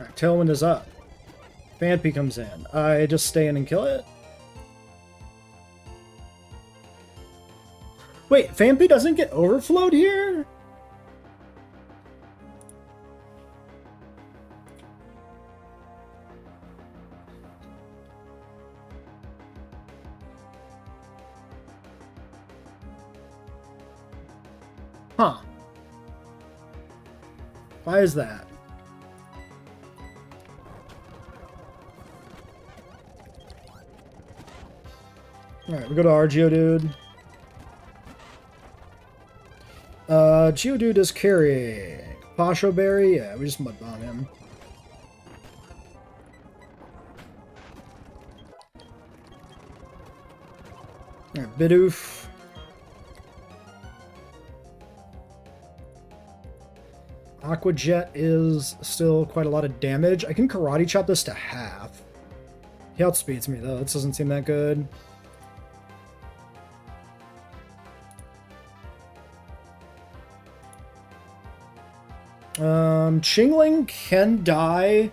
Alright, Tailwind is up. Phanpy comes in. I just stay in and kill it? Wait, Phanpy doesn't get overflowed here? Huh. Why is that? Alright, we go to our Geodude. Geodude is carrying Pasho Berry. Yeah, we just mud bomb him. Alright, Bidoof. Aqua Jet is still quite a lot of damage. I can Karate Chop this to half. He outspeeds me though. This doesn't seem that good. Chingling can die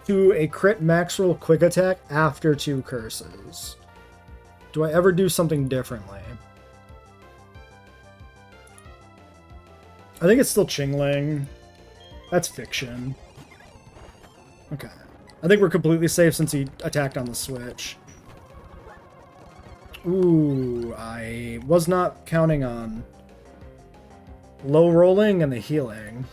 to a crit max roll quick attack after 2 curses. Do I ever do something differently? I think it's still Chingling. That's fiction. Okay. I think we're completely safe since he attacked on the switch. Ooh, I was not counting on low rolling and the healing.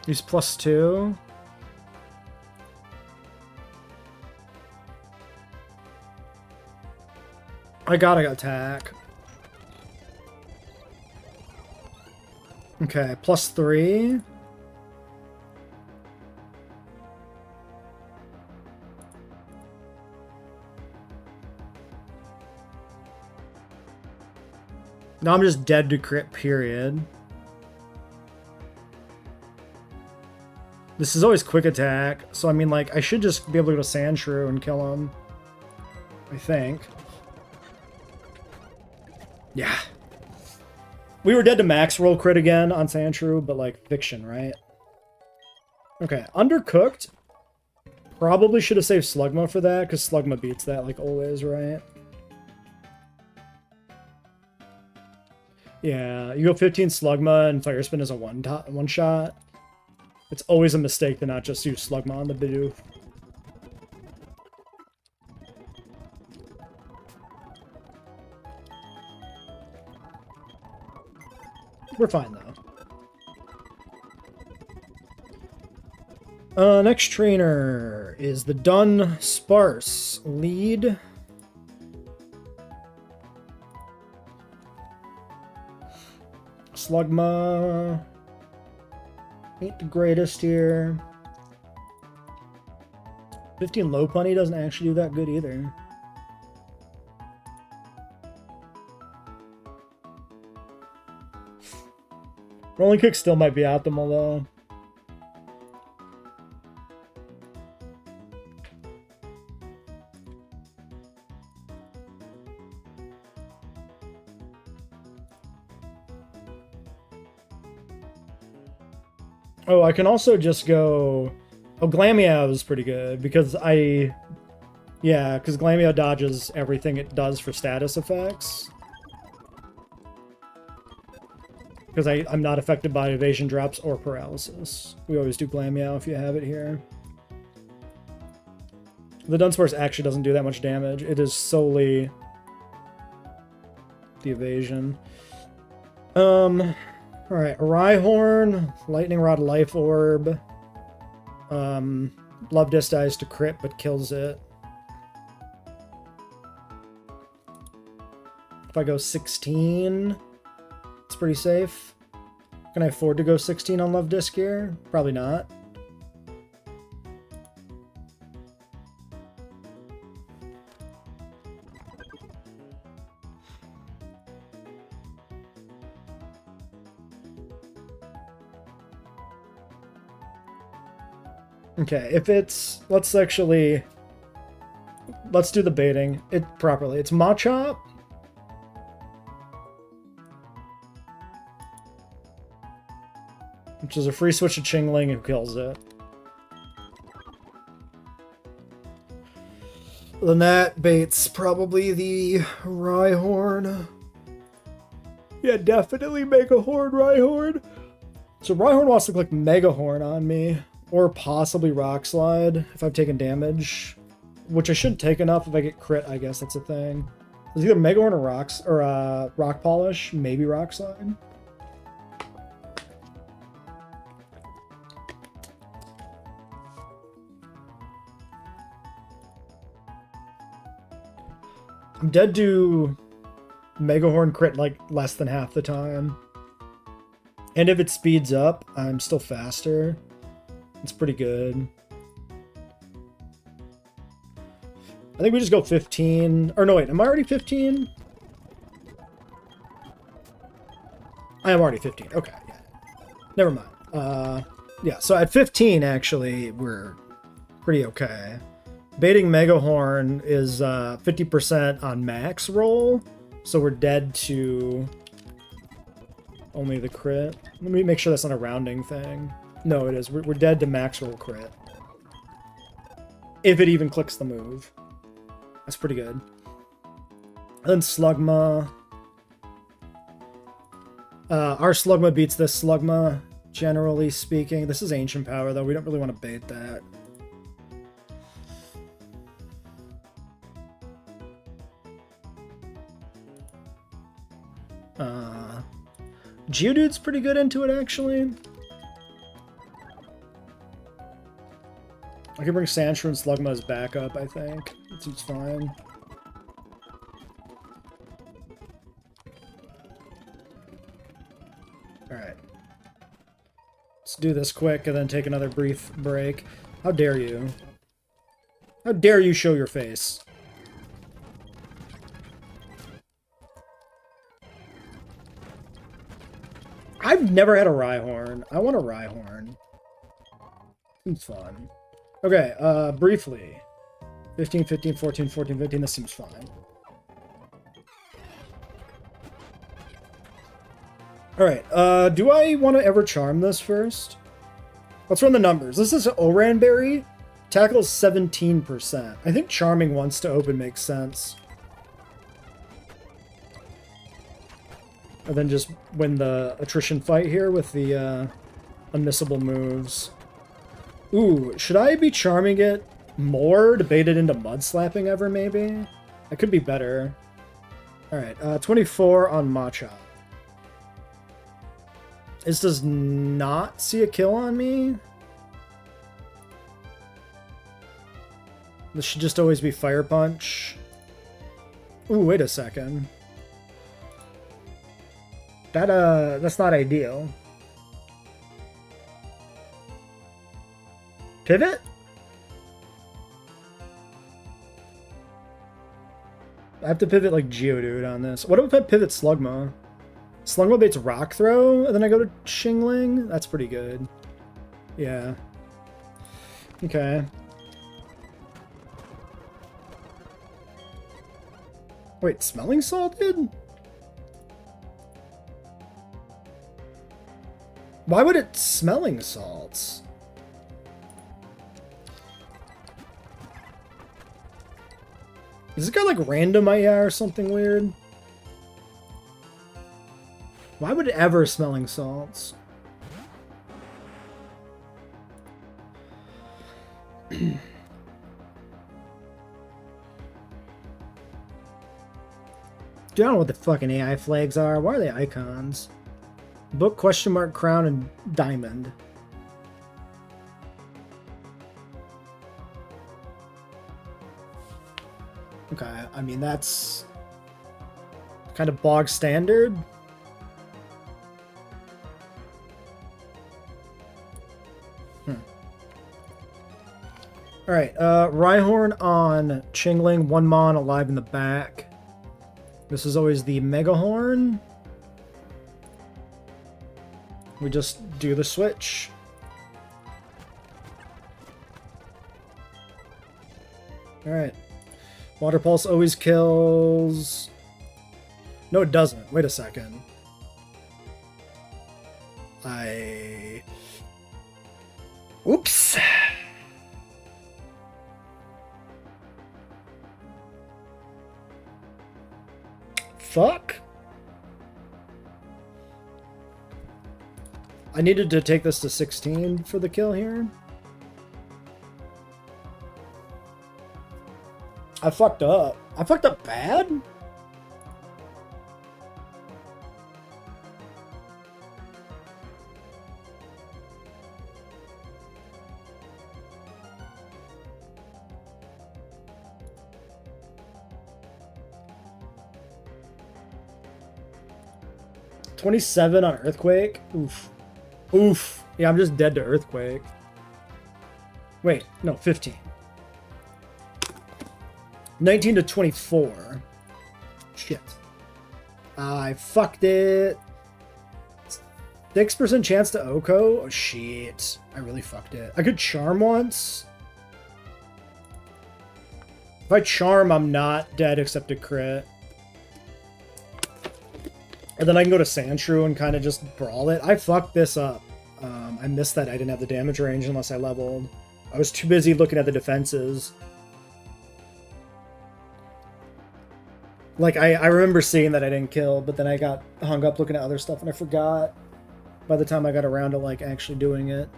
He's +2. I gotta attack. Okay, +3. Now I'm just dead to crit, period. This is always quick attack, so I mean, like, I should just be able to go to Sandshrew and kill him. I think. Yeah. We were dead to max roll crit again on Sandshrew, but, like, fiction, right? Okay, Undercooked. Probably should have saved Slugma for that, because Slugma beats that, like, always, right? Yeah, you go 15 Slugma and Fire Spin is a one shot. It's always a mistake to not just use Slugma on the Bidoof. We're fine, though. Next trainer is the Dun Sparse. Lead. Slugma. Ain't the greatest here. 15 Lopunny doesn't actually do that good either. Rolling Kick still might be optimal though. Oh, I can also just go... Oh, Glameow is pretty good, because I... Yeah, because Glameow dodges everything it does for status effects. Because I'm not affected by evasion drops or paralysis. We always do Glameow if you have it here. The Dunsparce actually doesn't do that much damage. It is solely the evasion. Alright, Rhyhorn, Lightning Rod, Life Orb. Love Disc dies to crit, but kills it. If I go 16, it's pretty safe. Can I afford to go 16 on Love Disc here? Probably not. Okay, if it's... Let's do the baiting it properly. It's Machop. Which is a free switch to Chingling who kills it. Then that baits probably the Rhyhorn. Yeah, definitely Megahorn, Rhyhorn. So Rhyhorn wants to click Megahorn on me. Or possibly Rock Slide if I've taken damage. Which I shouldn't take enough if I get crit, I guess that's a thing. It's either Megahorn or Rock Polish, maybe Rock Slide. I'm dead to Megahorn crit like less than half the time. And if it speeds up, I'm still faster. It's pretty good. I think we just go 15. Or no, wait, am I already 15? I am already 15. Okay, yeah. Never mind. Yeah, so at 15, actually, we're pretty okay. Baiting Megahorn is 50% on max roll, so we're dead to only the crit. Let me make sure that's not a rounding thing. No, it is. We're dead to max roll crit. If it even clicks the move. That's pretty good. And then Slugma. Our Slugma beats this Slugma, generally speaking. This is Ancient Power, though. We don't really want to bait that. Geodude's pretty good into it, actually. I can bring Sandshrew and Slugma as backup, I think. It seems fine. Alright. Let's do this quick and then take another brief break. How dare you? How dare you show your face? I've never had a Rhyhorn. I want a Rhyhorn. Seems fun. Okay, briefly. 15, 15, 14, 14, 15. This seems fine. Alright, do I want to ever charm this first? Let's run the numbers. This is Oranberry. Tackles 17%. I think charming once to open makes sense. And then just win the attrition fight here with the unmissable moves. Ooh, should I be charming it more to bait it into mud slapping ever, maybe? That could be better. Alright, 24 on Machop. This does not see a kill on me. This should just always be Fire Punch. Ooh, wait a second. That's not ideal. Pivot? I have to pivot like Geodude on this. What if I pivot Slugma? Slugma baits Rock Throw, and then I go to Chingling? That's pretty good. Yeah. Okay. Wait, Smelling Salted? Why would it Smelling Salts? Is it got like random IA or something weird? Why would it ever Smelling Salts? Dude, I don't know what the fucking AI flags are. Why are they icons? Book, question mark, crown, and diamond. Okay, I mean, that's kind of bog standard. Alright, Rhyhorn on Chingling, 1 Mon alive in the back. This is always the Megahorn. We just do the switch. Alright. Water Pulse always kills... No, it doesn't. Wait a second. Oops! Fuck? I needed to take this to 16 for the kill here. I fucked up. I fucked up bad? $27 on Earthquake? Oof. Oof. Yeah, I'm just dead to Earthquake. Wait, no, 15. 19 to 24. Shit. I fucked it. 6% chance to Oko? Oh, shit. I really fucked it. I could Charm once. If I Charm, I'm not dead except a crit. And then I can go to Sandshrew and kind of just brawl it. I fucked this up. I missed that I didn't have the damage range unless I leveled. I was too busy looking at the defenses. Like, I remember seeing that I didn't kill, but then I got hung up looking at other stuff and I forgot by the time I got around to, like, actually doing it.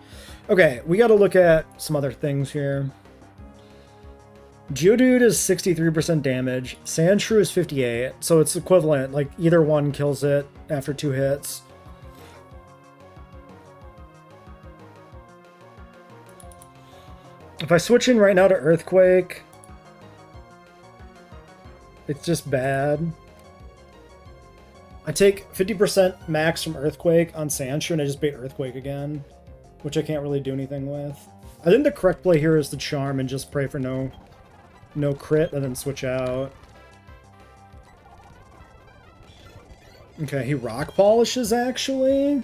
Okay, we gotta look at some other things here. Geodude is 63% damage. Sandshrew is 58, so it's equivalent. Like, either one kills it after 2 hits. If I switch in right now to Earthquake, it's just bad. I take 50% max from Earthquake on Sandshrew, and I just bait Earthquake again, which I can't really do anything with. I think the correct play here is to Charm and just pray for no crit, and then switch out. Okay, he Rock Polishes, actually.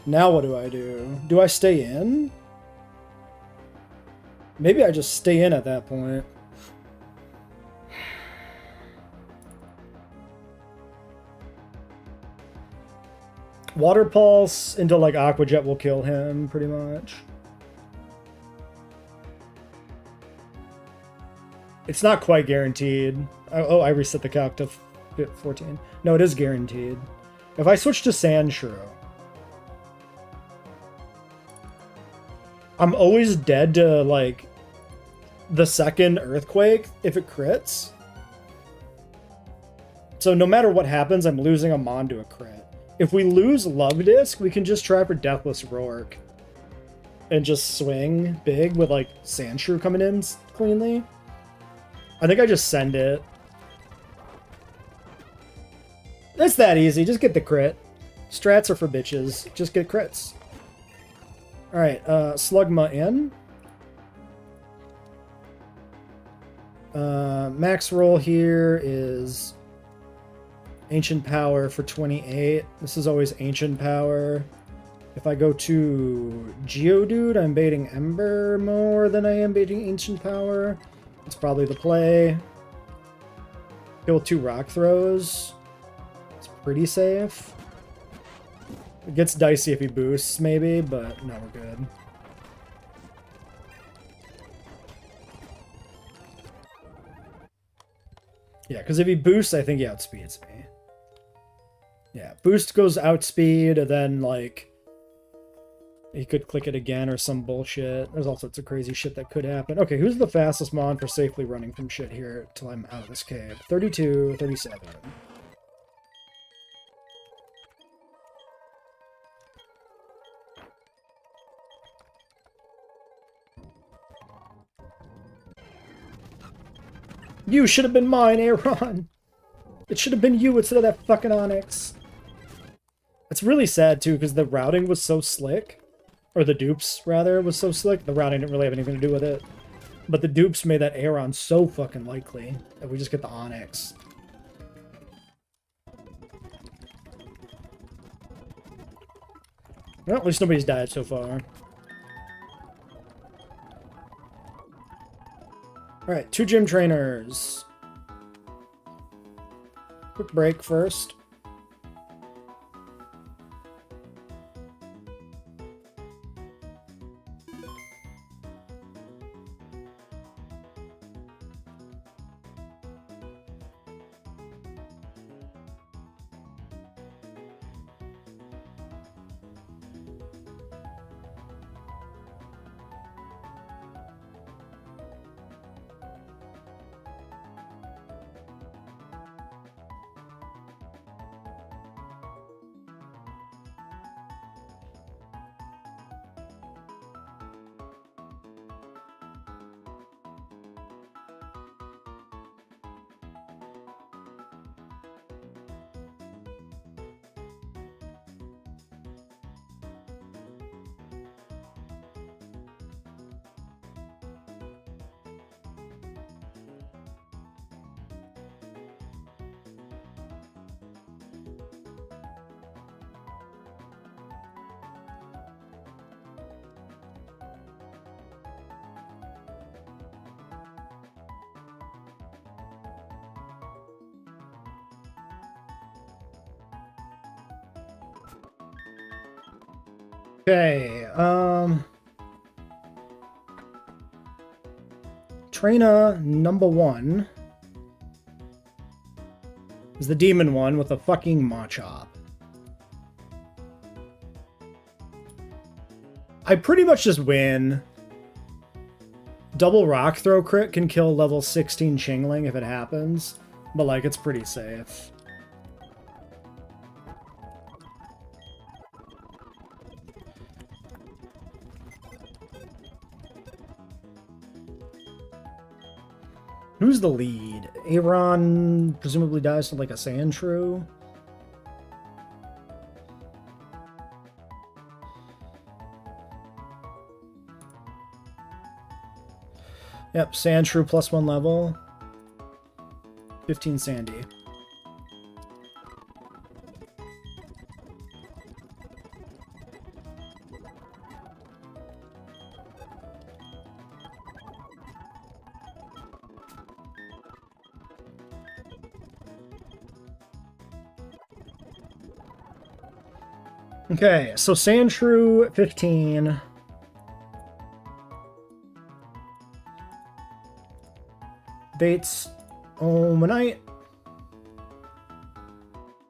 Now what do I do? Do I stay in? Maybe I just stay in at that point. Water Pulse into, like, Aqua Jet will kill him, pretty much. It's not quite guaranteed. Oh, I reset the calc to 14. No, it is guaranteed. If I switch to Sandshrew, I'm always dead to, like, the second Earthquake if it crits. So no matter what happens, I'm losing a Mon to a crit. If we lose Love Disc, we can just try for Deathless Roark and just swing big with, like, Sandshrew coming in cleanly. I think I just send it. It's that easy. Just get the crit. Strats are for bitches. Just get crits. Alright, Slugma in. Max roll here is Ancient Power for 28. This is always Ancient Power. If I go to Geodude, I'm baiting Ember more than I am baiting Ancient Power. It's probably the play. Kill 2 Rock Throws. It's pretty safe. It gets dicey if he boosts, maybe, but no, we're good. Yeah, because if he boosts, I think he outspeeds me. Yeah, boost goes outspeed, and then, like, he could click it again or some bullshit. There's all sorts of crazy shit that could happen. Okay, who's the fastest Mon for safely running from shit here till I'm out of this cave? 32, 37. You should have been mine, Aaron! It should have been you instead of that fucking Onyx. It's really sad, too, because the routing was so slick. Or the dupes, rather, was so slick. The routing didn't really have anything to do with it. But the dupes made that Aeron so fucking likely that we just get the Onyx. Well, at least nobody's died so far. Alright, 2 gym trainers. Quick break first. Okay, trainer number 1 is the demon one with a fucking Machop. I pretty much just win. Double rock throw crit can kill level 16 Chingling if it happens, but like it's pretty safe. Who's the lead? Aaron presumably dies to like a Sandshrew. Yep, Sandshrew +1 level. 15 Sandy. Okay, so Sandshrew 15. Baits Omanite.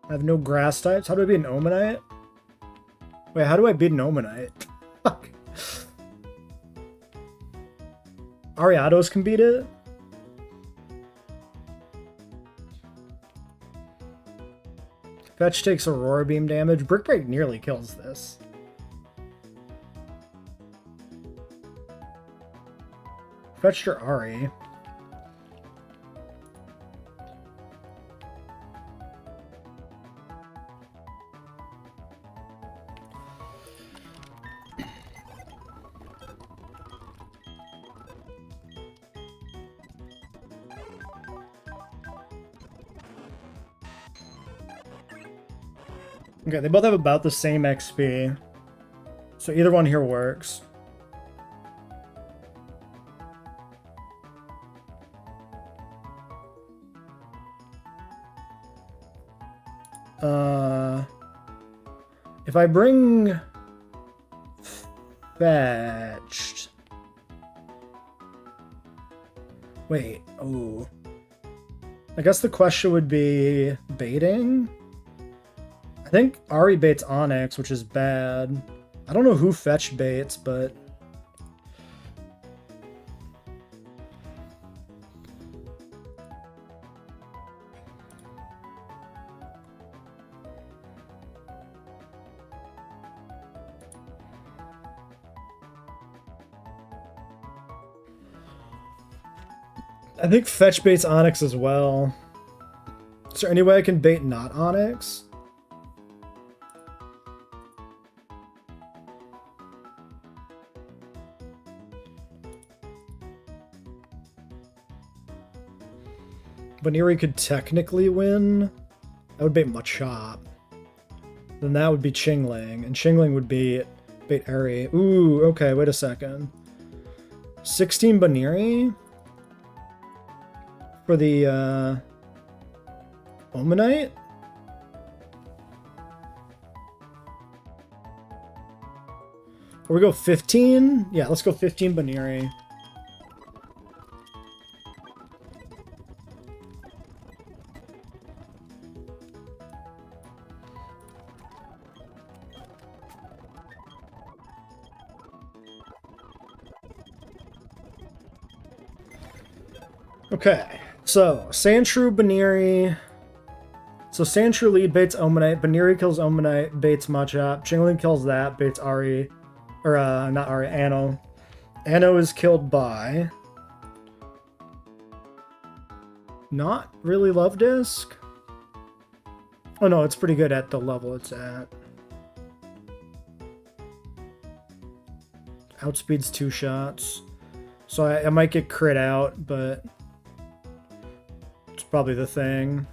I have no grass types. How do I beat an Omanite? Wait, how do I beat an Omanite? Fuck. Ariados can beat it? Fetch takes Aurora Beam damage. Brick Break nearly kills this. Fetched her Ari. Okay, they both have about the same XP. So either one here works. If I bring Fetched. Wait, oh. I guess the question would be baiting? I think Ari baits Onyx, which is bad. I don't know who Fetch baits, but... I think Fetch baits Onyx as well. Is there any way I can bait not Onyx? Baniri could technically win. That would bait Machop. Then that would be Chingling, and Chingling would be bait Eri. Ooh, okay, wait a second. 16 Baniri? for the Omanite? Or we go 15? Yeah, let's go 15 Baniri. Okay, so Sandshrew, Baniri. So Sandshrew lead baits Omanite, Baniri kills Omanite, baits Machop, Chingling kills that, baits Ari. Or, not Ari, Anno. Anno is killed by... Not really Love Disc? Oh no, it's pretty good at the level it's at. Outspeeds 2 shots. So I might get crit out, but... It's probably the thing.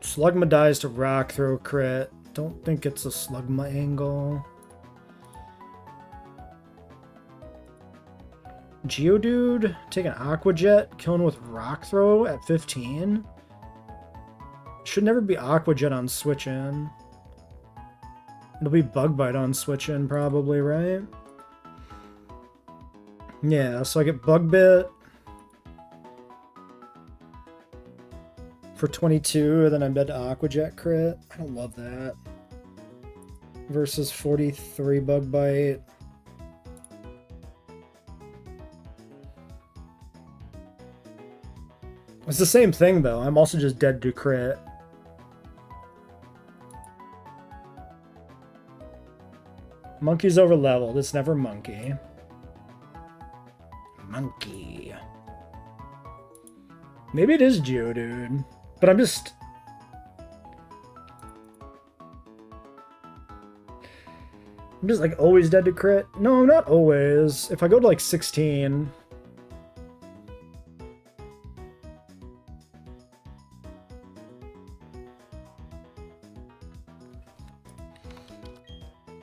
Slugma dies to Rock Throw crit. Don't think it's a Slugma angle. Geodude, take an Aqua Jet, killing with Rock Throw at 15. Should never be Aqua Jet on switch in. It'll be Bug Bite on switch in probably, right? Yeah, so I get Bug Bit for 22, and then I'm dead to Aqua Jet crit. I don't love that. Versus 43 Bug Bite. It's the same thing, though. I'm also just dead to crit. Monkey's over leveled. It's never Monkey. Monkey. Maybe it is Geodude. But I'm just... like always dead to crit. No, not always. If I go to like 16...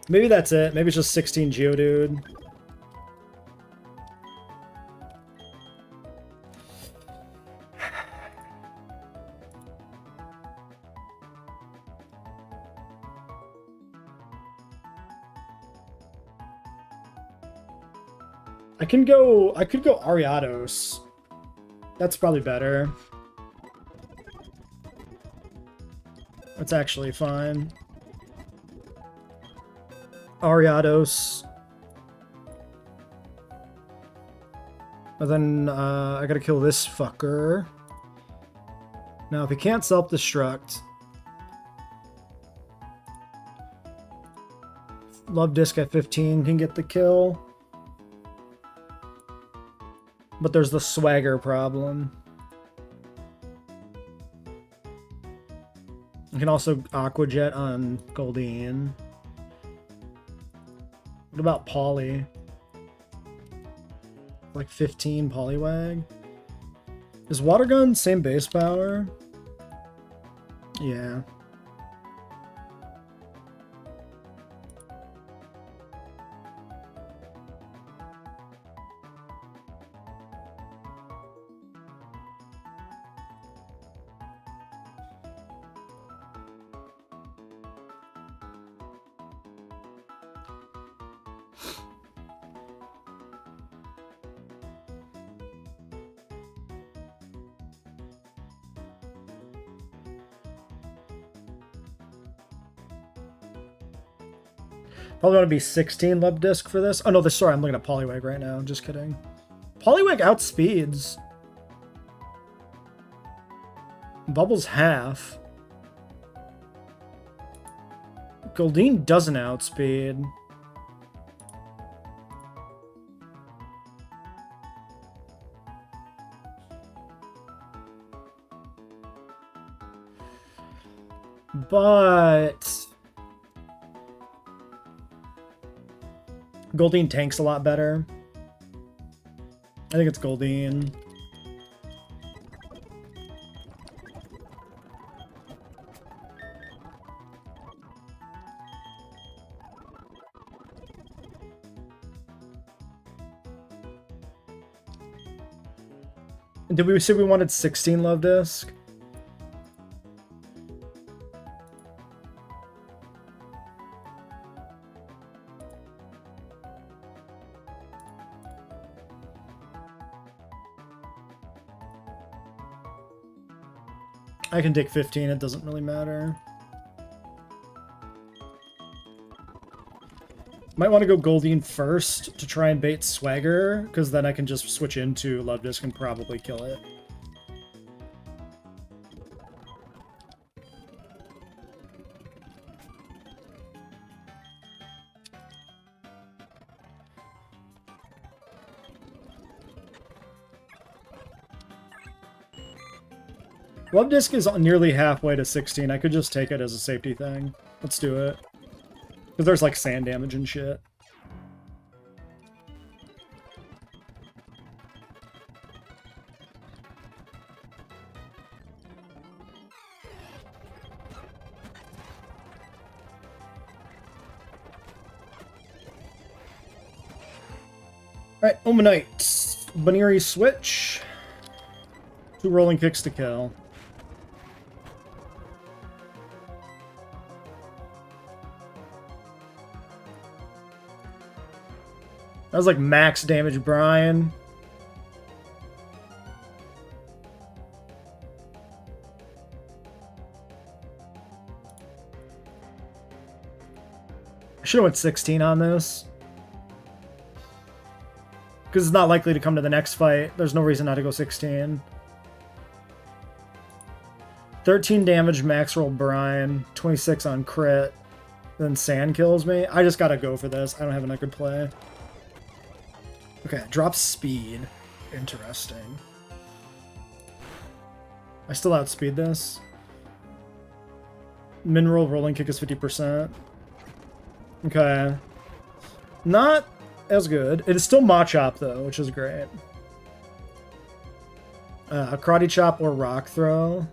Maybe that's it. Maybe it's just 16 Geodude. I could go Ariados. That's probably better. That's actually fine. Ariados. But then I gotta kill this fucker. Now, if he can't self-destruct, Love Disc at 15 can get the kill. But there's the swagger problem. You can also Aqua Jet on Goldeen. What about Poly? Like 15 Poliwag? Is Water Gun same base power? Yeah. Probably want to be 16 Love Disc for this. Oh no, sorry, I'm looking at Poliwag right now. Just kidding. Poliwag outspeeds. Bubbles half. Goldeen doesn't outspeed. But Goldeen tanks a lot better. I think it's Goldeen. Did we say we wanted 16 love disc? I can take 15, it doesn't really matter. Might want to go Goldine first to try and bait Swagger, because then I can just switch into Love Disc and probably kill it. Love Disc is nearly halfway to 16. I could just take it as a safety thing. Let's do it. Because there's like sand damage and shit. Alright, Omanite. Baneri switch. 2 rolling kicks to kill. That was like max damage, Brian. I should have went 16 on this. Because it's not likely to come to the next fight. There's no reason not to go 16. 13 damage, max roll Brian. 26 on crit. Then Sand kills me. I just gotta go for this. I don't have another good play. Okay, drop speed. Interesting. I still outspeed this. Mineral rolling kick is 50%. Okay. Not as good. It is still Machop though, which is great. Karate Chop or Rock Throw.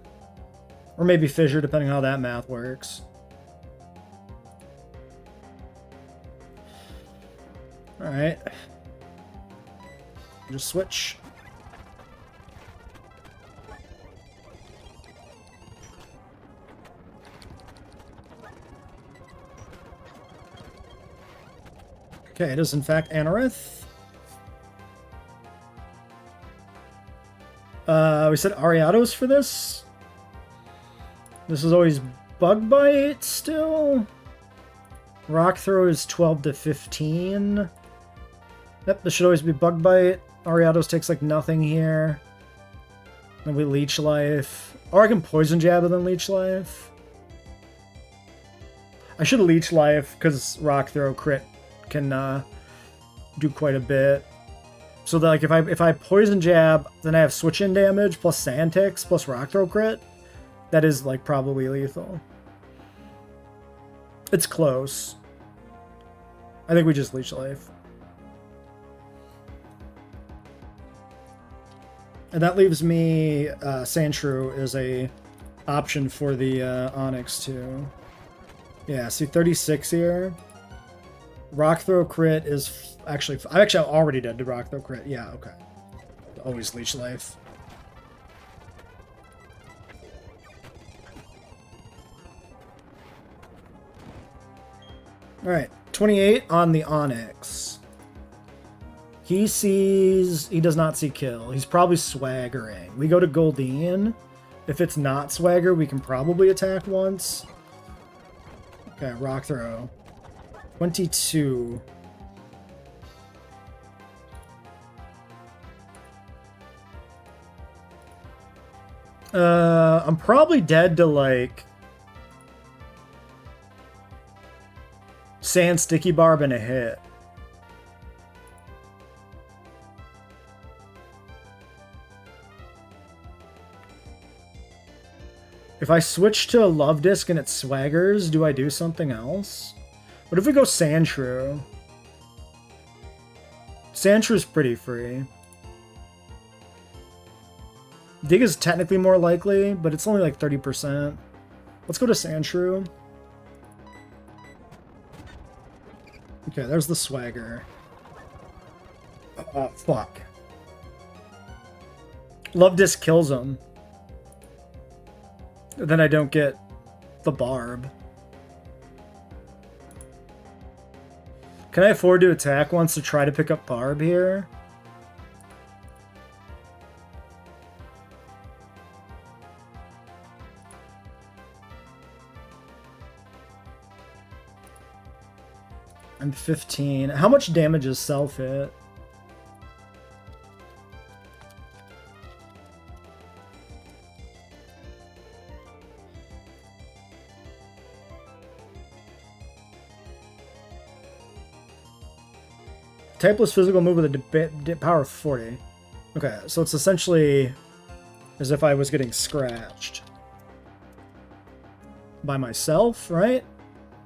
Or maybe Fissure, depending on how that math works. Alright. Just switch. Okay, it is in fact Anorith. We said Ariados for this. This is always Bug Bite still. Rock Throw is 12 to 15. Yep, this should always be Bug Bite. Ariados takes like nothing here. Then we Leech Life. Or I can Poison Jab and then Leech Life. I should Leech Life because Rock Throw crit can do quite a bit. So that, like if I Poison Jab, then I have Switch In damage plus Sand Ticks plus Rock Throw crit. That is like probably lethal. It's close. I think we just Leech Life. And that leaves me, Sandshrew is a option for the Onyx too. Yeah, see 36 here. Rock Throw crit is actually, I'm already dead to Rock Throw crit. Yeah, okay. Always Leech Life. Alright, 28 on the Onyx. He does not see kill. He's probably swaggering. We go to Goldine. If it's not swagger, we can probably attack once. Okay, Rock Throw. 22. I'm probably dead to like Sand Sticky Barb and a hit. If I switch to Love Disc and it swaggers, do I do something else? What if we go Sandshrew? Sandshrew's pretty free. Dig is technically more likely, but it's only like 30%. Let's go to Sandshrew. Okay, there's the swagger. Fuck. Love Disc kills him. Then I don't get the barb. Can I afford to attack once to try to pick up barb here? I'm 15. How much damage is self-hit? Typeless physical move with a power of 40. Okay, so it's essentially as if I was getting scratched by myself, right?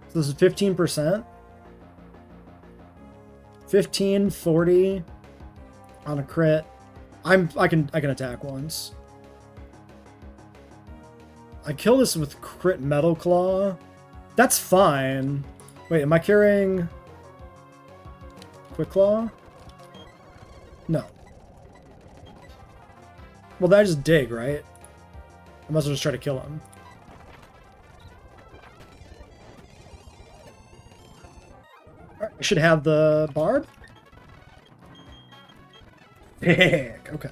So this is 15%. 15, 40 on a crit. I can attack once. I kill this with crit Metal Claw. That's fine. Wait, am I carrying Quick Claw? No. Well, then I just dig, right? I might as well just try to kill him. Alright, I should have the barb. Pick. Okay.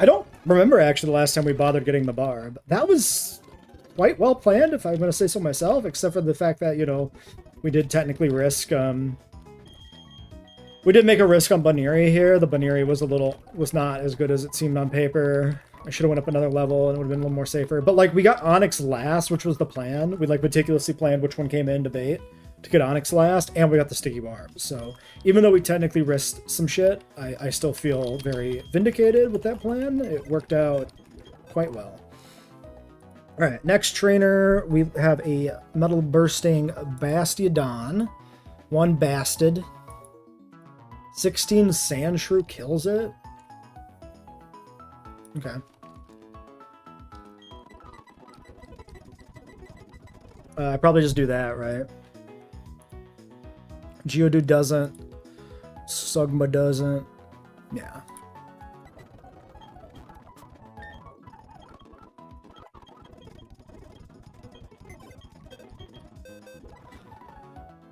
I don't remember actually the last time we bothered getting the barb. That was quite well planned, if I'm going to say so myself, except for the fact that, you know, we did technically risk, we did make a risk on Baneri here. The Baneri was not as good as it seemed on paper. I should have went up another level and it would have been a little more safer. But, like, we got Onyx last, which was the plan. We, like, meticulously planned which one came in to bait to get Onyx last, and we got the Sticky Barb. So, even though we technically risked some shit, I still feel very vindicated with that plan. It worked out quite well. Alright, next trainer, we have a Metal Bursting Bastiodon. 1 Bastard. 16 Sandshrew kills it. Okay. I probably just do that, right? Geodude doesn't. Sugma doesn't. Yeah.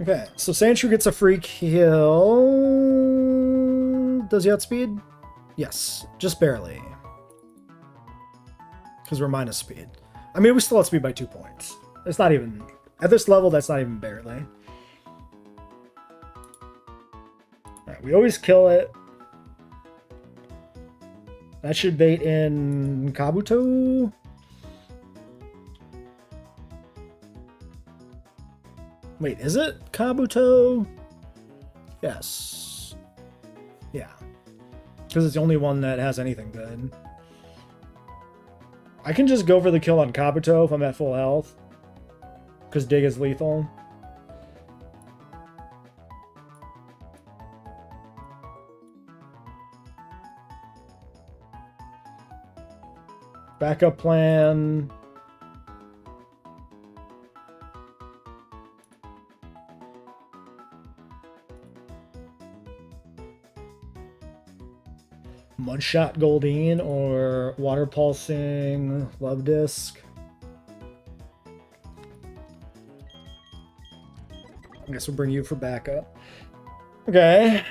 Okay, so Sandshrew gets a free kill. Does he outspeed? Yes, just barely. Because we're minus speed. I mean, we still outspeed by 2 points. It's not even... At this level, that's not even barely. Alright, we always kill it. That should bait in Kabuto. Wait, is it Kabuto? Yes. Yeah. Because it's the only one that has anything good. I can just go for the kill on Kabuto if I'm at full health. Because Dig is lethal. Backup plan. Mudshot Goldeen or Water Pulsing Love Disc. I guess we'll bring you for backup. Okay.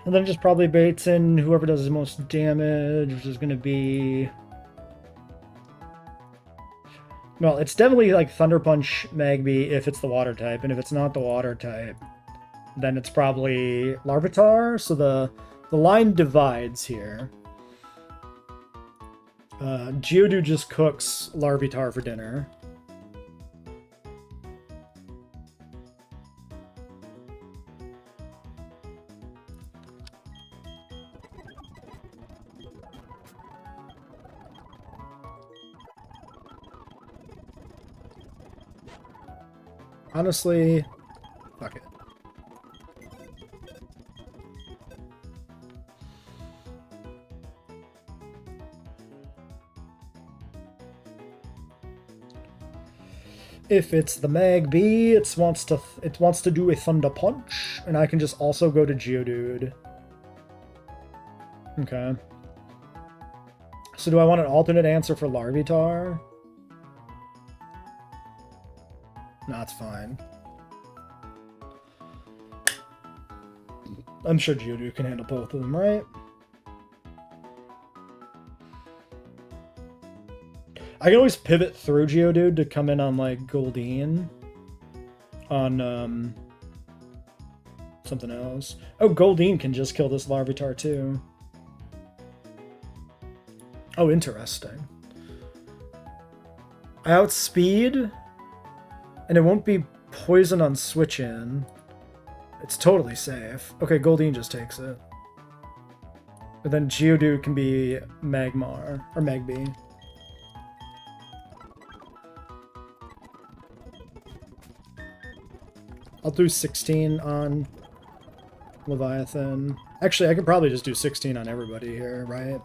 And then just probably baits in whoever does the most damage, which is going to be... Well, it's definitely like Thunder Punch Magby if it's the water type, and if it's not the water type, then it's probably Larvitar. So the line divides here. Geodude just cooks Larvitar for dinner. Honestly, fuck it. If it's the Magby, it wants to do a Thunder Punch, and I can just also go to Geodude. Okay. So do I want an alternate answer for Larvitar? No, it's fine. I'm sure Geodude can handle both of them, right? I can always pivot through Geodude to come in on, like, Goldeen. On, something else. Oh, Goldeen can just kill this Larvitar, too. Oh, interesting. I outspeed, and it won't be poisoned on switch in. It's totally safe. Okay, Goldeen just takes it. But then Geodude can be Magmar, or Magby. I'll do 16 on Leviathan. Actually, I could probably just do 16 on everybody here, right?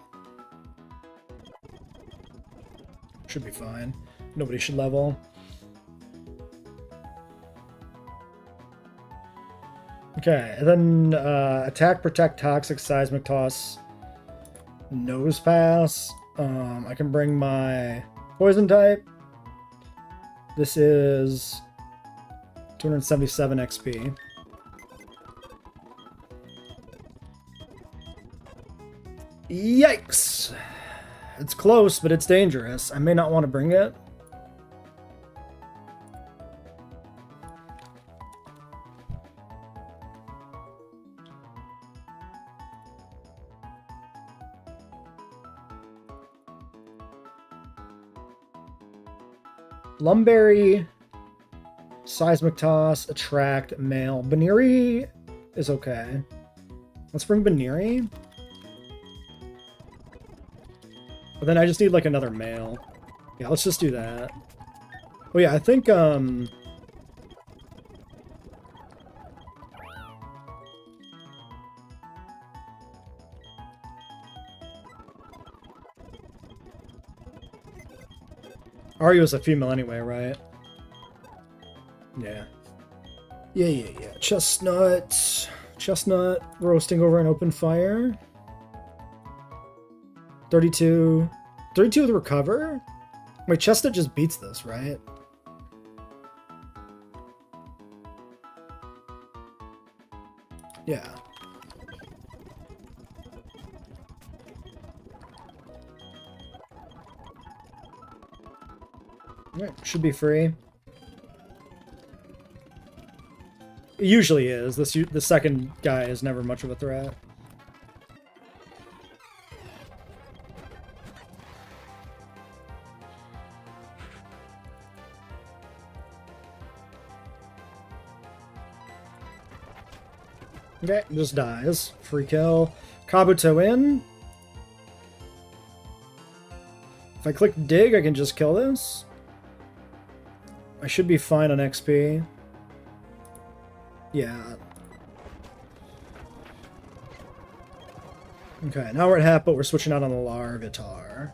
Should be fine. Nobody should level. Okay, and then attack, protect, toxic, seismic toss, nose pass. I can bring my poison type. This is 277 XP. Yikes! It's close, but it's dangerous. I may not want to bring it. Lumberry, Seismic Toss, Attract, Mail. Baniri is okay. Let's bring Baniri. But then I just need, like, another Mail. Yeah, let's just do that. Oh yeah, I think, Ari was a female anyway, right? Yeah. Yeah. Chestnut. Chestnut roasting over an open fire. 32. 32 with recover? Wait, Chestnut just beats this, right? Yeah. Alright, should be free. It usually is. The second guy is never much of a threat. Okay, just dies. Free kill. Kabuto in. If I click dig, I can just kill this. I should be fine on XP. Yeah. Okay, now we're at half, but we're switching out on the Larvitar.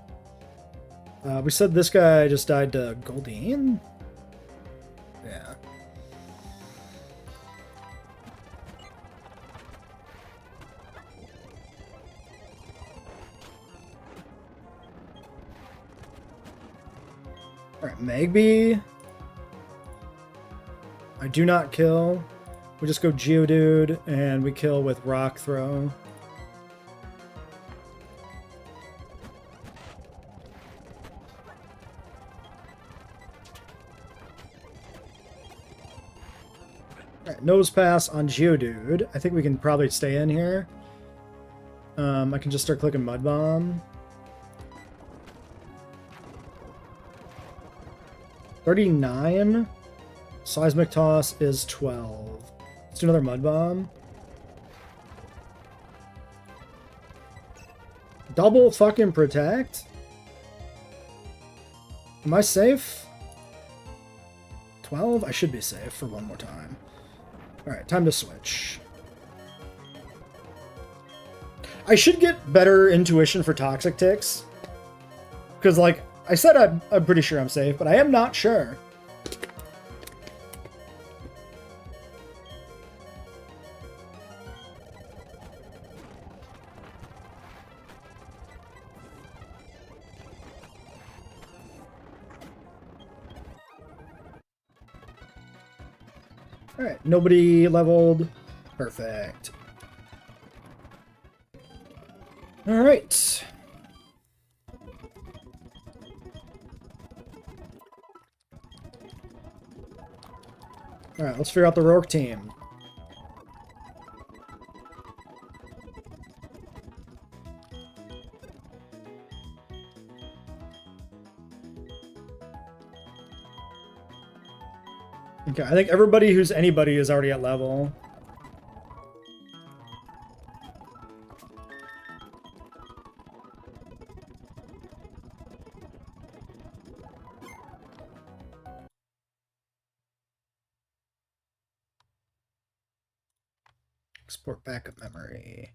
We said this guy just died to Goldeen? Yeah. Alright, Magby. I do not kill. We just go Geodude, and we kill with Rock Throw. Alright, Nose Pass on Geodude. I think we can probably stay in here. I can just start clicking Mud Bomb. 39. Seismic Toss is 12. Let's do another Mud Bomb. Double fucking protect? Am I safe? 12? I should be safe for one more time. Alright, time to switch. I should get better intuition for Toxic Ticks. Because, like, I said I'm pretty sure I'm safe, but I am not sure. Alright, nobody leveled. Perfect. Alright. Alright, let's figure out the Rourke team. Okay, I think everybody who's anybody is already at level. Export backup memory.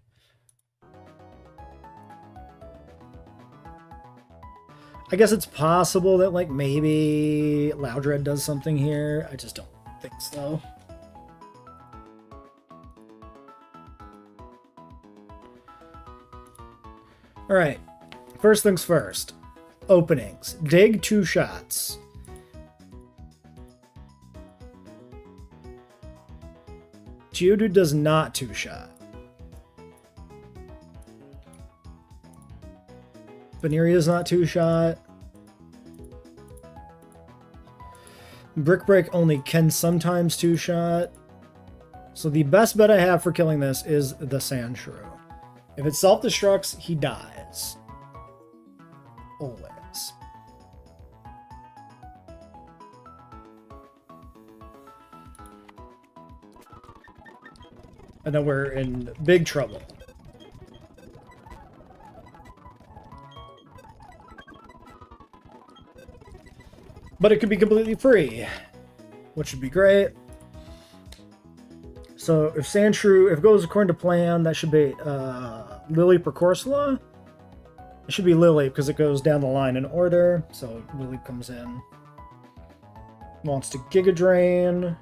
I guess it's possible that, like, maybe Loudred does something here. I just don't think so. Alright. First things first. Openings. Dig 2 shots. Geodude does not 2-shot. Veneria's not 2-shot. Brick Break only can sometimes 2-shot. So the best bet I have for killing this is the Sandshrew. If it self-destructs, he dies. Always. And then we're in big trouble. But it could be completely free, which would be great. So if Sandshrew, if it goes according to plan, that should be Lily Precorsula. It should be Lily because it goes down the line in order. So Lily comes in. Wants to Giga Drain.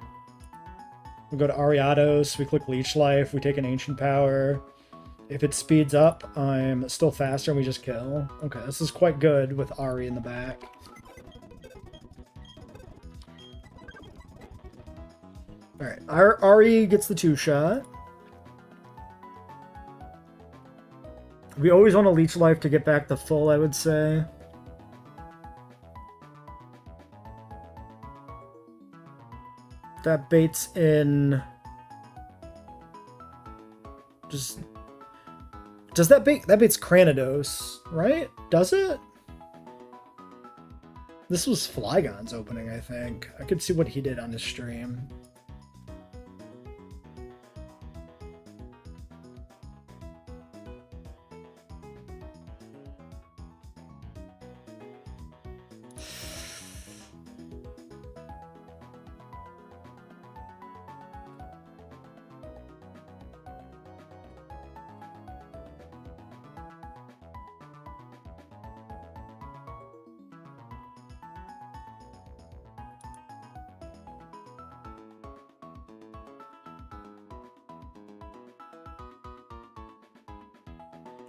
We go to Ariados, we click Leech Life, we take an Ancient Power. If it speeds up, I'm still faster and we just kill. Okay, this is quite good with Ari in the back. Alright, Ari gets the 2-shot. We always want to Leech Life to get back to full, I would say. That baits in... Just... Does that bait... That baits Cranidos, right? Does it? This was Flygon's opening, I think. I could see what he did on his stream.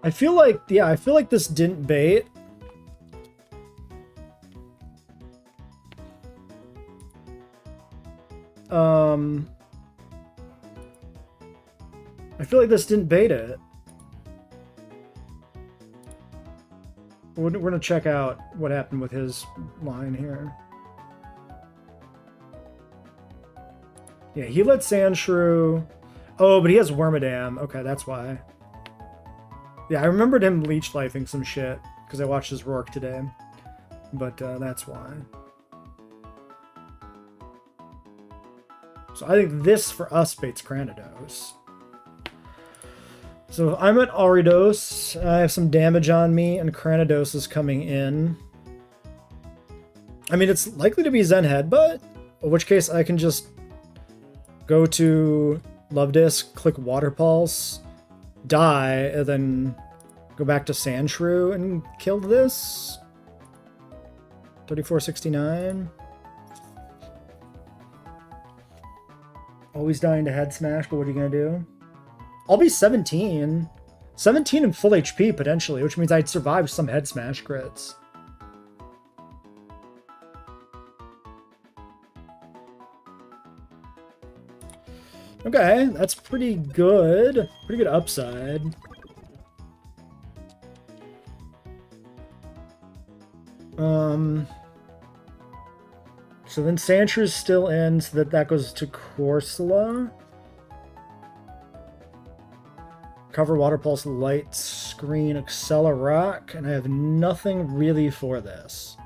I feel like, yeah, I feel like this didn't bait. I feel like this didn't bait it. We're gonna check out what happened with his line here. Yeah, he let Sandshrew. Oh, but he has Wormadam. Okay, that's why. Yeah, I remembered him Leech Lifing some shit because I watched his Rourke today. But that's why. So I think this for us baits Cranidos. So I'm at Ariados. I have some damage on me, and Cranidos is coming in. I mean, it's likely to be Zen Headbutt, in which case I can just go to Love Disc, click Water Pulse, die, and then go back to Sandshrew and kill this. 3469. Always dying to head smash, but what are you gonna do? I'll be 17. 17 and full HP potentially, which means I'd survive some head smash crits. Okay, that's pretty good. Pretty good upside. So then Santra's still in, so that goes to Corsola. Cover Water Pulse Light Screen Accelerock, and I have nothing really for this.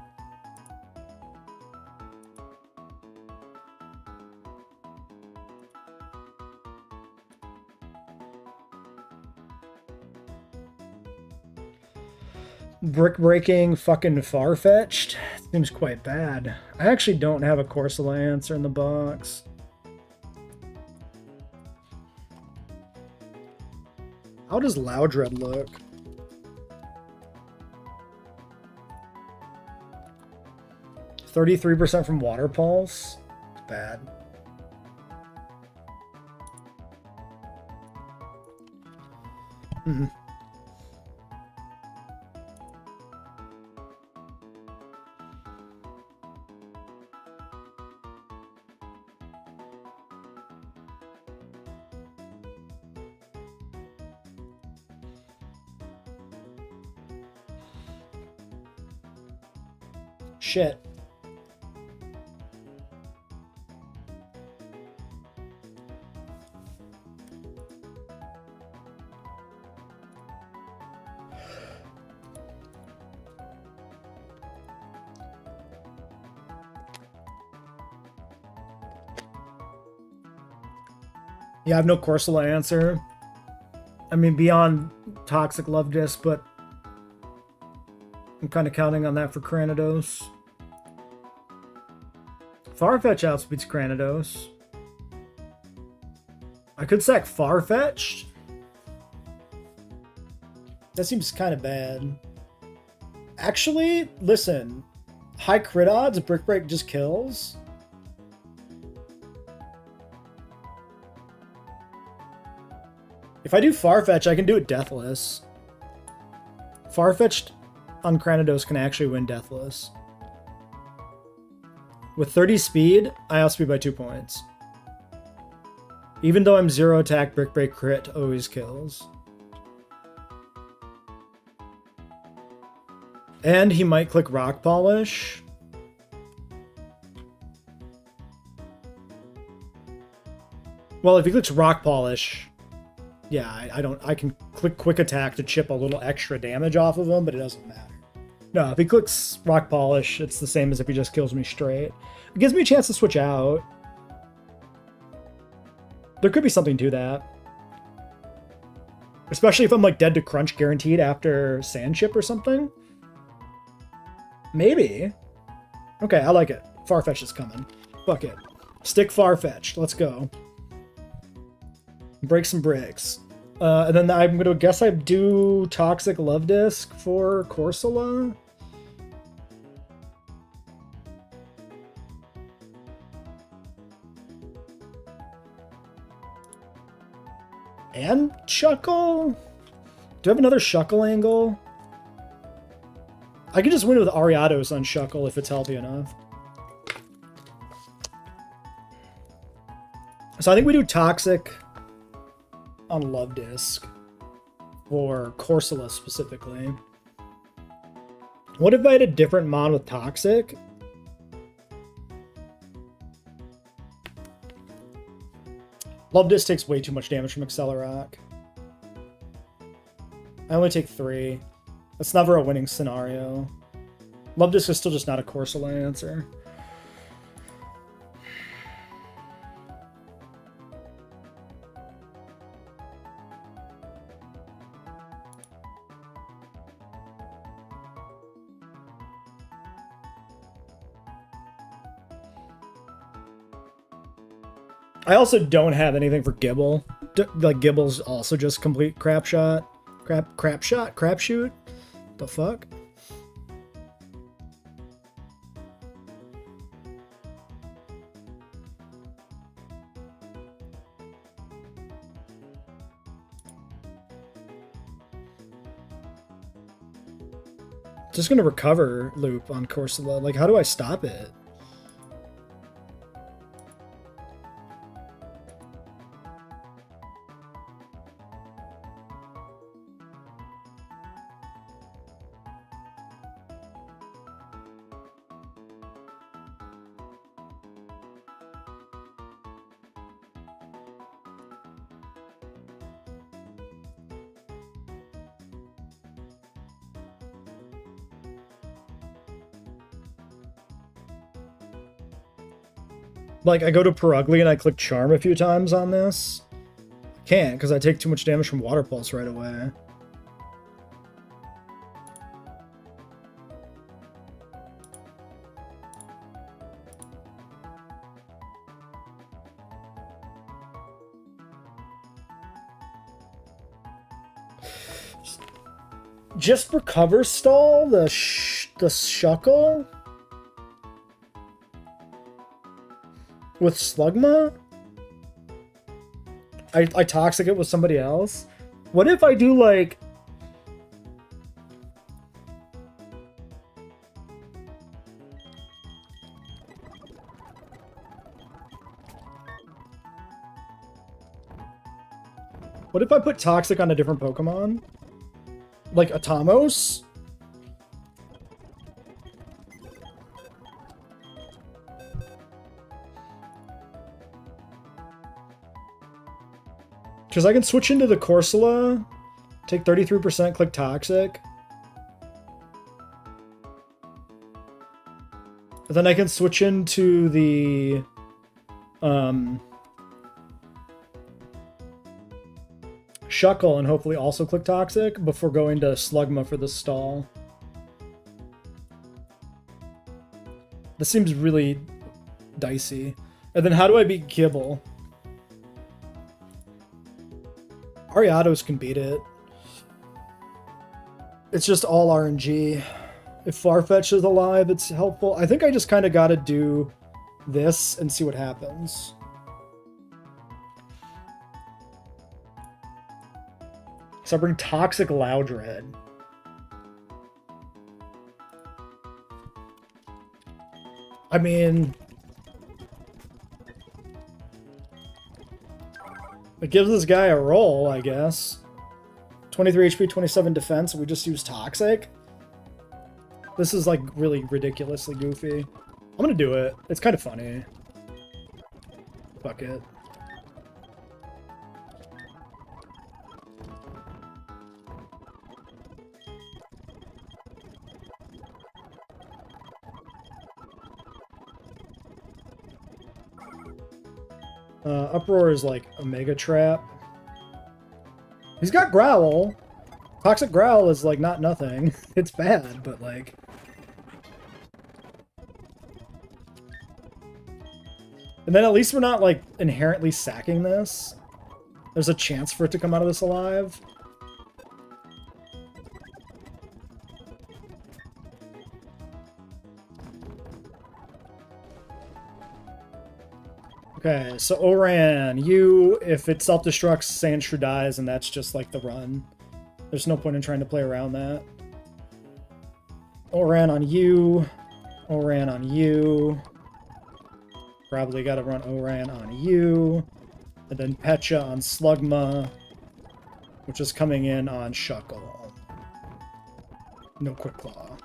Brick Breaking fucking Farfetched seems quite bad. I actually don't have a Corsola answer in the box. How does Loudred look? %33% from Water Pulse? Bad. Mm-hmm. Shit. Yeah, I have no Corsola answer. I mean, beyond Toxic Love Disc, but I'm kind of counting on that for Cranidos. Farfetch outspeeds Cranidos. I could sack Farfetched. That seems kind of bad. Actually, listen. High crit odds, Brick Break just kills. If I do Farfetch, I can do it Deathless. Farfetched on Cranidos can actually win Deathless. With 30 speed, I outspeed by 2 points. Even though I'm 0 attack, Brick Break crit always kills. And he might click Rock Polish. Well, if he clicks Rock Polish, yeah, I can click Quick Attack to chip a little extra damage off of him, but it doesn't matter. No, if he clicks Rock Polish, it's the same as if he just kills me straight. It gives me a chance to switch out. There could be something to that. Especially if I'm like dead to crunch guaranteed after Sand Chip or something. Maybe. Okay, I like it. Farfetch is coming. Fuck it. Stick Farfetch. Let's go. Break some bricks. And then I'm going to guess I do Toxic Love Disc for Corsola. And Shuckle? Do I have another Shuckle angle? I can just win with Ariados on Shuckle if it's healthy enough. So I think we do Toxic on Love Disc for Corsola specifically. What if I had a different mod with Toxic? Love Disc takes way too much damage from Accelerock. I only take 3. That's never a winning scenario. Love Disc is still just not a Corsola answer. I also don't have anything for Gibble. Like, Gibble's also just complete crap shot. Crap shoot? The fuck? Just gonna recover loop on Corsola. Like, how do I stop it? Like, I go to Perugly and I click Charm a few times on this. Can't, because I take too much damage from Water Pulse right away. Just for cover stall, the Shuckle? With Slugma? I Toxic it with somebody else? What if I do, like... What if I put Toxic on a different Pokemon? Like Atamos? Because I can switch into the Corsola, take 33%, click Toxic. And then I can switch into the... Shuckle and hopefully also click Toxic before going to Slugma for the stall. This seems really dicey. And then how do I beat Kibble? Ariados can beat it. It's just all RNG. If Farfetch is alive, it's helpful. I think I just kind of got to do this and see what happens. So I bring Toxic Loudred. I mean... it gives this guy a roll, I guess. 23 HP, 27 defense, we just use Toxic? This is, like, really ridiculously goofy. I'm gonna do it. It's kind of funny. Fuck it. Uproar is like a Mega Trap. He's got Growl. Toxic Growl is like not nothing. It's bad, but like... And then at least we're not like inherently sacking this. There's a chance for it to come out of this alive. Okay, so Oran, you, if it self-destructs, Sandshrew dies, and that's just like the run. There's no point in trying to play around that. Oran on you. Oran on you. Probably gotta run Oran on you. And then Pecha on Slugma, which is coming in on Shuckle. No Quick Claw.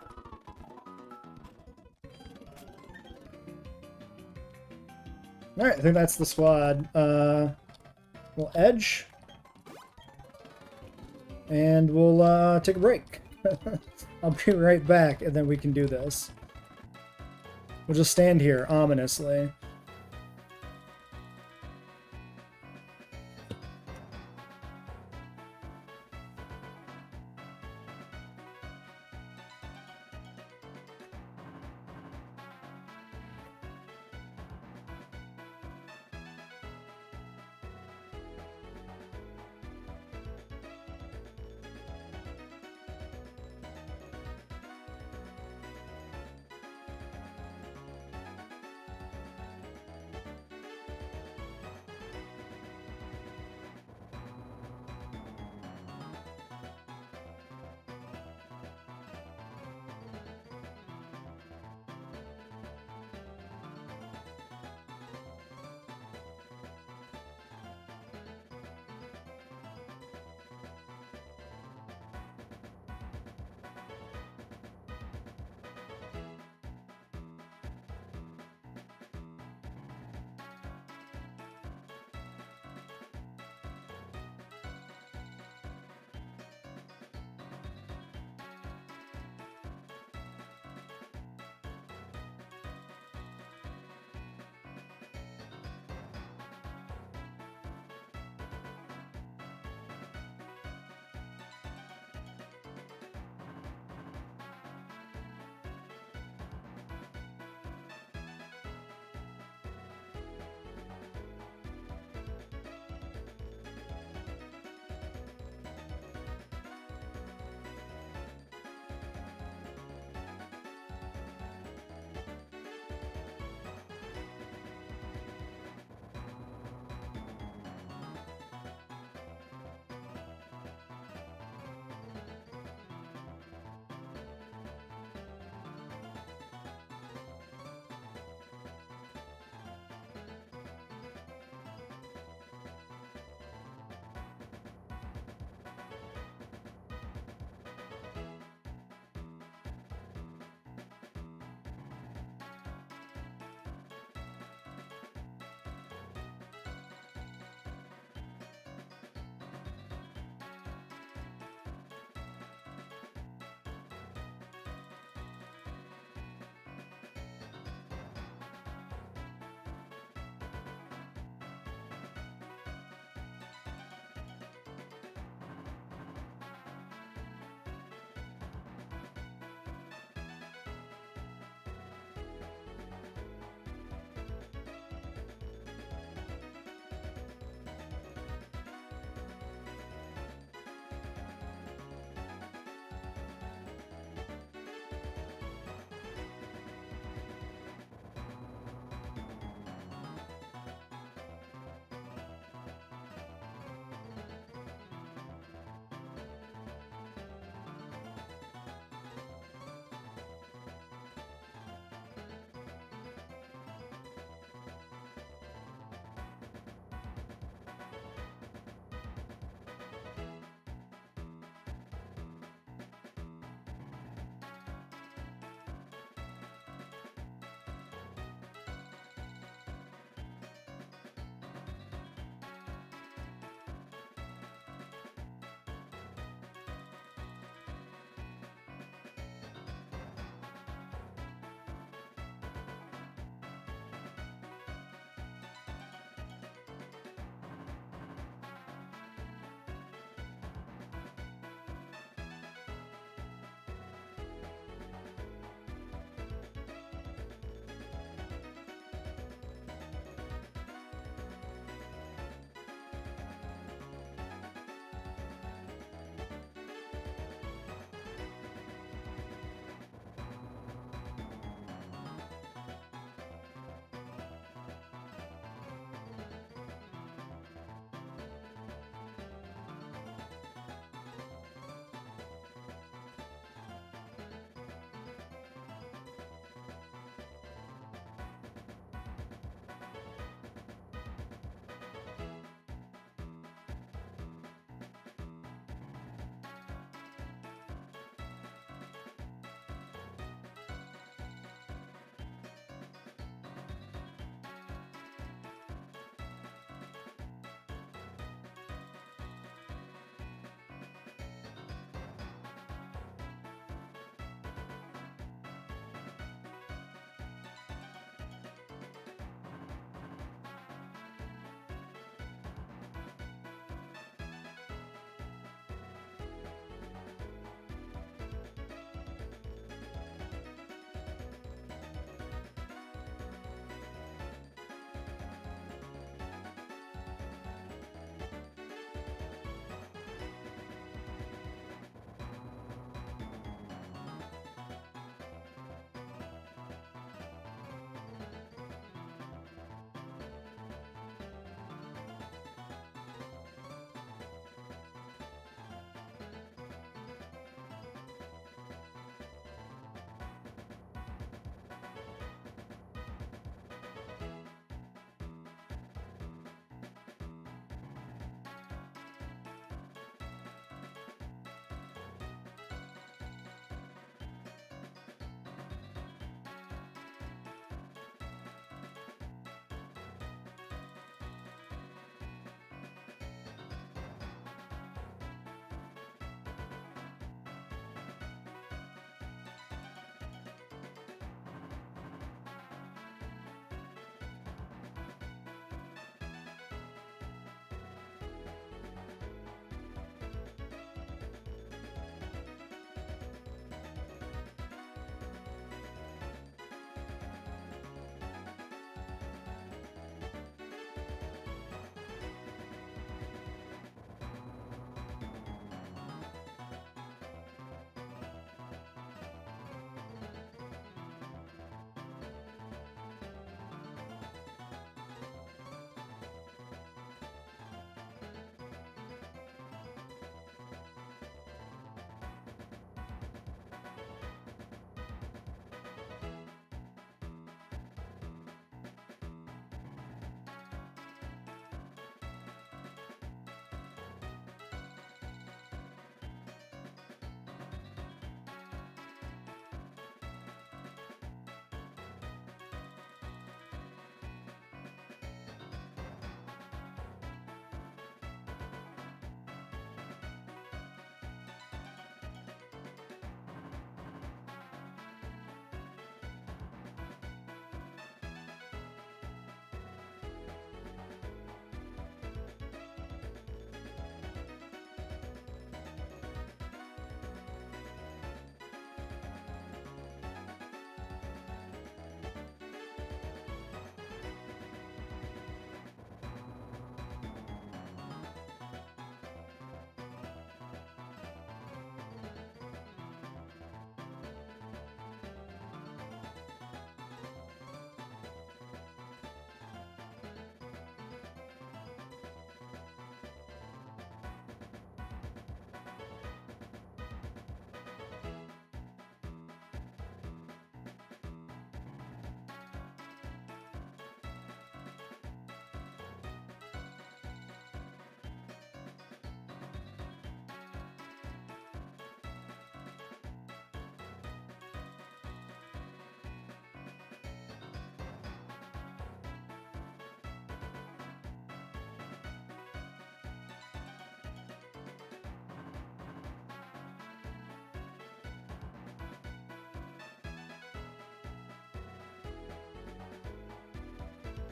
Alright, I think that's the squad. We'll edge. And we'll take a break. I'll be right back, and then we can do this. We'll just stand here, ominously.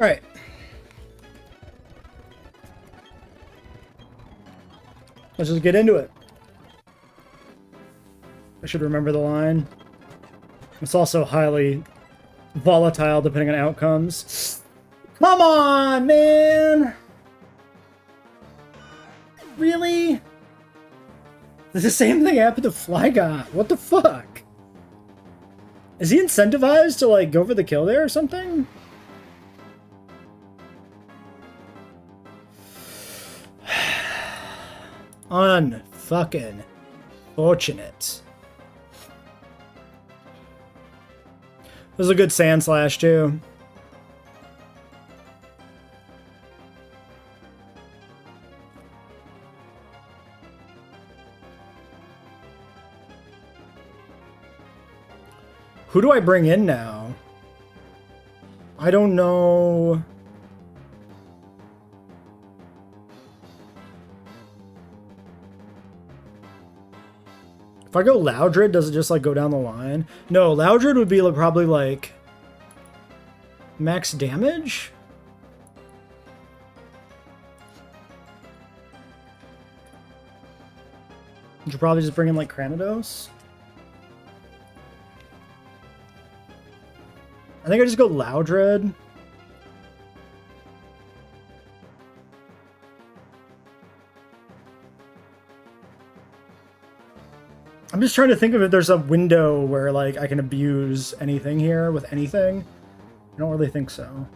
Alright. Let's just get into it. I should remember the line. It's also highly volatile depending on outcomes. Come on, man! Really? The same thing happened to Fly God. What the fuck? Is he incentivized to, like, go for the kill there or something? Unfucking fortunate. This is a good sand slash, too. Who do I bring in now? I don't know. If I go Loudred, does it just like go down the line? No, Loudred would be like, probably like max damage? You should probably just bring in like Cranidos. I think I just go Loudred. I'm just trying to think of if there's a window where like I can abuse anything here with anything. I don't really think so.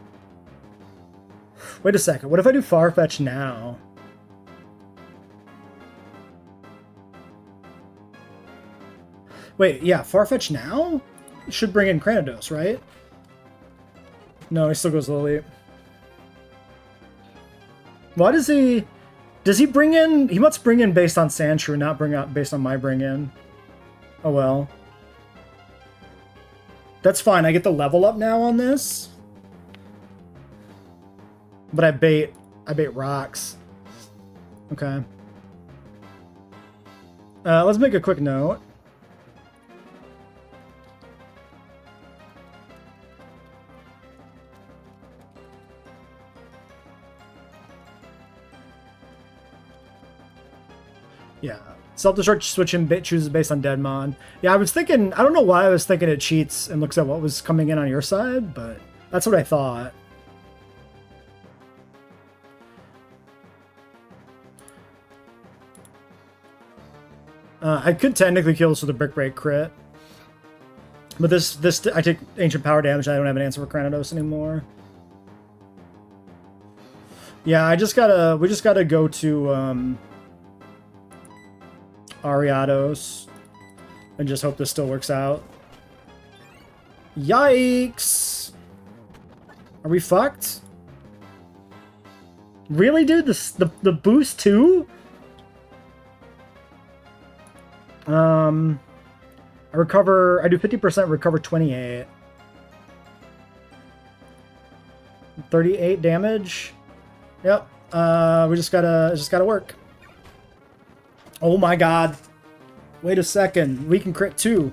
Wait a second. What if I do Farfetch now? Wait, yeah, Farfetch now? It should bring in Cranidos, right? No, he still goes Lily. Why does he... Does he bring in... He must bring in based on Sandshrew, not bring out based on my bring in. Oh well. That's fine, I get the level up now on this. But I bait rocks. Okay. Let's make a quick note. Yeah. Self-destruct switching bit chooses based on Deadmon. Yeah, I was thinking, I don't know why I was thinking it cheats and looks at what was coming in on your side, but that's what I thought. I could technically kill this with a Brick Break crit. But this I take Ancient Power damage and I don't have an answer for Cranidos anymore. Yeah, we just gotta go to Ariados and just hope this still works out. Yikes! Are we fucked? Really, dude? The boost too? I do 50%, recover 28. 38 damage. Yep. We just gotta work. Oh my god. Wait a second. We can crit too.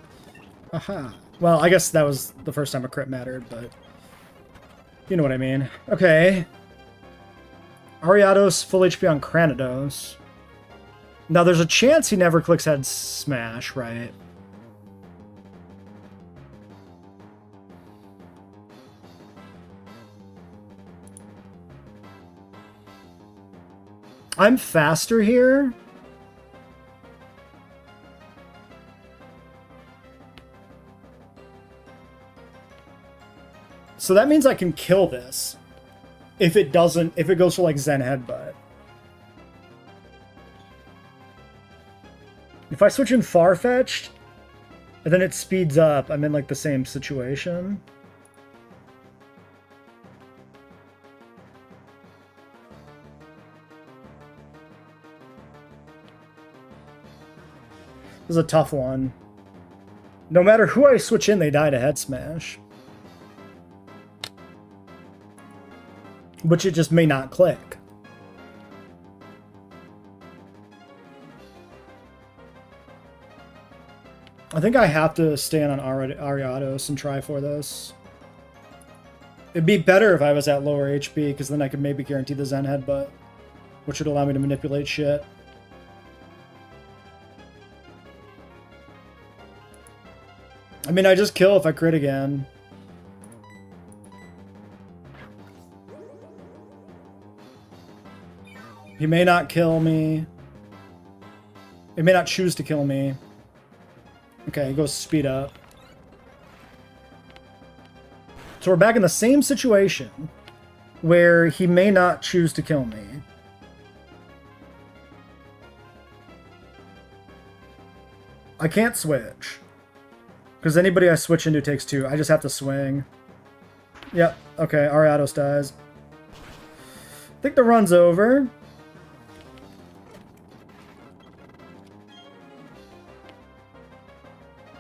Aha. Well, I guess that was the first time a crit mattered, but you know what I mean. Okay. Ariados, full HP on Cranidos. Now, there's a chance he never clicks Head Smash, right? I'm faster here. So that means I can kill this. If it goes for like Zen Headbutt. If I switch in Farfetched, and then it speeds up, I'm in like the same situation. This is a tough one. No matter who I switch in, they die to Head Smash. Which it just may not click. I think I have to stand on Ariados and try for this. It'd be better if I was at lower HP, because then I could maybe guarantee the Zen Headbutt, which would allow me to manipulate shit. I mean, I just kill if I crit again. He may not kill me. He may not choose to kill me. Okay, he goes speed up. So we're back in the same situation where he may not choose to kill me. I can't switch. Because anybody I switch into takes 2. I just have to swing. Yep, okay, Ariados dies. I think the run's over.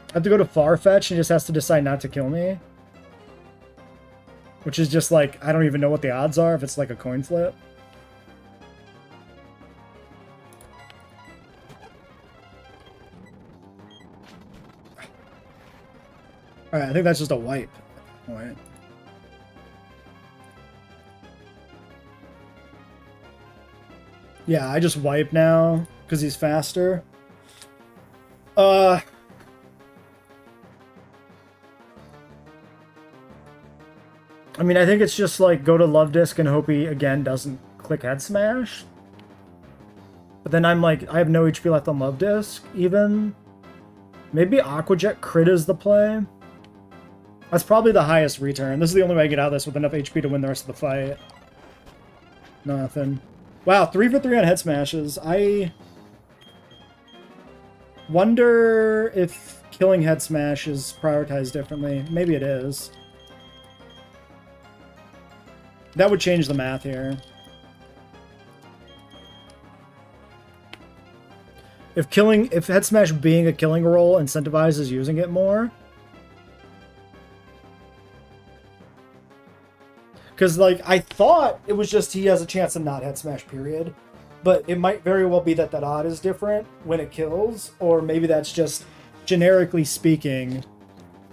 I have to go to Farfetch and he just has to decide not to kill me. Which is just like, I don't even know what the odds are if it's like a coin flip. Alright, I think that's just a wipe. Alright. Yeah, I just wipe now because he's faster. I mean, I think it's just like go to Love Disc and hope he again doesn't click Head Smash. But then I'm like, I have no HP left on Love Disc, even. Maybe Aqua Jet crit is the play. That's probably the highest return. This is the only way I get out of this with enough HP to win the rest of the fight. Nothing. Wow, 3 for 3 on Head Smashes. I wonder if killing Head Smash is prioritized differently. Maybe it is. That would change the math here. If Head Smash being a killing roll incentivizes using it more. Because, like, I thought it was just he has a chance to not Head Smash, period. But it might very well be that that odd is different when it kills. Or maybe that's just, generically speaking,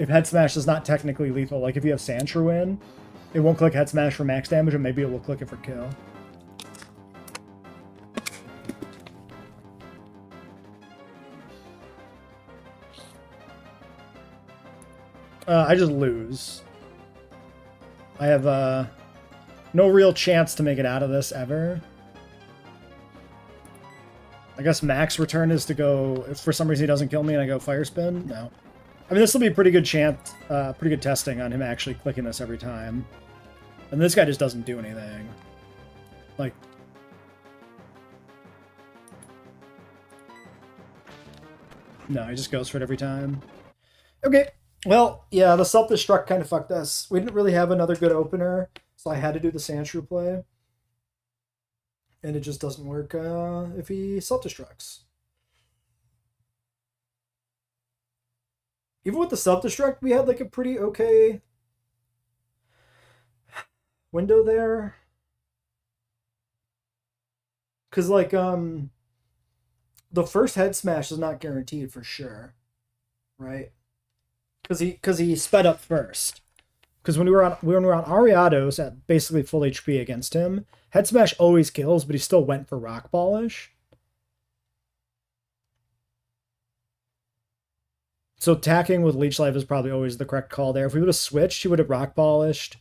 if Head Smash is not technically lethal. Like, if you have Sandshrew in, it won't click Head Smash for max damage, or maybe it will click it for kill. I just lose. I have no real chance to make it out of this ever. I guess max return is to go, if for some reason he doesn't kill me and I go Fire Spin? No. I mean, this will be a pretty good chance, pretty good testing on him actually clicking this every time. And this guy just doesn't do anything. Like... No, he just goes for it every time. Okay. Well, yeah, the self-destruct kind of fucked us. We didn't really have another good opener, so I had to do the Sandshrew play. And it just doesn't work if he self-destructs. Even with the self-destruct, we had like a pretty okay window there. Because, like, the first Head Smash is not guaranteed for sure, right? Because he sped up first. Because when we were on Ariados at basically full HP against him, Head Smash always kills, but he still went for Rock Polish. So attacking with Leech Life is probably always the correct call there. If we would have switched, he would have Rock Polished,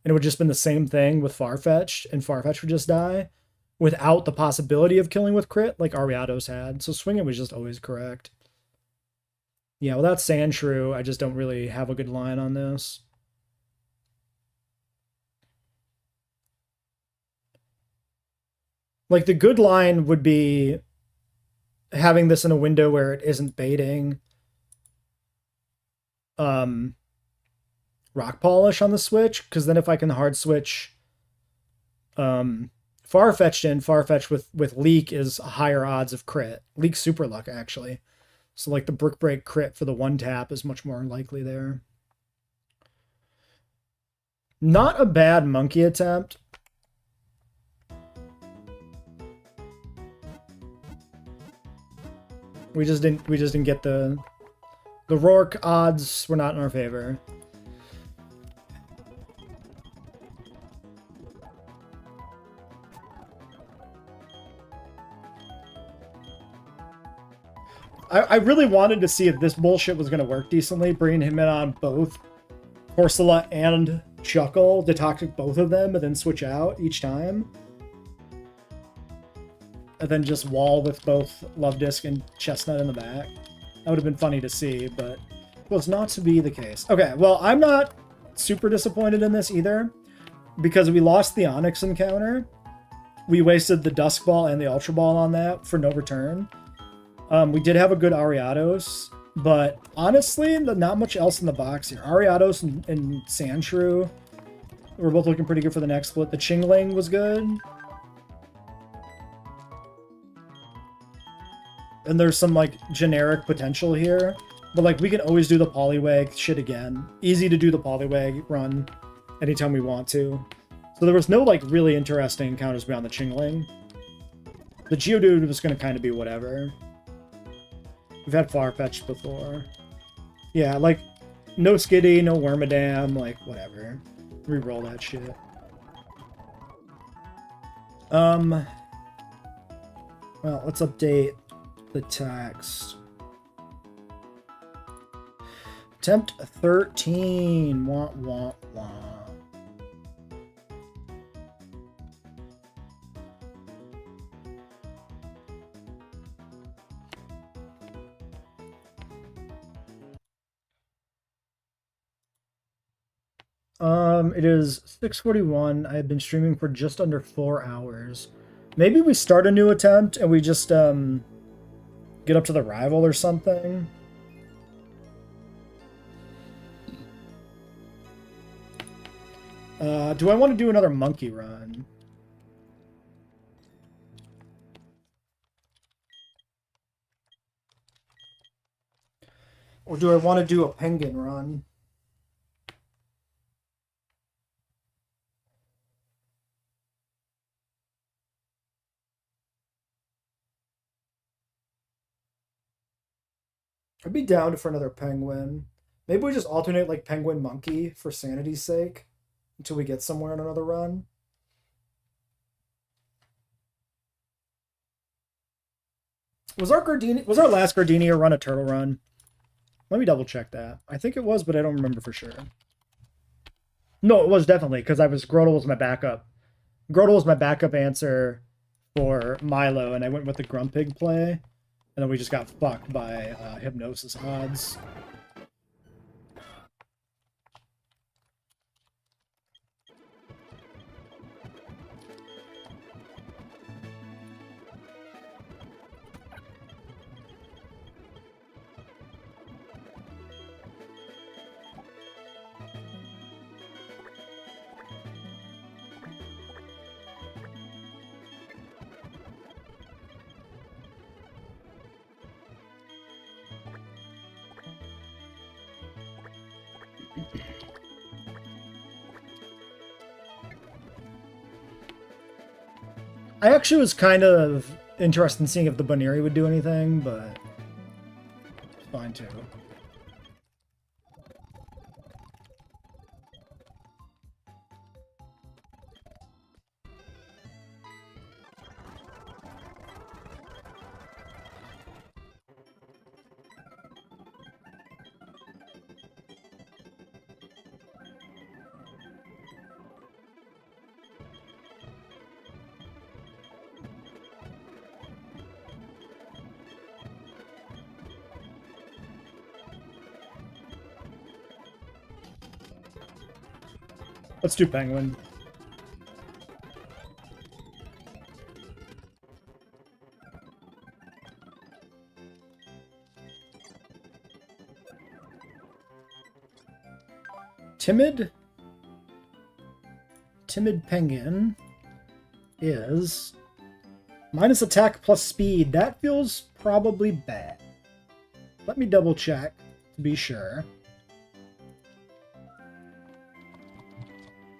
and it would have just been the same thing with Farfetch'd, and Farfetch'd would just die, without the possibility of killing with crit, like Ariados had. So swinging was just always correct. Yeah, without Sandshrew, I just don't really have a good line on this. Like, the good line would be having this in a window where it isn't baiting Rock Polish on the switch, because then if I can hard switch Farfetch'd in, Farfetch'd with Leak is higher odds of crit. Leak Super Luck, actually. So, like, the Brick Break crit for the one tap is much more likely there. Not a bad monkey attempt. We just didn't get the Rourke odds were not in our favor. I really wanted to see if this bullshit was going to work decently, bringing him in on both Corsola and Chuckle to toxic both of them and then switch out each time. And then just wall with both Love Disc and Chestnut in the back. That would have been funny to see, but was not to be the case. Okay, well, I'm not super disappointed in this either, because we lost the Onyx encounter. We wasted the Dusk Ball and the Ultra Ball on that for no return. We did have a good Ariados, but honestly, not much else in the box here. Ariados and Sandshrew were both looking pretty good for the next split. The Chingling was good. And there's some, like, generic potential here. But, like, we can always do the Poliwag shit again. Easy to do the Poliwag run anytime we want to. So there was no, like, really interesting encounters beyond the Chingling. The Geodude was going to kind of be whatever. We've had Farfetch'd before. Yeah, like, no Skitty, no Wormadam, like, whatever. Reroll that shit. Well, let's update the text. Attempt 13. Wah, wah, wah. It is 6:41. I have been streaming for just under 4 hours. Maybe we start a new attempt and we just, get up to the rival or something. Do I want to do another monkey run? Or do I want to do a penguin run? I'd be down for another penguin. Maybe we just alternate like penguin monkey for sanity's sake until we get somewhere on another run. Was our last Gardenia run a turtle run? Let me double check that. I think it was, but I don't remember for sure. No, it was definitely, because Grotle was my backup. Grotle was my backup answer for Milo, and I went with the Grumpig play. And then we just got fucked by Hypnosis odds. I actually was kind of interested in seeing if the Baneri would do anything, but it's fine too. Let's do penguin. Timid penguin is minus attack plus speed. That feels probably bad. Let me double check to be sure.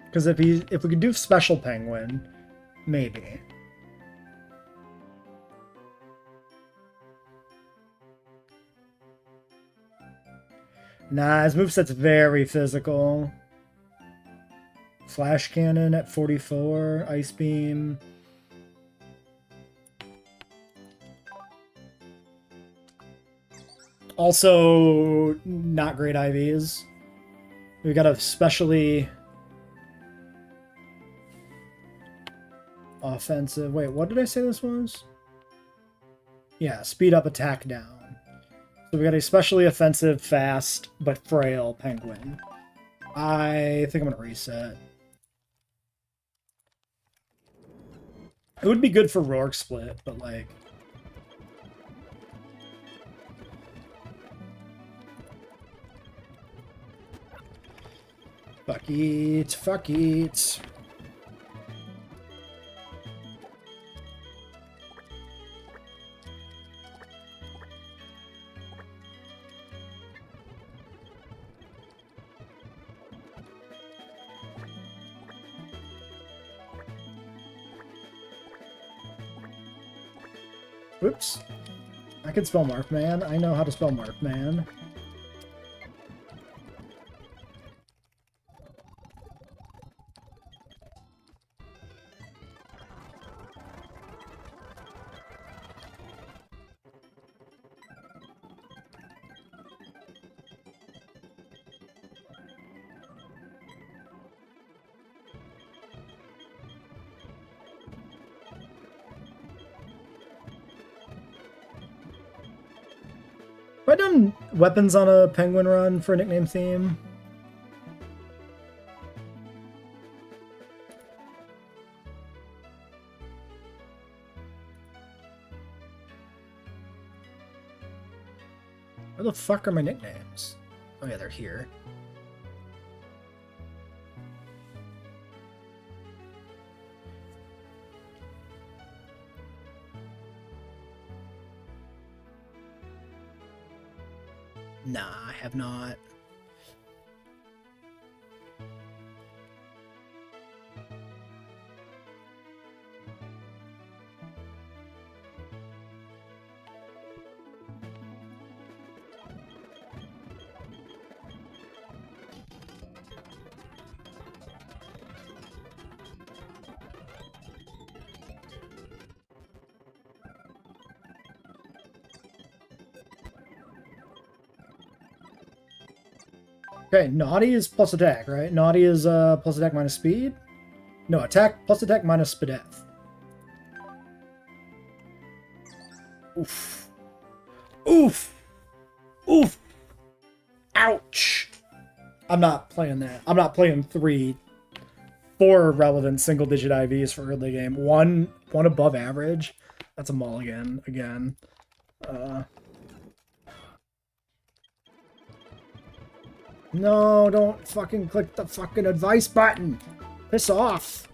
Because if we could do special penguin, maybe. Nah, his moveset's very physical. Flash Cannon at 44, Ice Beam. Also, not great IVs. We got a specially offensive. Wait, what did I say this was? Yeah, speed up, attack down. So we got a especially offensive, fast, but frail penguin. I think I'm gonna reset. It would be good for Rourke split, but like... Fuck it, fuck it. Oops. I can spell Markman. I know how to spell Markman. Have I done weapons on a penguin run for a nickname theme? Where the fuck are my nicknames? Oh yeah, they're here. Nah, I have not. Okay, naughty is plus attack, right? Naughty is plus attack minus speed? No, attack plus attack minus speedeth. Oof. Oof! Oof! Ouch! I'm not playing that. I'm not playing 4 relevant single-digit IVs for early game. One above average. That's a mulligan, again. No, don't fucking click the fucking advice button. Piss off.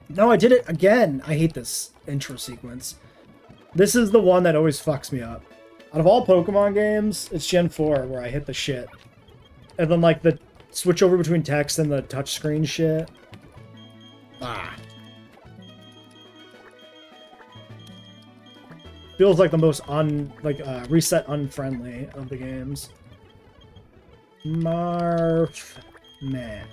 No, I did it again. I hate this intro sequence. This is the one that always fucks me up. Out of all Pokemon games, it's Gen 4 where I hit the shit. And then, like, the switch over between text and the touchscreen shit. Ah. Feels like the most reset unfriendly of the games. Marf... Man.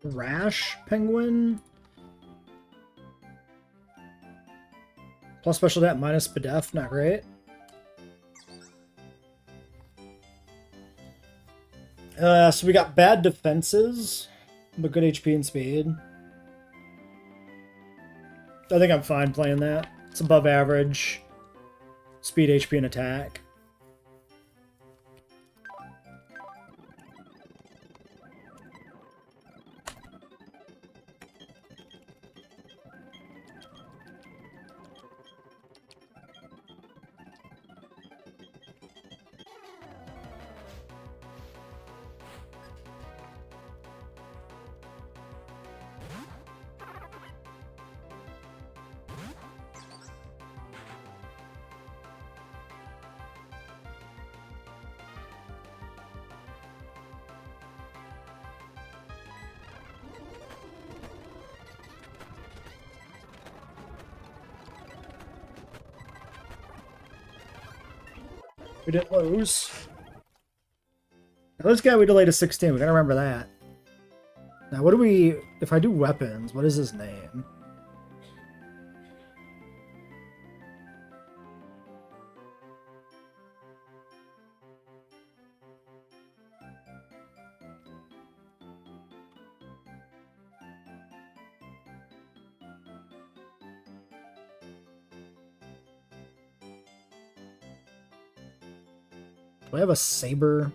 Rash penguin? Plus special attack minus Bedef, not great. So we got bad defenses, but good HP and speed. I think I'm fine playing that. It's above average. Speed, HP, and attack. We didn't lose. Now, this guy we delayed to 16. We gotta remember that. Now, what do we... If I do weapons, what is his name? Do I have a saber?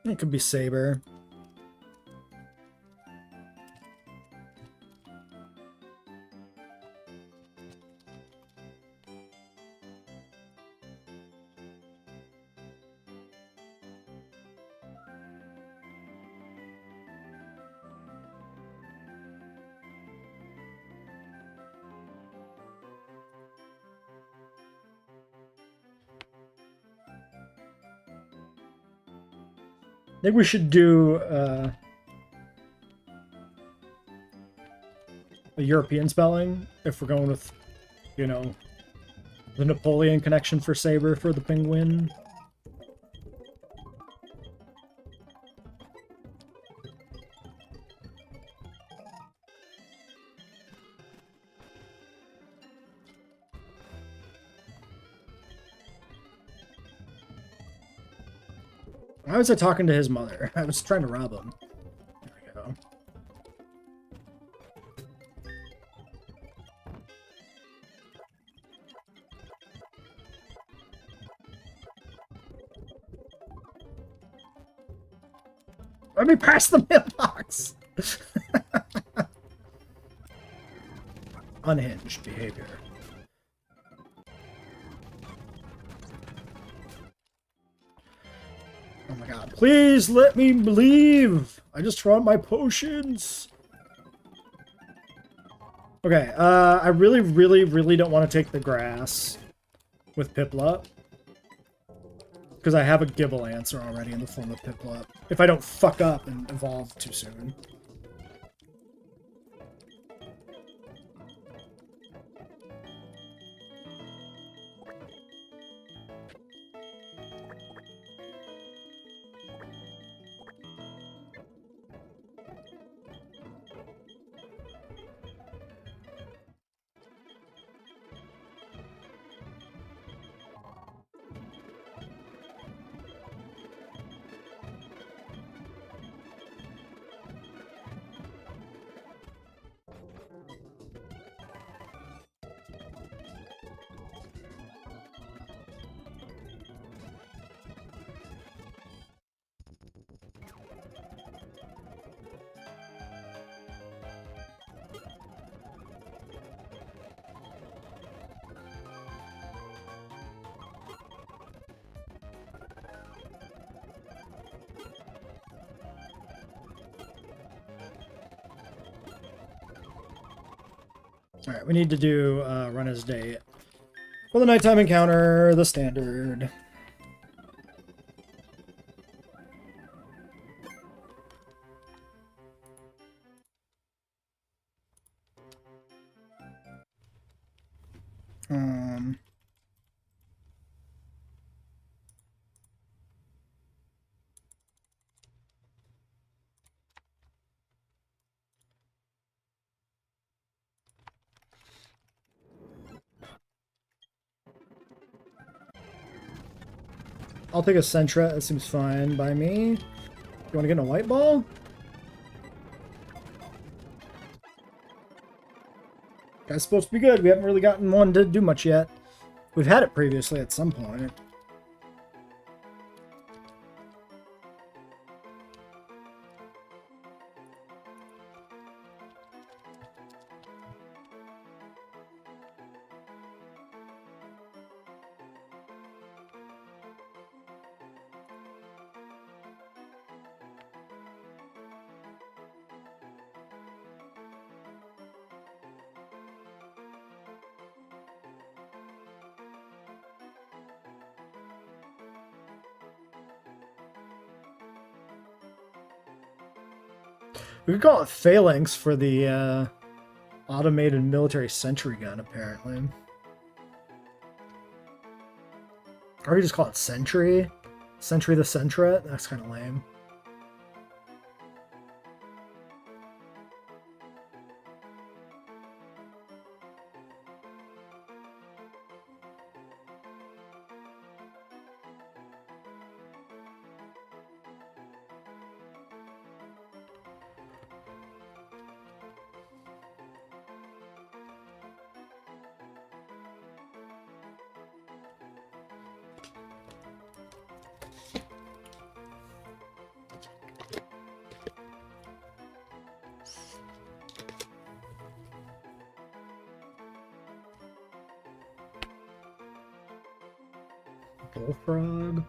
It could be saber. I think we should do a European spelling if we're going with, you know, the Napoleon connection for saber for the penguin. Why was I talking to his mother? I was trying to rob him. There we go. Let me pass the mailbox! Unhinged behavior. Oh my god, please let me believe! I just want my potions! Okay, I really don't want to take the grass with Piplup. Because I have a Gibble answer already in the form of Piplup. If I don't fuck up and evolve too soon. Alright, we need to do run his date. For the nighttime encounter, the standard. I'll take a Sentra. That seems fine by me. You want to get in a white ball? Guy's supposed to be good. We haven't really gotten one to do much yet. We've had it previously at some point. We could call it phalanx for the automated military sentry gun, apparently. Or we just call it sentry. Sentry the Centret? That's kind of lame. Bullfrog.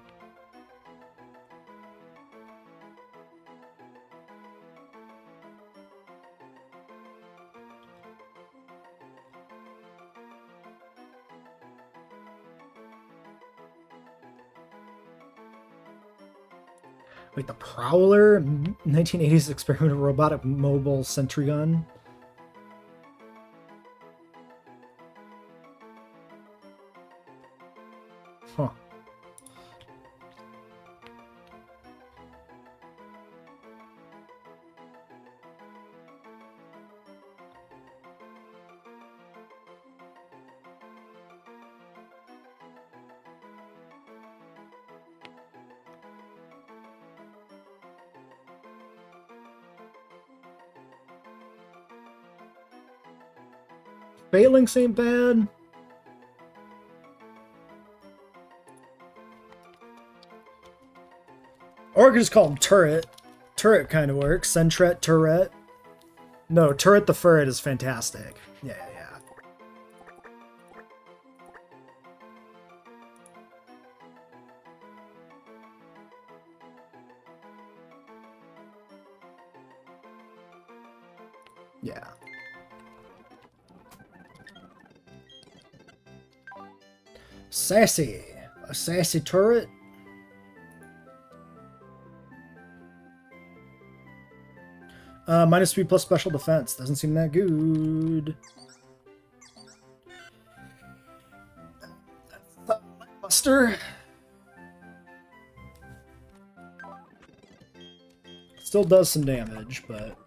Like the Prowler, 1980s experimental robotic mobile sentry gun. Huh. Phalanx ain't bad. Or I could just call him Turret. Turret kind of works. Centret, Turret. No, Turret the Ferret is fantastic. Yeah, yeah. Yeah. Sassy. A sassy turret. Minus 3 plus special defense. Doesn't seem that good. Buster. Still does some damage, but...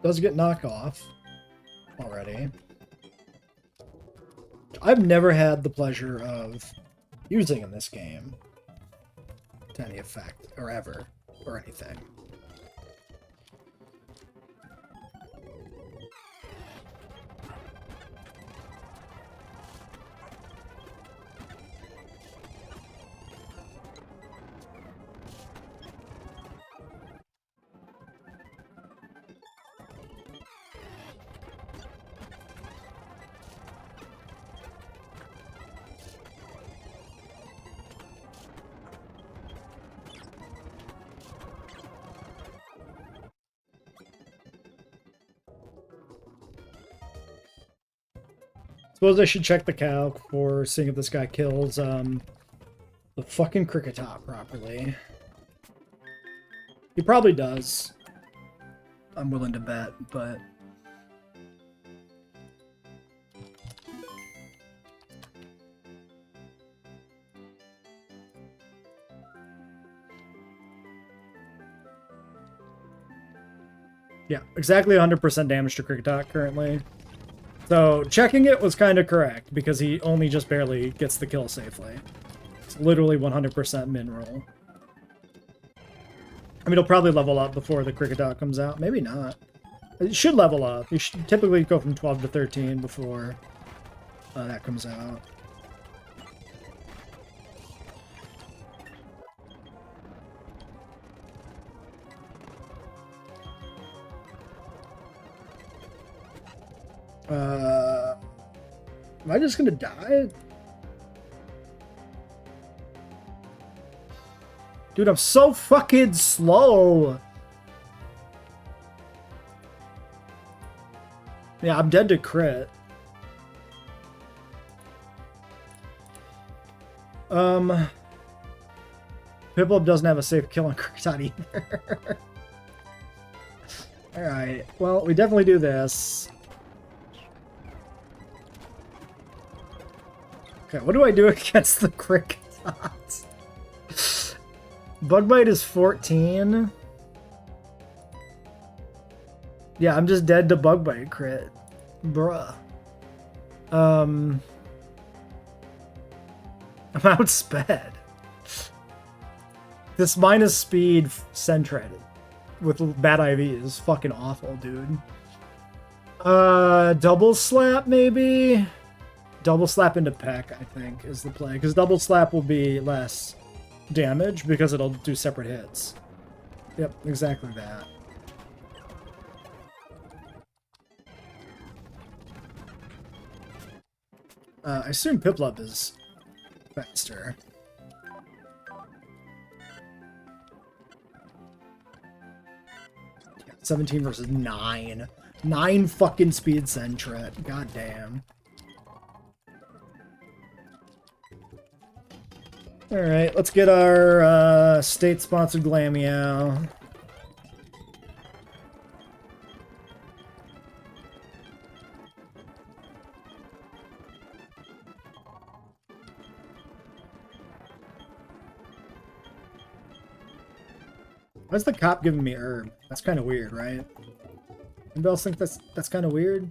does get knocked off already. I've never had the pleasure of using in this game to any effect, or ever, or anything. Suppose I should check the calc for seeing if this guy kills the fucking cricket top properly. He probably does. I'm willing to bet, but... yeah, exactly 100% damage to cricket top currently. So, checking it was kind of correct, because he only just barely gets the kill safely. It's literally 100% min roll. I mean, he'll probably level up before the cricket dot comes out. Maybe not. It should level up. You should typically go from 12 to 13 before that comes out. Am I just gonna die? Dude, I'm so fucking slow. Yeah, I'm dead to crit. Piplup doesn't have a safe kill on Cricket either. Alright, well, we definitely do this. Okay, what do I do against the Kricketot? Bug Bite is 14. Yeah, I'm just dead to Bug Bite crit. Bruh. I'm outsped. This minus speed Sentret with bad IV is fucking awful, dude. Double slap maybe? Double slap into Peck, I think, is the play. Because double slap will be less damage because it'll do separate hits. Yep, exactly that. I assume Piplup is faster. Yeah, 17 versus 9. 9 fucking speed Sentret. God damn. Alright, let's get our state-sponsored Glameow. Why's the cop giving me herb? That's kind of weird, right? Anybody else think that's kind of weird?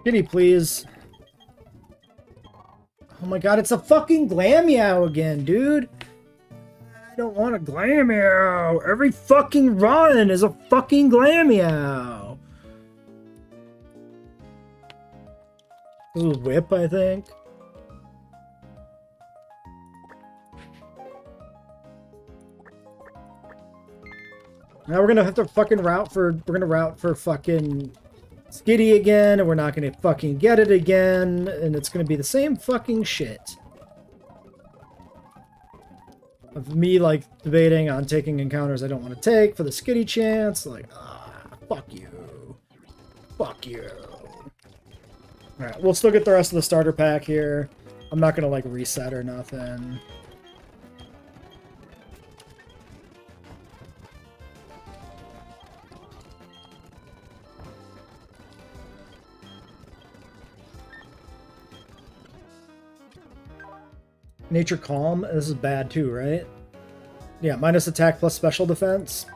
Kitty, please. Oh my god, it's a fucking Glameow again, dude. I don't want a Glameow. Every fucking run is a fucking Glameow. This is Whip, I think. Now we're gonna have to fucking route for fucking Skitty again, and we're not gonna fucking get it again, and it's gonna be the same fucking shit. Of me, like, debating on taking encounters I don't want to take for the Skitty chance, like, fuck you. Fuck you. Alright, we'll still get the rest of the starter pack here. I'm not gonna, like, reset or nothing. Nature Calm, this is bad too, right? Yeah, minus attack plus special defense.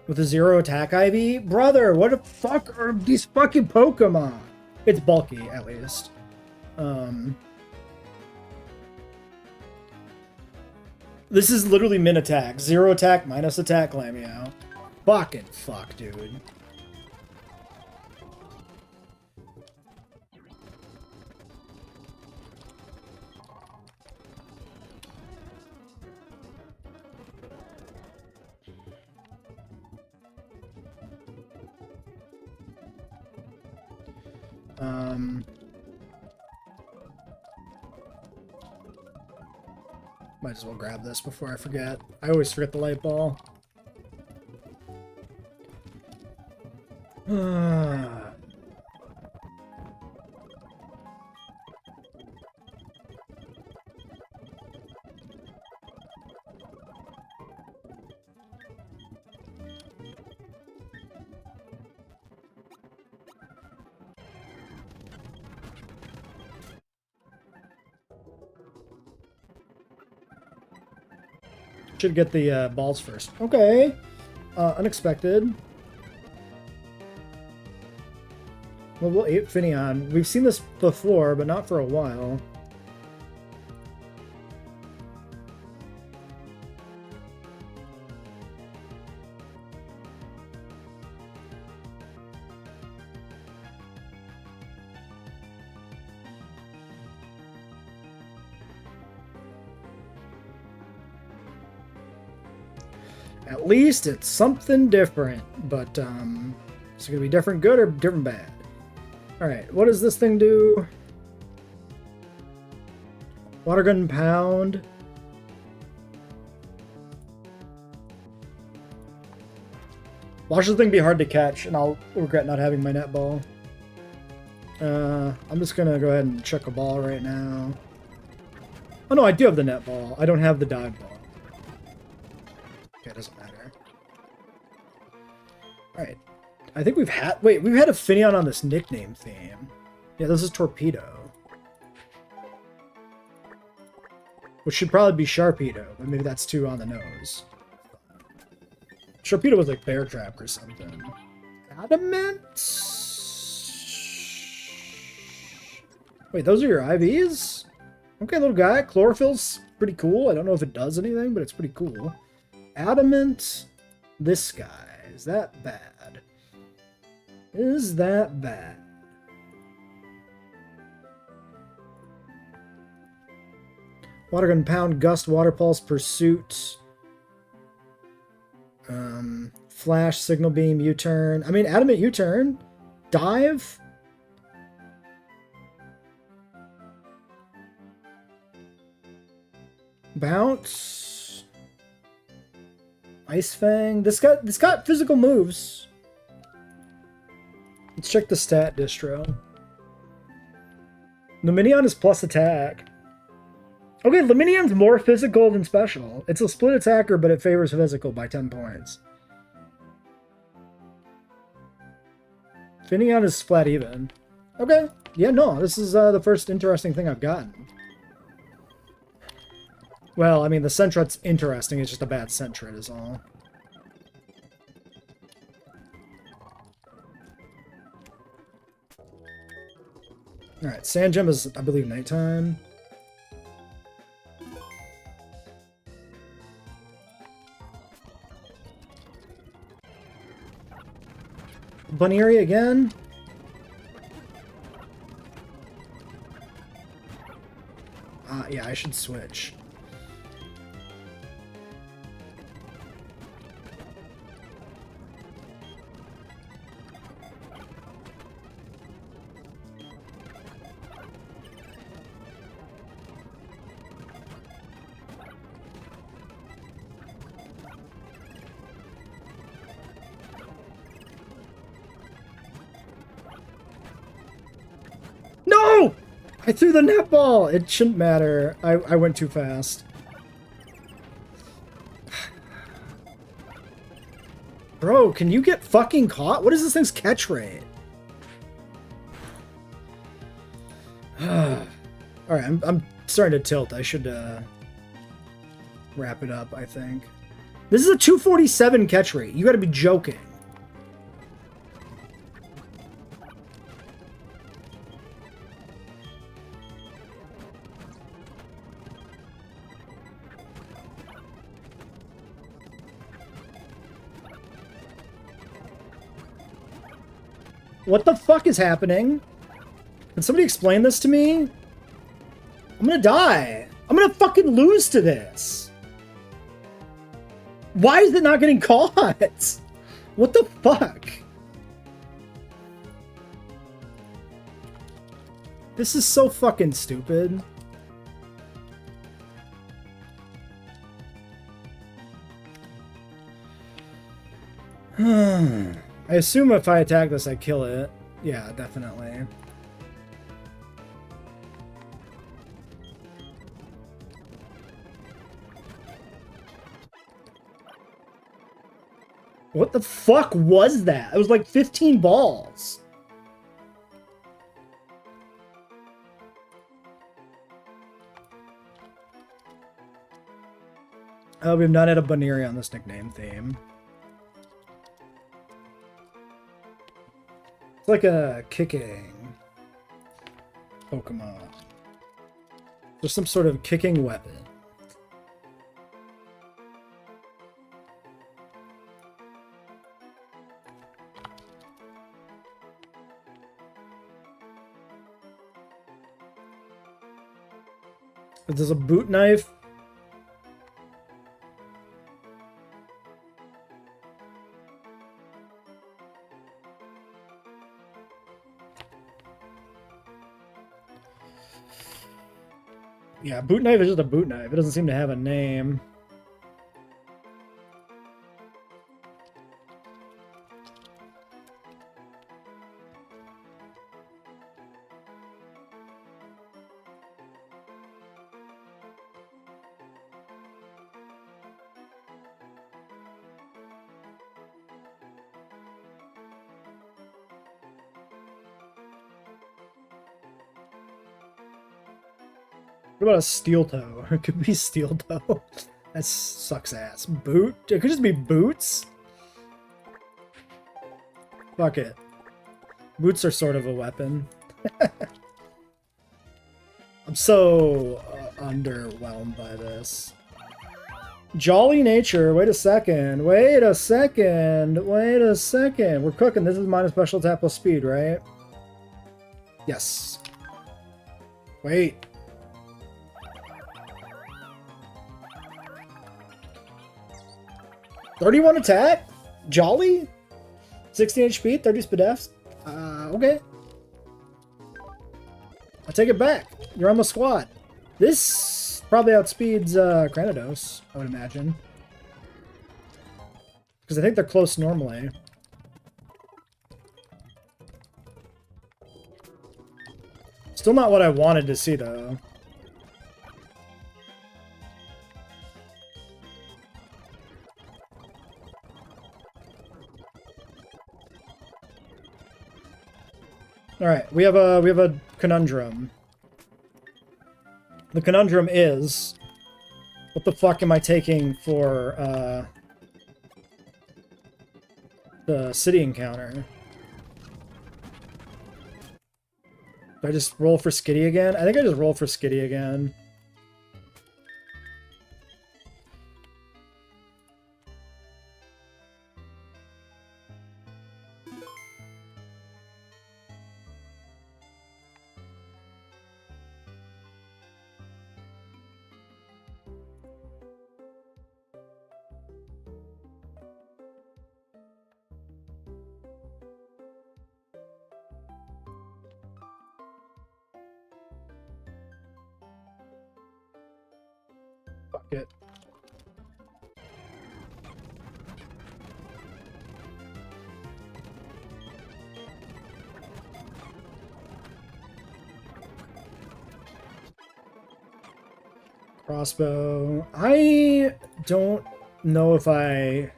With a 0 attack IV? Brother, what the fuck are these fucking Pokemon? It's bulky, at least. This is literally min attack. 0 attack, minus attack, Glameow. Fucking fuck, dude. Might as well grab this before I forget. I always forget the light ball. Should get the balls first. Okay. Unexpected. Level 8 Finneon. We've seen this before, but not for a while. At least it's something different, but is it gonna be different good or different bad? All right, what does this thing do? Water gun pound. Watch this thing be hard to catch, and I'll regret not having my net ball. I'm just gonna go ahead and chuck a ball right now. Oh no, I do have the net ball. I don't have the dive ball. Okay, it doesn't matter. Alright. I think we've had... Wait, we've had a Finneon on this nickname theme. Yeah, this is Torpedo. Which should probably be Sharpedo, but maybe that's too on the nose. Sharpedo was like Bear Trap or something. Adamant? Wait, those are your IVs? Okay, little guy. Chlorophyll's pretty cool. I don't know if it does anything, but it's pretty cool. Adamant. This guy. Is that bad? Is that bad? Water gun pound, gust, water pulse, pursuit. Flash, signal beam, U-turn. I mean, adamant U-turn. Dive. Bounce. Ice Fang. This got physical moves. Let's check the stat distro. Luminion is plus attack. Okay, Luminion's more physical than special. It's a split attacker, but it favors physical by 10 points. Finneon is flat even. Okay. Yeah, no, this is the first interesting thing I've gotten. Well, I mean, the Sentret's interesting. It's just a bad Sentret is all. Alright, Sand Gem is, I believe, nighttime. Bunnery again. Yeah, I should switch. No! I threw the netball! It shouldn't matter. I went too fast. Bro, can you get fucking caught? What is this thing's catch rate? Alright, I'm starting to tilt. I should wrap it up, I think. This is a 247 catch rate. You gotta be joking. What the fuck is happening? Can somebody explain this to me? I'm gonna die. I'm gonna fucking lose to this. Why is it not getting caught? What the fuck? This is so fucking stupid. I assume if I attack this, I kill it. Yeah, definitely. What the fuck was that? It was like 15 balls. Oh, we've not had a Bunnery on this nickname theme. It's like a kicking Pokemon. There's some sort of kicking weapon. There's a boot knife. Yeah, boot knife is just a boot knife. It doesn't seem to have a name. What about a steel toe? It could be steel toe. That sucks ass. Boot? It could just be boots? Fuck it. Boots are sort of a weapon. I'm so underwhelmed by this. Jolly nature. Wait a second. Wait a second. Wait a second. We're cooking. This is minus special attack plus speed, right? Yes. Wait. $31 attack? Jolly? 16 HP, 30 speed Fs? Okay. I'll take it back. You're on the squad. This probably outspeeds Granados, I would imagine. Because I think they're close normally. Still not what I wanted to see, though. All right, we have a conundrum. The conundrum is, what the fuck am I taking for the city encounter? Do I just roll for Skitty again? I think I just roll for Skitty again. Fuck it. Crossbow. I don't know if I...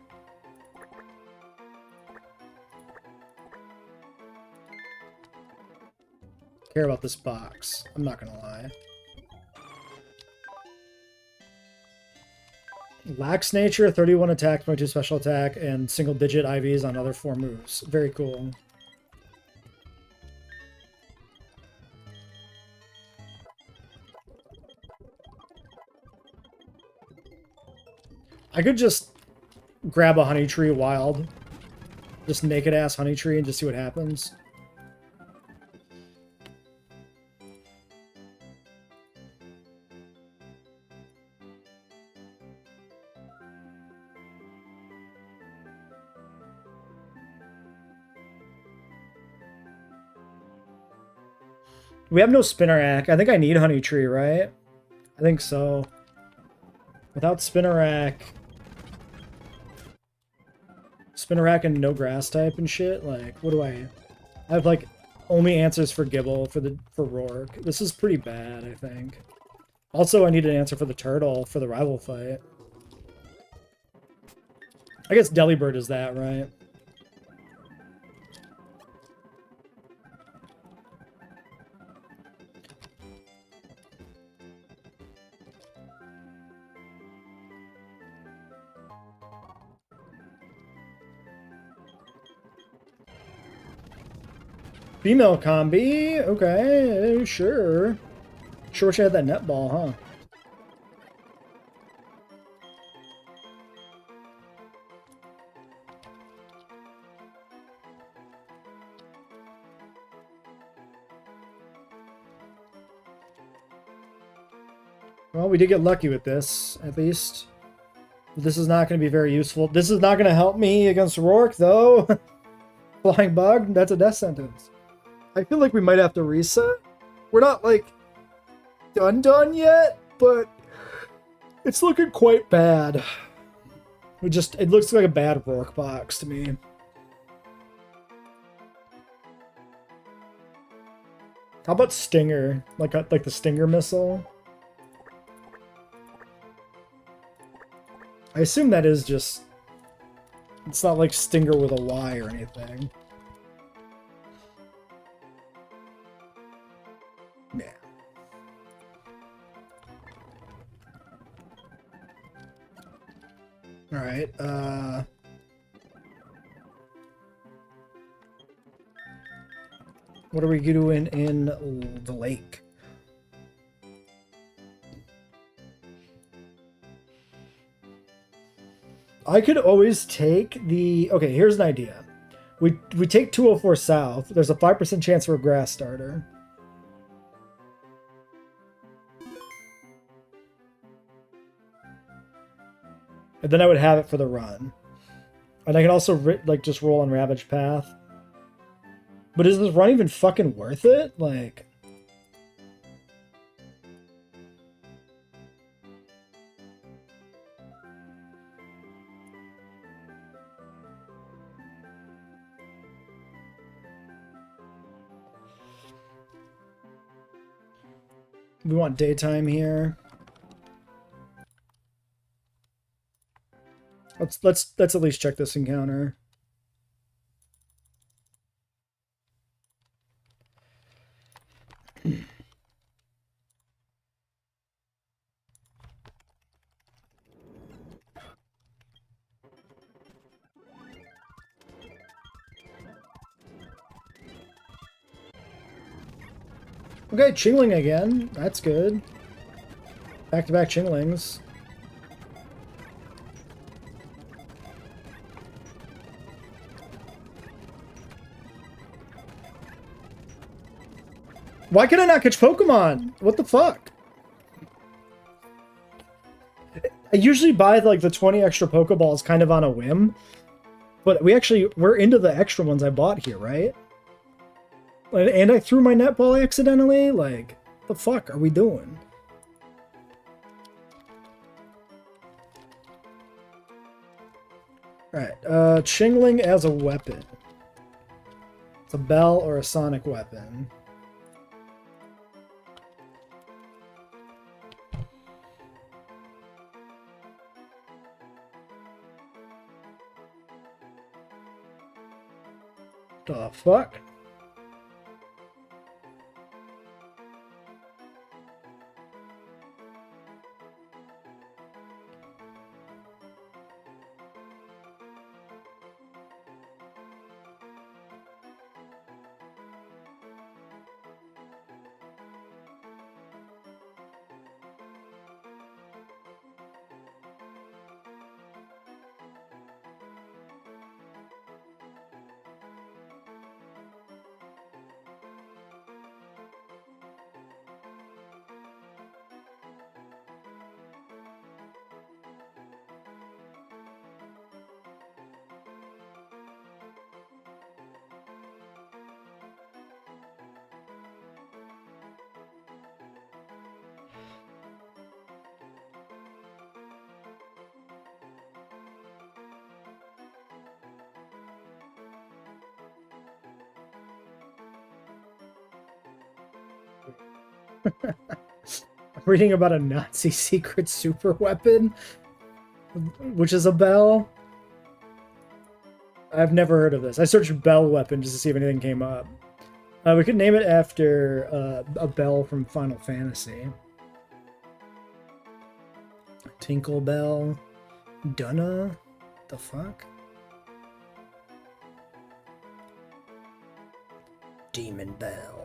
care about this box. I'm not gonna lie. Lax nature, 31 attack, 22 special attack, and single-digit IVs on other 4 moves. Very cool. I could just grab a honey tree wild. Just naked-ass honey tree and just see what happens. We have no Spinnerack. I think I need Honey Tree, right? I think so. Without Spinnerack and no grass type and shit, like, what do I have, like, only answers for Gibble for Rourke. This is pretty bad, I think. Also, I need an answer for the turtle for the rival fight. I guess Delibird is that, right? Female combi? Okay, sure. Sure wish I had that netball, huh? Well, we did get lucky with this, at least. This is not going to be very useful. This is not going to help me against Rourke, though. Flying Bug? That's a death sentence. I feel like we might have to reset. We're not, like, done yet, but it's looking quite bad. It looks like a bad Rourke box to me. How about Stinger? Like the Stinger missile? I assume that is just... It's not like Stinger with a Y or anything. Yeah. Alright, what are we doing in the lake? I could always take the... Okay, here's an idea. We take 204 South. There's a 5% chance for a grass starter. And then I would have it for the run. And I can also, like, just roll on Ravage Path. But is this run even fucking worth it? Like... We want daytime here. Let's at least check this encounter. Okay, Chingling again. That's good. Back-to-back Chinglings. Why can I not catch Pokemon? What the fuck? I usually buy like the 20 extra Pokeballs kind of on a whim. But we're into the extra ones I bought here, right? And I threw my netball accidentally? Like, the fuck are we doing? Alright, Chingling as a weapon. It's a bell or a sonic weapon. The fuck? I'm reading about a Nazi secret super weapon, which is a bell. I've never heard of this. I searched bell weapon just to see if anything came up. We could name it after a bell from Final Fantasy. Tinkle Bell. Dunna? The fuck? Demon Bell.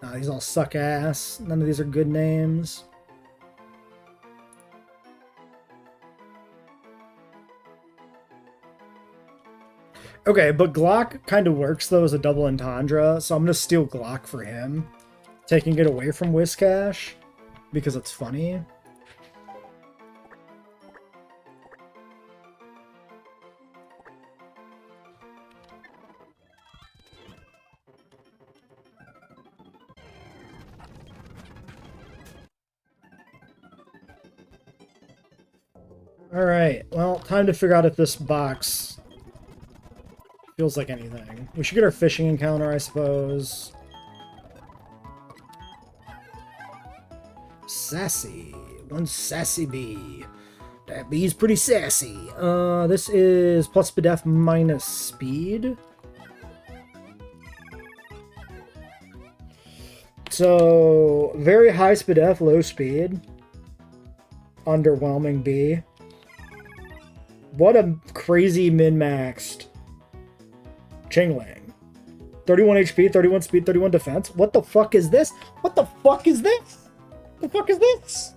Nah, these all suck ass. None of these are good names. Okay, but Glock kind of works, though, as a double entendre, so I'm going to steal Glock for him, taking it away from Whiscash, because it's funny. Alright, well, time to figure out if this box feels like anything. We should get our fishing encounter, I suppose. Sassy. One sassy bee. That bee's pretty sassy. This is plus SPDF minus speed. So, very high SPDF, low speed. Underwhelming bee. What a crazy min-maxed Chingling. 31 HP, 31 speed, 31 defense. What the fuck is this? What the fuck is this? The fuck is this?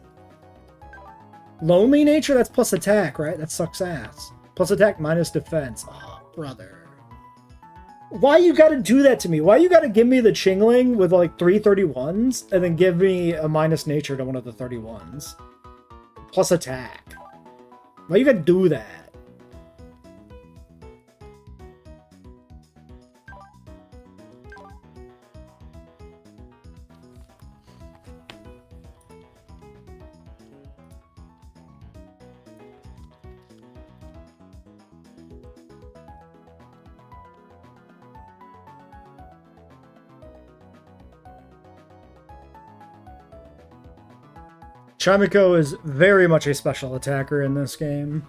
Lonely nature? That's plus attack, right? That sucks ass. Plus attack minus defense. Oh, brother. Why you gotta do that to me? Why you gotta give me the Chingling with like 3 31s and then give me a minus nature to one of the 31s? Plus attack. Why you gotta do that? Chamiko is very much a special attacker in this game.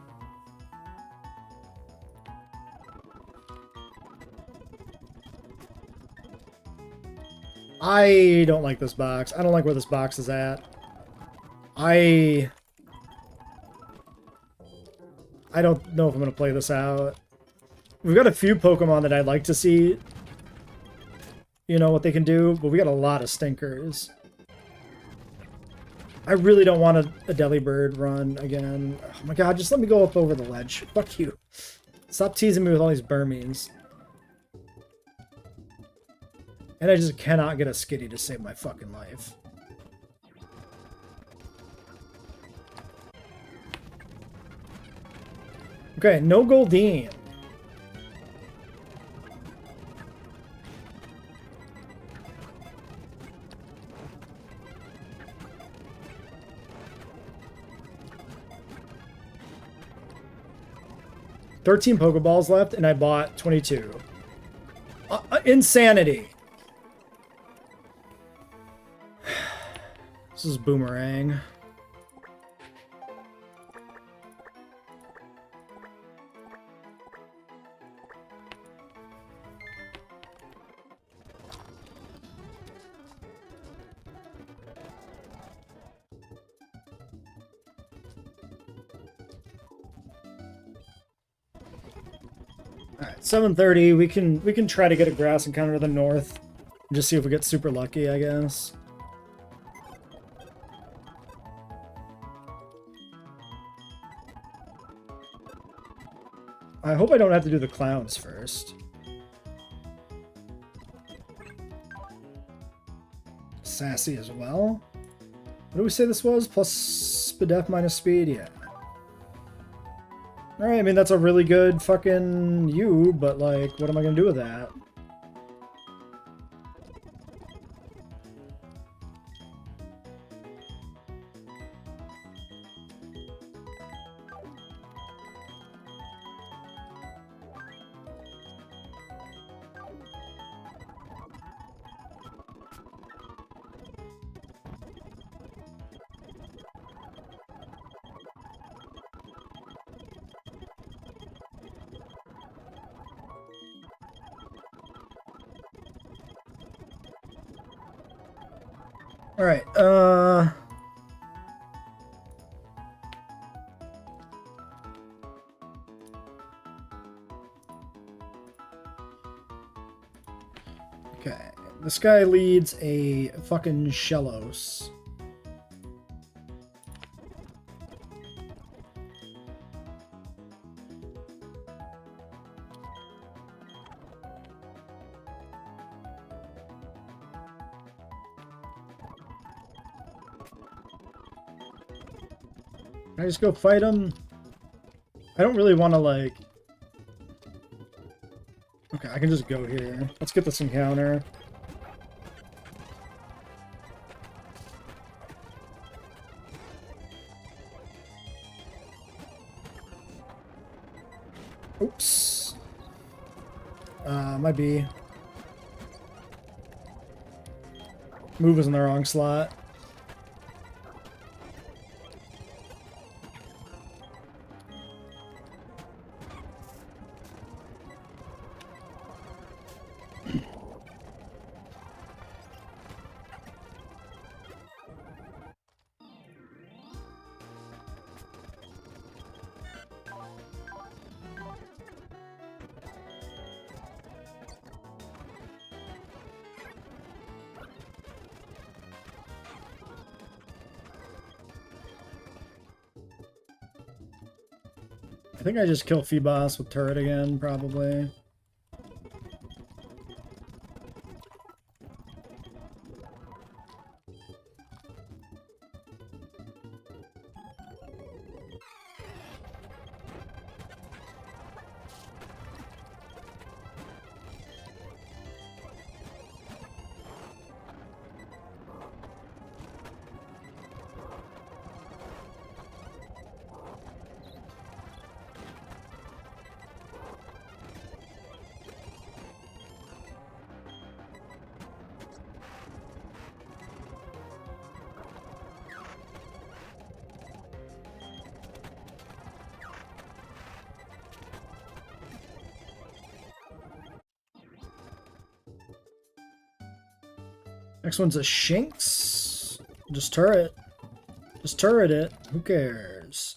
I don't like this box. I don't like where this box is at. I don't know if I'm going to play this out. We've got a few Pokemon that I'd like to see, you know, what they can do, but we got a lot of stinkers. I really don't want a Delibird run again. Oh my god, just let me go up over the ledge. Fuck you. Stop teasing me with all these Burmese. And I just cannot get a Skitty to save my fucking life. Okay, no Goldeen. $13 Pokeballs left, and I bought 22. Insanity. This is Boomerang. Alright, 7:30. We can try to get a grass encounter to the north. And just see if we get super lucky, I guess. I hope I don't have to do the clowns first. Sassy as well. What do we say this was? Plus SPDF minus speed? Yeah. Alright, I mean, that's a really good fucking U, but, like, what am I gonna do with that? Alright, okay, this guy leads a fucking Shellos. Can I just go fight him? I don't really want to, like... Okay, I can just go here. Let's get this encounter. Oops. Might be. Move was in the wrong slot. I think I just kill Feeboss with turret again, probably. Next one's a Shinx. Just turret. Just turret it. Who cares?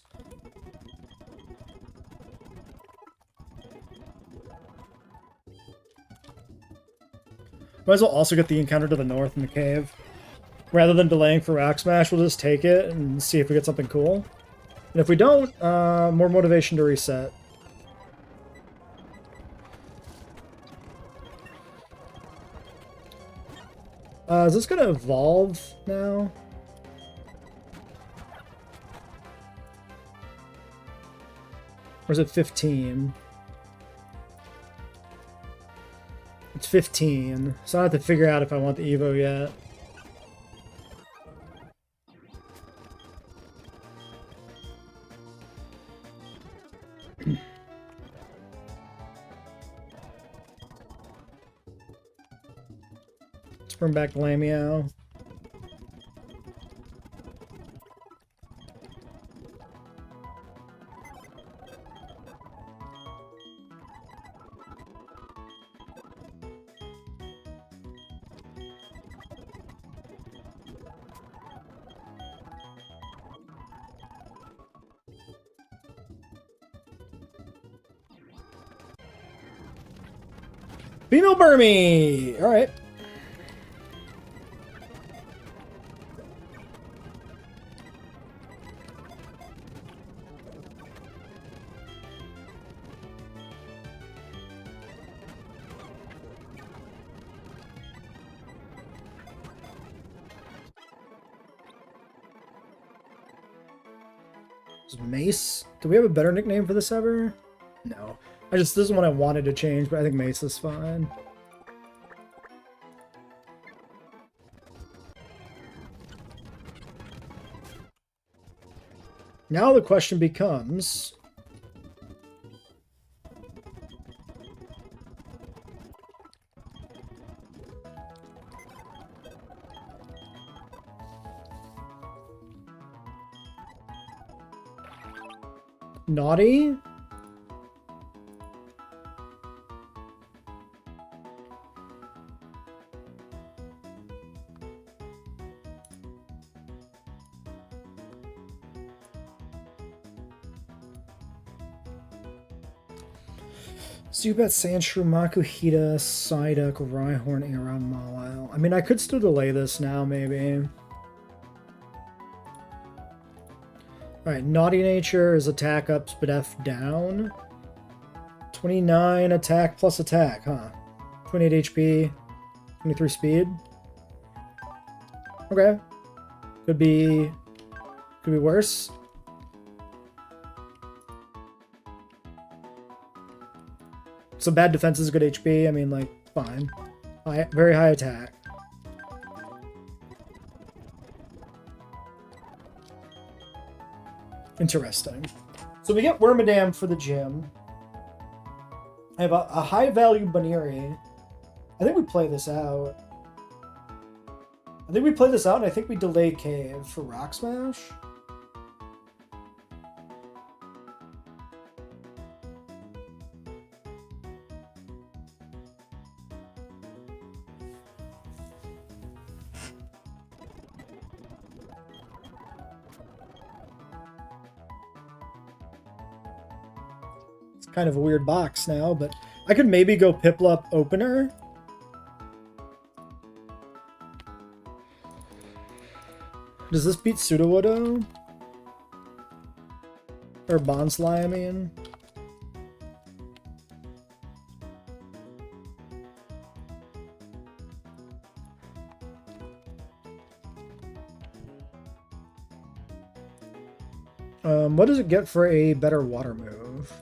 Might as well also get the encounter to the north in the cave. Rather than delaying for Rock Smash, we'll just take it and see if we get something cool. And if we don't, more motivation to reset. Is this gonna evolve now? Or is it 15? It's 15, so I have to figure out if I want the Evo yet. Let's bring back Lameo. Female Burmy! Alright. Mace? Do we have a better nickname for this ever? No. This is one I wanted to change, but I think Mace is fine. Now the question becomes... Naughty? Zubat, Sandshrew, Makuhita, Psyduck, Rhyhorn, Aeron, Mawile. I mean, I could still delay this now, maybe. Alright, Naughty Nature is attack up, but F down. 29 attack plus attack, huh? 28 HP, 23 speed. Okay. Could be worse. So bad defense is good HP. I mean, like, fine. Very high attack. Interesting. So we get Wormadam for the gym. I have a high value Baniri. I think we play this out. And I think we delay Cave for Rock Smash. Kind of a weird box now, but I could maybe go Piplup opener. Does this beat Sudowoodo? Or Bonsly, I mean? What does it get for a better water move?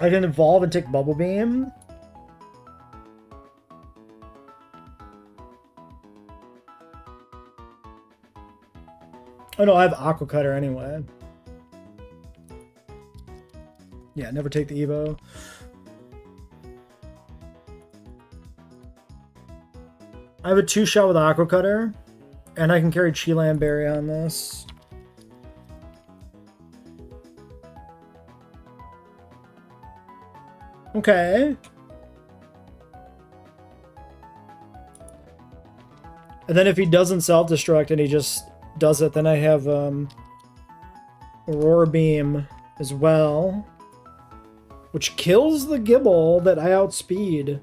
I can evolve and take Bubble Beam. Oh no, I have Aqua Cutter anyway. Yeah, never take the Evo. I have a 2-shot with Aqua Cutter, and I can carry Chilan Berry on this. Okay. And then if he doesn't self-destruct and he just does it, then I have Aurora Beam as well, which kills the Gible that I outspeed.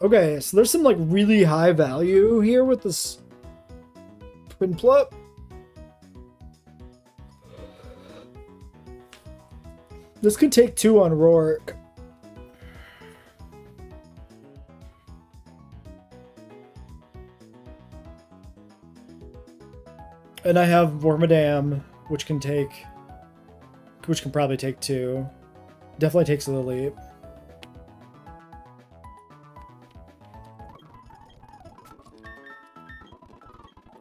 Okay, so there's some like really high value here with this Prinplup. This could take 2 on Rourke. And I have Wormadam, which can probably take 2. Definitely takes the leap.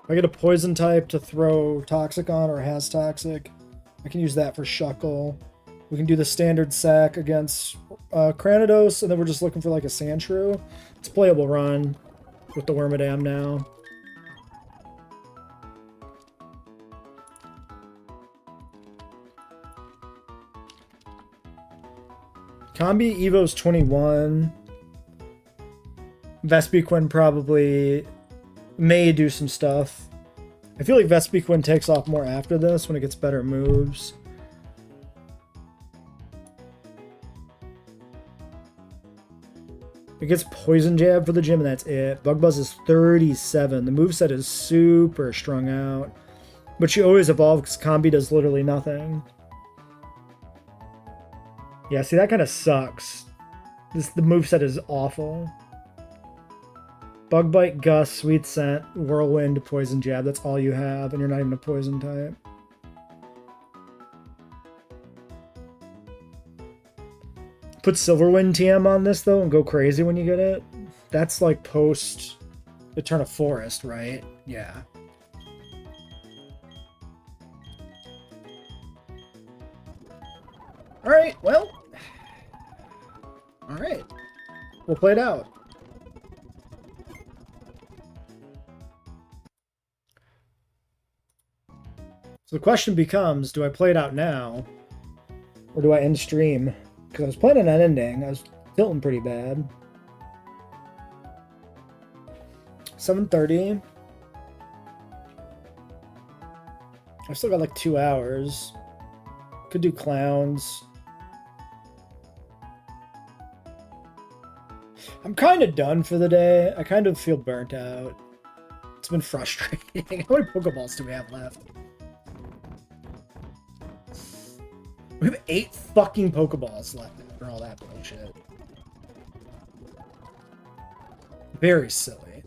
If I get a poison type to throw Toxic on or has Toxic, I can use that for Shuckle. We can do the standard sack against Cranidos, and then we're just looking for like a Sandshrew. It's a playable run with the Wormadam now. Combi Evo's 21. Vespiquen probably may do some stuff. I feel like Vespiquen takes off more after this when it gets better moves. It gets Poison Jab for the gym, and that's it. Bug Buzz is 37. The moveset is super strung out. But she always evolves because Combi does literally nothing. Yeah, see, that kind of sucks. The moveset is awful. Bug Bite, Gust, Sweet Scent, Whirlwind, Poison Jab. That's all you have, and you're not even a poison type. Put Silverwind TM on this, though, and go crazy when you get it. That's like post Eterna Forest, right? Yeah. Alright, well. Alright. We'll play it out. So the question becomes, do I play it out now? Or do I end stream? Because I was planning on ending. I was tilting pretty bad. 7:30. I've still got like 2 hours. Could do clowns. I'm kind of done for the day. I kind of feel burnt out. It's been frustrating. How many Pokeballs do we have left? We have 8 fucking Pokeballs left after all that bullshit. Very silly.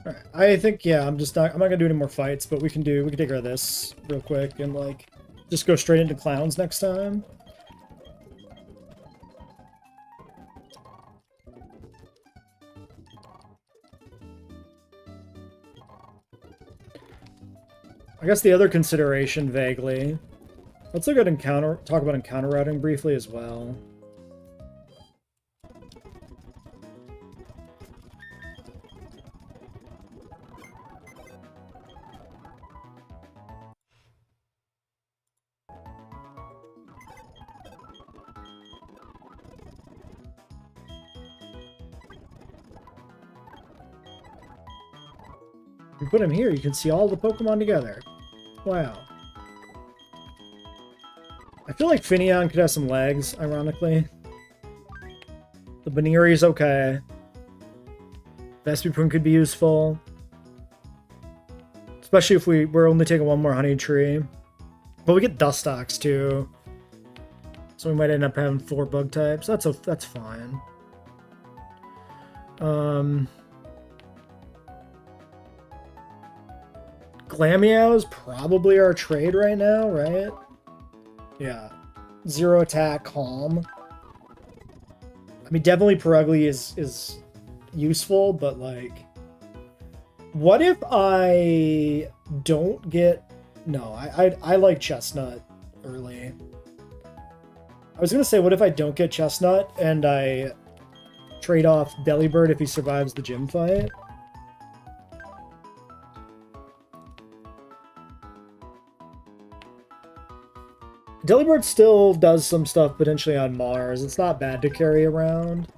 All right. I think yeah. I'm not gonna do any more fights, but we can take care of this real quick and like just go straight into clowns next time. I guess the other consideration, vaguely. Let's look at talk about encounter routing briefly as well. If you put him here, you can see all the Pokemon together. Wow. I feel like Finneon could have some legs, ironically. The Baneri's okay. Vespiquen could be useful. Especially if we're only taking one more Honey Tree. But we get Dustox too. So we might end up having 4 bug types. That's fine. Glameow is probably our trade right now, right? Yeah. 0 attack, calm. I mean, definitely Perugly is useful, but like... What if I don't get... No, I like Chestnut early. I was gonna say, what if I don't get Chestnut and I trade off Delibird if he survives the gym fight? Delibird still does some stuff potentially on Mars. It's not bad to carry around.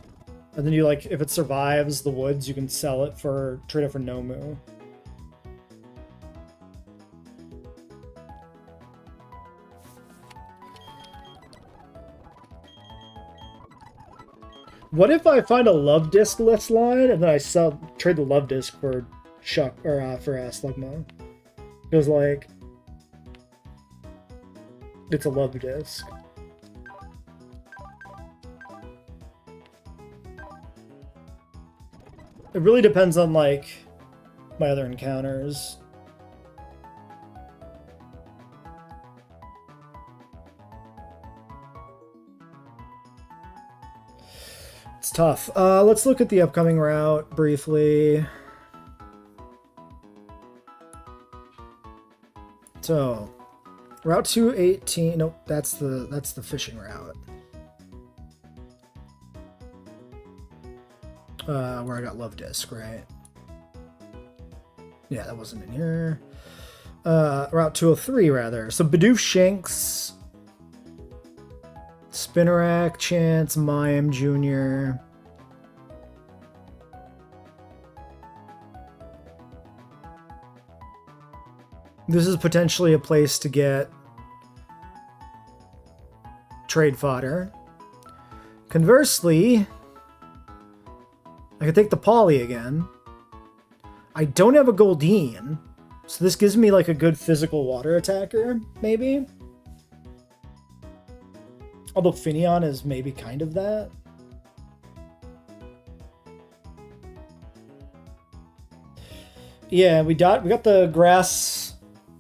And then you, like, if it survives the woods, you can sell it for, trade it for Nomu. What if I find a Love Disc list line and then I trade the Love Disc for for Slugma? Because, like, it's a Love Disc. It really depends on, like, my other encounters. It's tough. Let's look at the upcoming route briefly. So, Route 218. Nope, that's the fishing route. Where I got Love Disc, right? Yeah, that wasn't in here. Route 203, rather. So Bidoof, Shanks, Spinarak, Chance, Mayim Jr. This is potentially a place to get trade fodder. Conversely, I could take the Poly again. I don't have a Goldeen, so this gives me like a good physical water attacker, maybe. Although Finneon is maybe kind of that. Yeah, we got the grass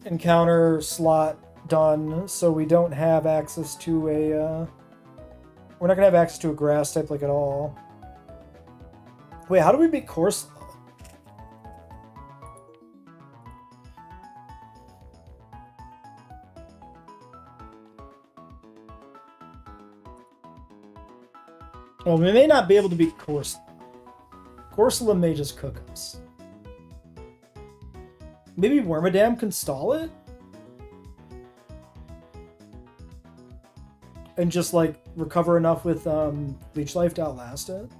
encounter slot done, so we don't have access to a... we're not going to have access to a grass type like at all. Wait, how do we beat Corsola? Well, we may not be able to beat Corsola. Corsola may just cook us. Maybe Wormadam can stall it? And just, like, recover enough with Leech Life to outlast it?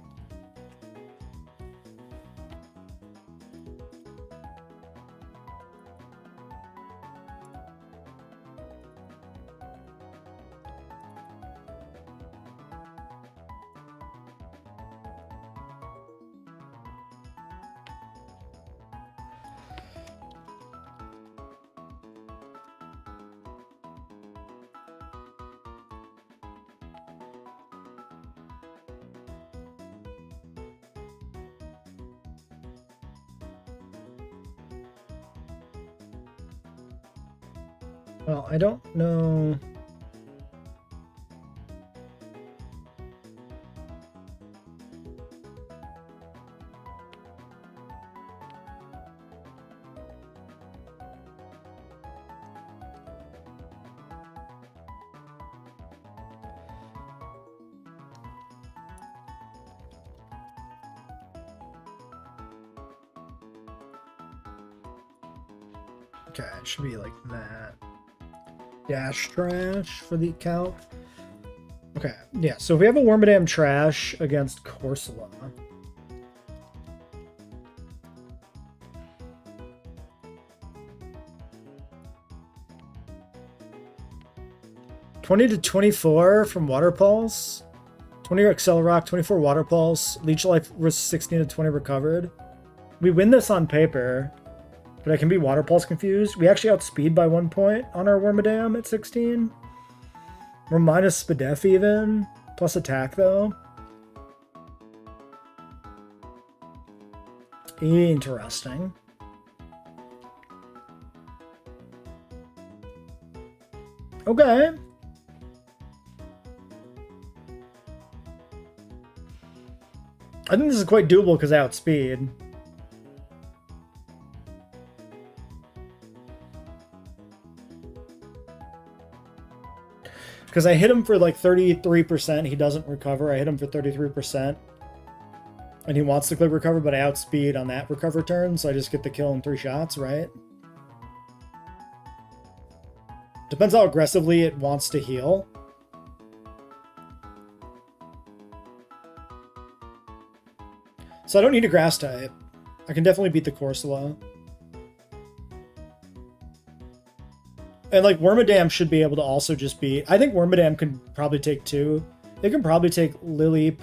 Well, I don't know. Okay, it should be like that. Dash trash for the account. Okay, yeah, so if we have a Wormadam trash against Corsola. $20 to 24 from Water Pulse. 20 Excel Rock, 24 Water Pulse. Leech Life was 16 to 20 recovered. We win this on paper, but I can be Water Pulse confused. We actually outspeed by 1 point on our Wormadam at 16. We're minus Spadef even, plus attack though. Interesting. Okay. I think this is quite doable because I outspeed. Because I hit him for like 33%, he doesn't recover. I hit him for 33%. And he wants to click recover, but I outspeed on that recover turn, so I just get the kill in 3 shots, right? Depends how aggressively it wants to heal. So I don't need a grass type. I can definitely beat the Corsola. And like Wormadam should be able to also just beat. I think Wormadam can probably take 2. They can probably take Lileep.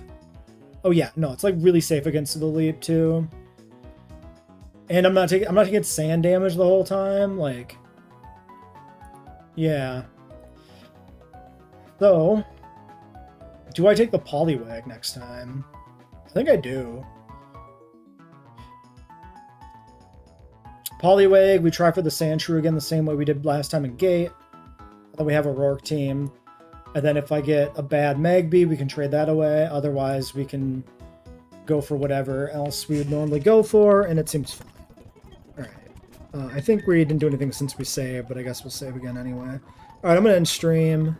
Oh yeah, no, it's like really safe against Lileep too. And I'm not taking sand damage the whole time. Like, yeah. So, do I take the Poliwag next time? I think I do. Poliwag, we try for the Sandshrew again the same way we did last time in Gate. Then we have a Rourke team. And then if I get a bad Magby, we can trade that away. Otherwise, we can go for whatever else we would normally go for, and it seems fine. Alright. I think we didn't do anything since we saved, but I guess we'll save again anyway. Alright, I'm going to end stream.